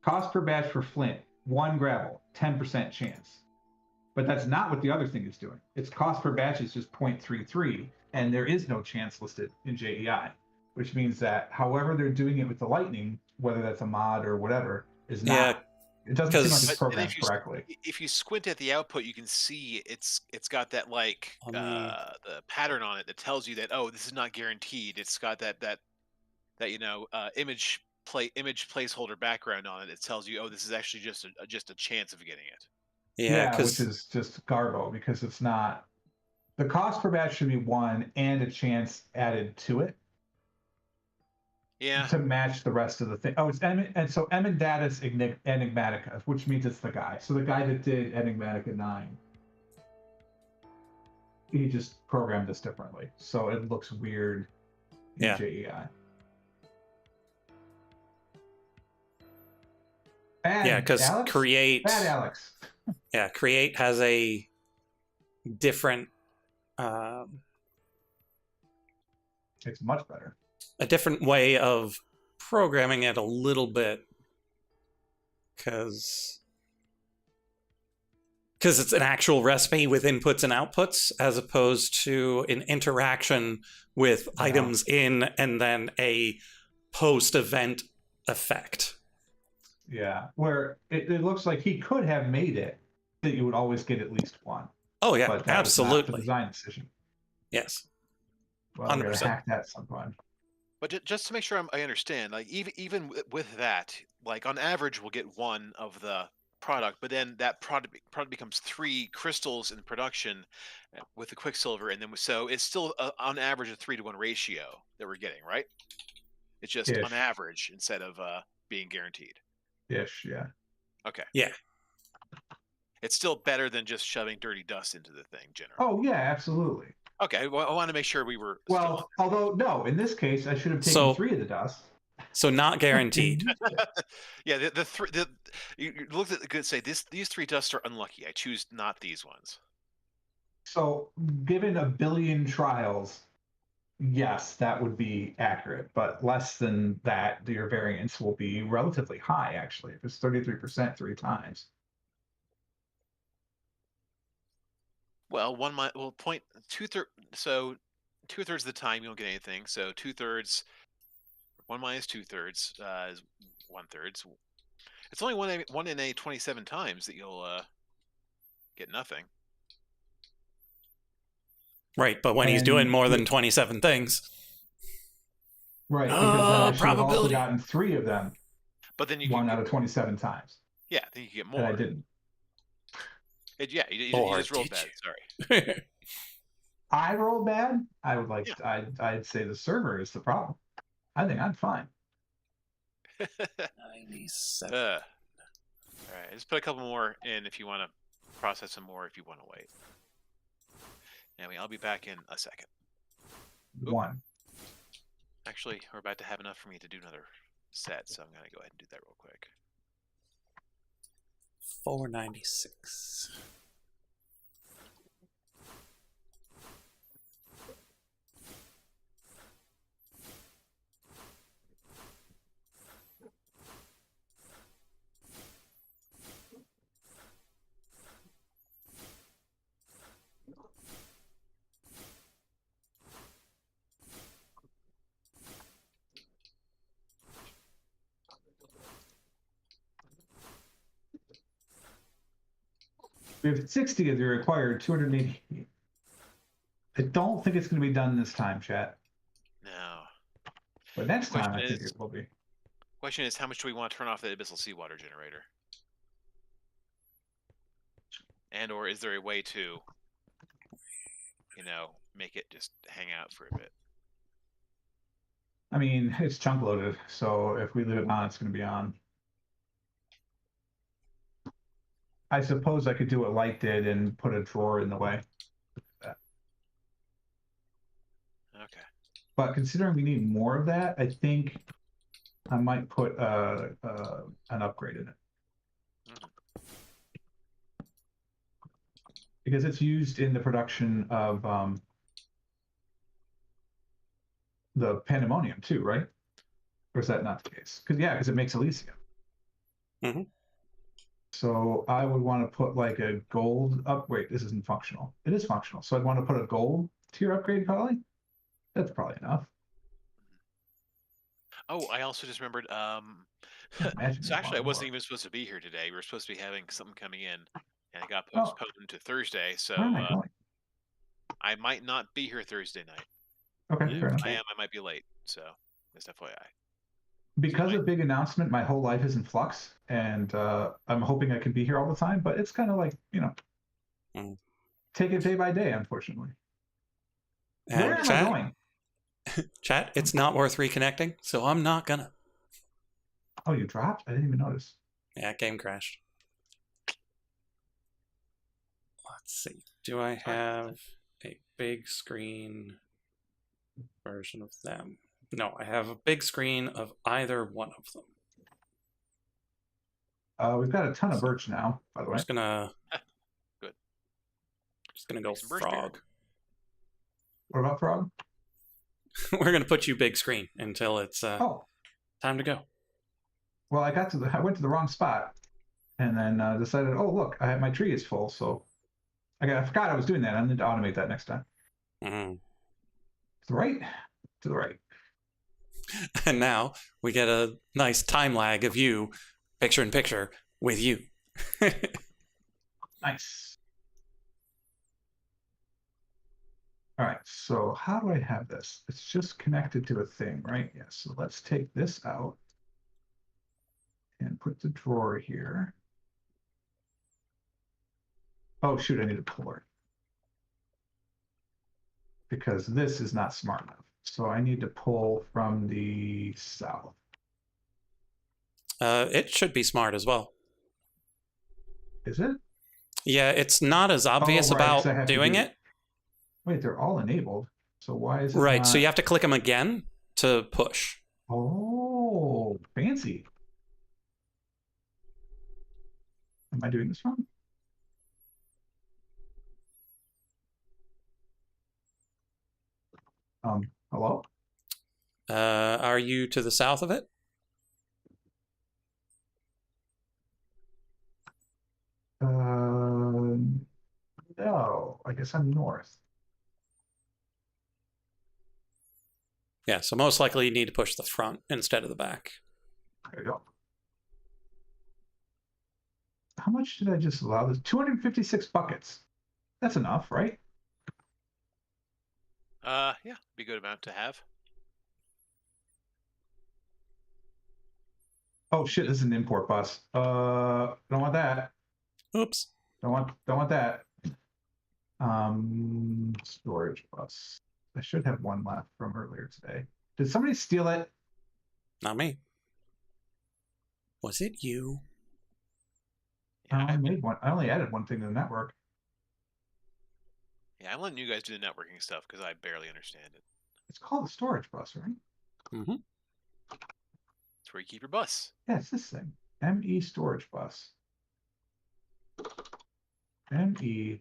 cost per batch for flint 1 gravel, 10% chance. But that's not what the other thing is doing. Its cost per batch is just 0.33, and there is no chance listed in JEI, which means that however they're doing it with the lightning, whether that's a mod or whatever, is not. Yeah, It doesn't seem like 'cause- it's But and programmed correctly. if you squint at the output, you can see it's got that like Let me- the pattern on it that tells you that, oh, this is not guaranteed. It's got that image placeholder background on it. It tells you, oh, this is actually just a chance of getting it. Yeah, Which because is just garbo because it's not. The cost per batch should be 1 and a chance added to it Yeah. to match the rest of the thing. Oh, it's and so Emendatus Enigmatica, which means it's the guy. So the guy that did Enigmatica 9, he just programmed this differently, so it looks weird in Yeah. JEI. yeah, because Alex? create Bad Alex. create has a different It's much better. way of programming it a little bit, because it's an actual recipe with inputs and outputs as opposed to an interaction with items in and then a post-event effect. Yeah, where it looks like he could have made it that you would always get at least 1. Oh yeah, But that was not the absolutely. design decision. Yes. Well, we're gonna 100%. hack that sometime. But just to make sure I understand, like even with that, like on average, we'll get 1 of the product, but then that product becomes 3 crystals in production with the quicksilver, and then so it's still on average a 3-to-1 ratio that we're getting, right? It's just Ish. on average instead of being guaranteed. Ish, yeah. Okay. Yeah. It's still better than just shoving dirty dust into the thing, generally. Oh yeah, absolutely. Okay, well, I want to make sure we were still Well, although no, in this case, I should have taken So- 3 of the dust. So not guaranteed. Yeah, you looked at the good say these 3 dusts are unlucky. I choose not these ones. So, given a billion trials, yes, that would be accurate. But less than that, your variance will be relatively high. Actually, if it's 33% 3 times. Well, point 2/3. So 2/3 of the time you don't get anything. So 2/3, 1 minus 2/3 is 1/3. It's only one in a 27 times that you'll get nothing. Right, but when he's And- doing more than 27 things. Right, because then I should have also Probability. gotten 3 of them, But then you 1 can out of 27 times, yeah, then you can get and I more. didn't. You Or just rolled did bad. you? Sorry. I rolled bad. I would like. I'd say the server is the problem. I think I'm fine. 97. All right, just put a couple more in if you want to process some more. If you want to wait. Anyway, I'll be back in a second. Oop. 1. Actually, we're about to have enough for me to do another set, so I'm gonna go ahead and do that real quick. 496. We have 60 of the required 280. I don't think it's going to be done this time, chat. No. But next time, I Question think it will be. Question is, how much do we want to turn off the abyssal seawater generator? And or is there a way to, make it just hang out for a bit? I mean, it's chunk loaded, so if we leave it on, it's going to be on. I suppose I could do what Light did and put a drawer in the way. Okay. But considering we need more of that, I think I might put an upgrade in it. Because it's used in the production of the Pandemonium too, right? Or is that not the case? Because it makes Elysium. Mm-hmm. So I would want to put like a gold up. Wait, this isn't functional. It is functional. So I'd want to put a gold tier upgrade probably. That's probably enough. Oh, I also just remembered. Imagine So actually, I more. wasn't even supposed to be here today. We were supposed to be having something coming in, and it got Oh. postponed to Thursday. So Where am I going? I might not be here Thursday night. Okay, And fair enough. if I am, I might be late. So just FYI. Because of big announcement, my whole life is in flux, and I'm hoping I can be here all the time. But it's kind of like take it day by day, unfortunately. And Where am I chat, going? chat, it's not worth reconnecting, so I'm not gonna. Oh, you dropped? I didn't even notice. Yeah, game crashed. Let's see. Do I have a big screen version of them? No, I have a big screen of either one of them. We've got a ton of birch now, by the I'm way. just gonna. Good. Just gonna go Make some birch beer. frog. What about Frog? We're gonna put you big screen until it's Oh, time to go. well, I went to the wrong spot, and then decided, oh look, my tree is full, so I forgot I was doing that. I need to automate that next time. Mm-hmm. To the right, to the right. And now we get a nice time lag of you, picture in picture with you. Nice. All right, so how do I have this? It's just connected to a thing, right? Yeah, so let's take this out and put the drawer here. Oh, shoot, I need a puller. Because this is not smart enough. So I need to pull from the south. It should be smart as well. Is it? Yeah, it's not as obvious right, 'cause I about have to doing do- it. Wait, they're all enabled. So why is it Right, not... so you have to click them again to push. Oh, fancy. Am I doing this wrong? Hello? Are you to the south of it? No, I guess I'm north. Yeah, so most likely you need to push the front instead of the back. There you go. How much did I just allow this? 256 buckets. That's enough, right? Yeah, be a good amount to have. Oh shit, this is an import bus. Don't want that. Oops. Don't want that. Storage bus. I should have one left from earlier today. Did somebody steal it? Not me. Was it you? Yeah, I made one. I only added one thing to the network. yeah, I'm letting you guys do the networking stuff because I barely understand it. It's called a storage bus, right? Mm-hmm. It's where you keep your bus. Yeah, it's this thing. ME storage bus. ME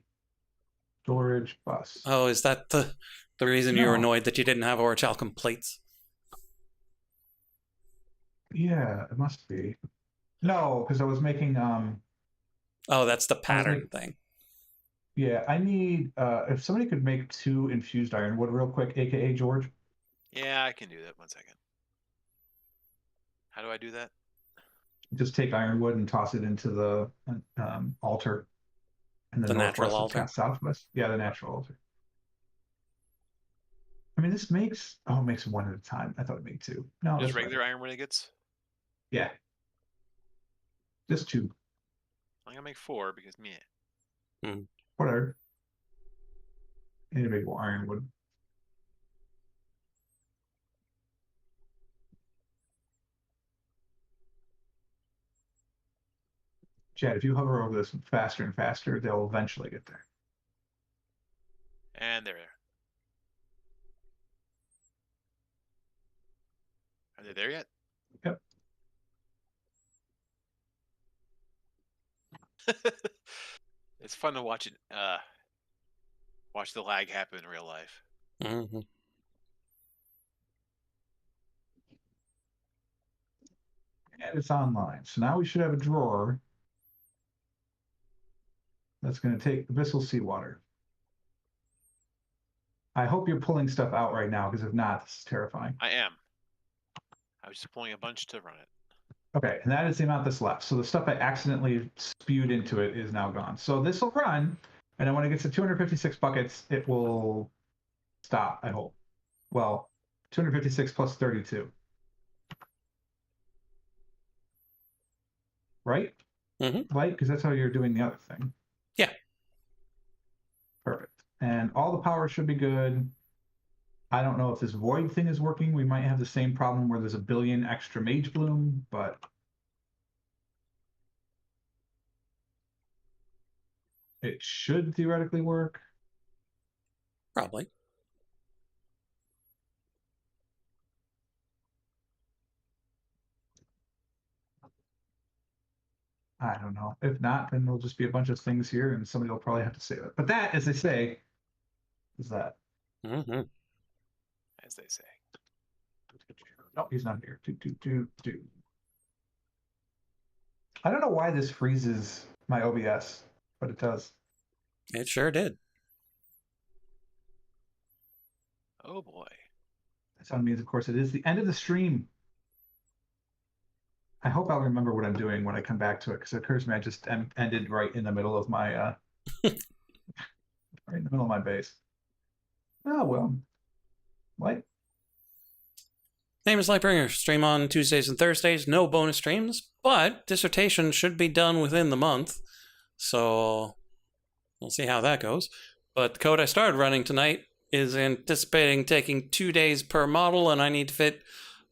storage bus. Oh, is that the reason you were No. annoyed that you didn't have orichalcum plates? Yeah, it must be. No, because I was making Oh, that's the pattern thing. yeah, I need if somebody could make 2 infused ironwood real quick, aka George. Yeah, I can do that. 1 second. How do I do that? Just take ironwood and toss it into the altar. And The natural northwest altar? Southwest. Yeah, the natural altar. I mean, this makes it makes 1 at a time. I thought it made 2. No, Just that's regular right. iron ingots? Yeah. Just 2. I'm gonna make 4 because meh. Whatever. I need to make more ironwood. Chad, if you hover over this faster and faster, they'll eventually get there. And they're there. Are they there yet? Yep. It's fun to watch it. Watch the lag happen in real life. Mm-hmm. And it's online. So now we should have a drawer that's going to take abyssal seawater. I hope you're pulling stuff out right now, because if not, this is terrifying. I am. I was just pulling a bunch to run it. Okay, and that is the amount that's left. So the stuff I accidentally spewed into it is now gone. So this will run, and then when it gets to 256 buckets, it will stop, I hope. Well, 256 plus 32. Right? Mm-hmm. Right? Because that's how you're doing the other thing. Yeah. Perfect. And all the power should be good. I don't know if this void thing is working. We might have the same problem where there's a billion extra mage bloom, but it should theoretically work. Probably. I don't know. If not, then there'll just be a bunch of things here and somebody will probably have to save it. But that, as they say, is that. Mm-hmm. As they say. No, he's not here. I don't know why this freezes my OBS, but it does. It sure did. Oh boy. That means, of course, it is the end of the stream. I hope I'll remember what I'm doing when I come back to it, because it occurs to me I just ended right in the middle of my right in the middle of my base. Oh well. What? Name is Lightbringer. Stream on Tuesdays and Thursdays. No bonus streams, but dissertation should be done within the month. So we'll see how that goes. But the code I started running tonight is anticipating taking 2 days per model, and I need to fit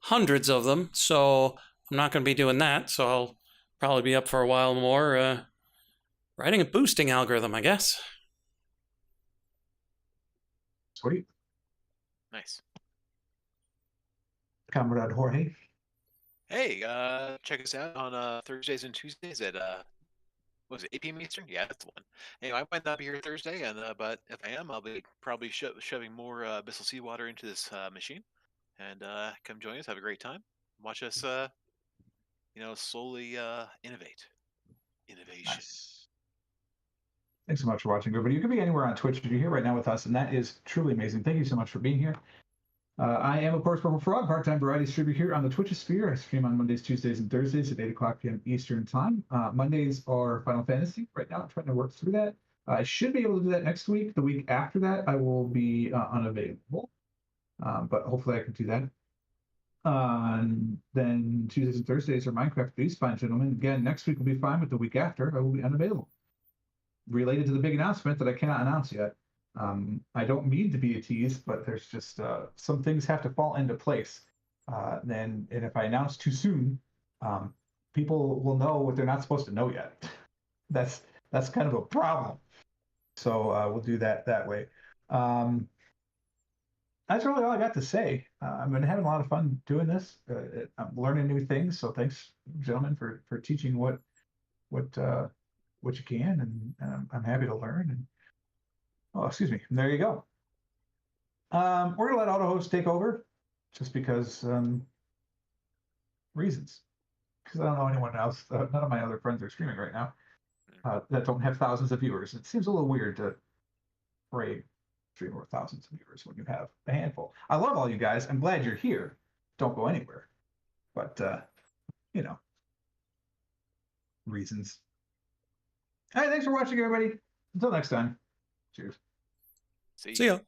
hundreds of them. So I'm not going to be doing that. So I'll probably be up for a while more Writing a boosting algorithm, I guess. Sweet. Nice. Comrade Jorge. Hey, check us out on Thursdays and Tuesdays at what was it, 8 p.m. Eastern? Yeah, that's the one. Anyway, I might not be here Thursday, and but if I am, I'll be probably shoving more abyssal seawater into this machine. And come join us. Have a great time. Watch us, slowly innovate. Innovation. Nice. Thanks so much for watching, everybody. You can be anywhere on Twitch if you're here right now with us, and that is truly amazing. Thank you so much for being here. I am, of course, Purple Frog, part-time variety streamer here on the Twitch sphere. I stream on Mondays, Tuesdays, and Thursdays at 8 o'clock p.m. Eastern Time. Mondays are Final Fantasy. Right now, I'm trying to work through that. I should be able to do that next week. The week after that, I will be unavailable, but hopefully I can do that. Then Tuesdays and Thursdays are Minecraft These Fine Gentlemen. Again, next week will be fine, but the week after, I will be unavailable. Related to the big announcement that I cannot announce yet. I don't mean to be a tease, but there's just some things have to fall into place. And if I announce too soon, people will know what they're not supposed to know yet. That's kind of a problem. So we'll do that way. That's really all I got to say. I've been having a lot of fun doing this. I'm learning new things. So thanks, gentlemen, for teaching what you can, and I'm happy to learn. And oh, excuse me. And there you go. We're gonna let AutoHost take over, just because reasons. Because I don't know anyone else. None of my other friends are streaming right now that don't have thousands of viewers. It seems a little weird to raid streamer with thousands of viewers when you have a handful. I love all you guys. I'm glad you're here. Don't go anywhere. But reasons. All right, thanks for watching, everybody. Until next time. Cheers. See ya.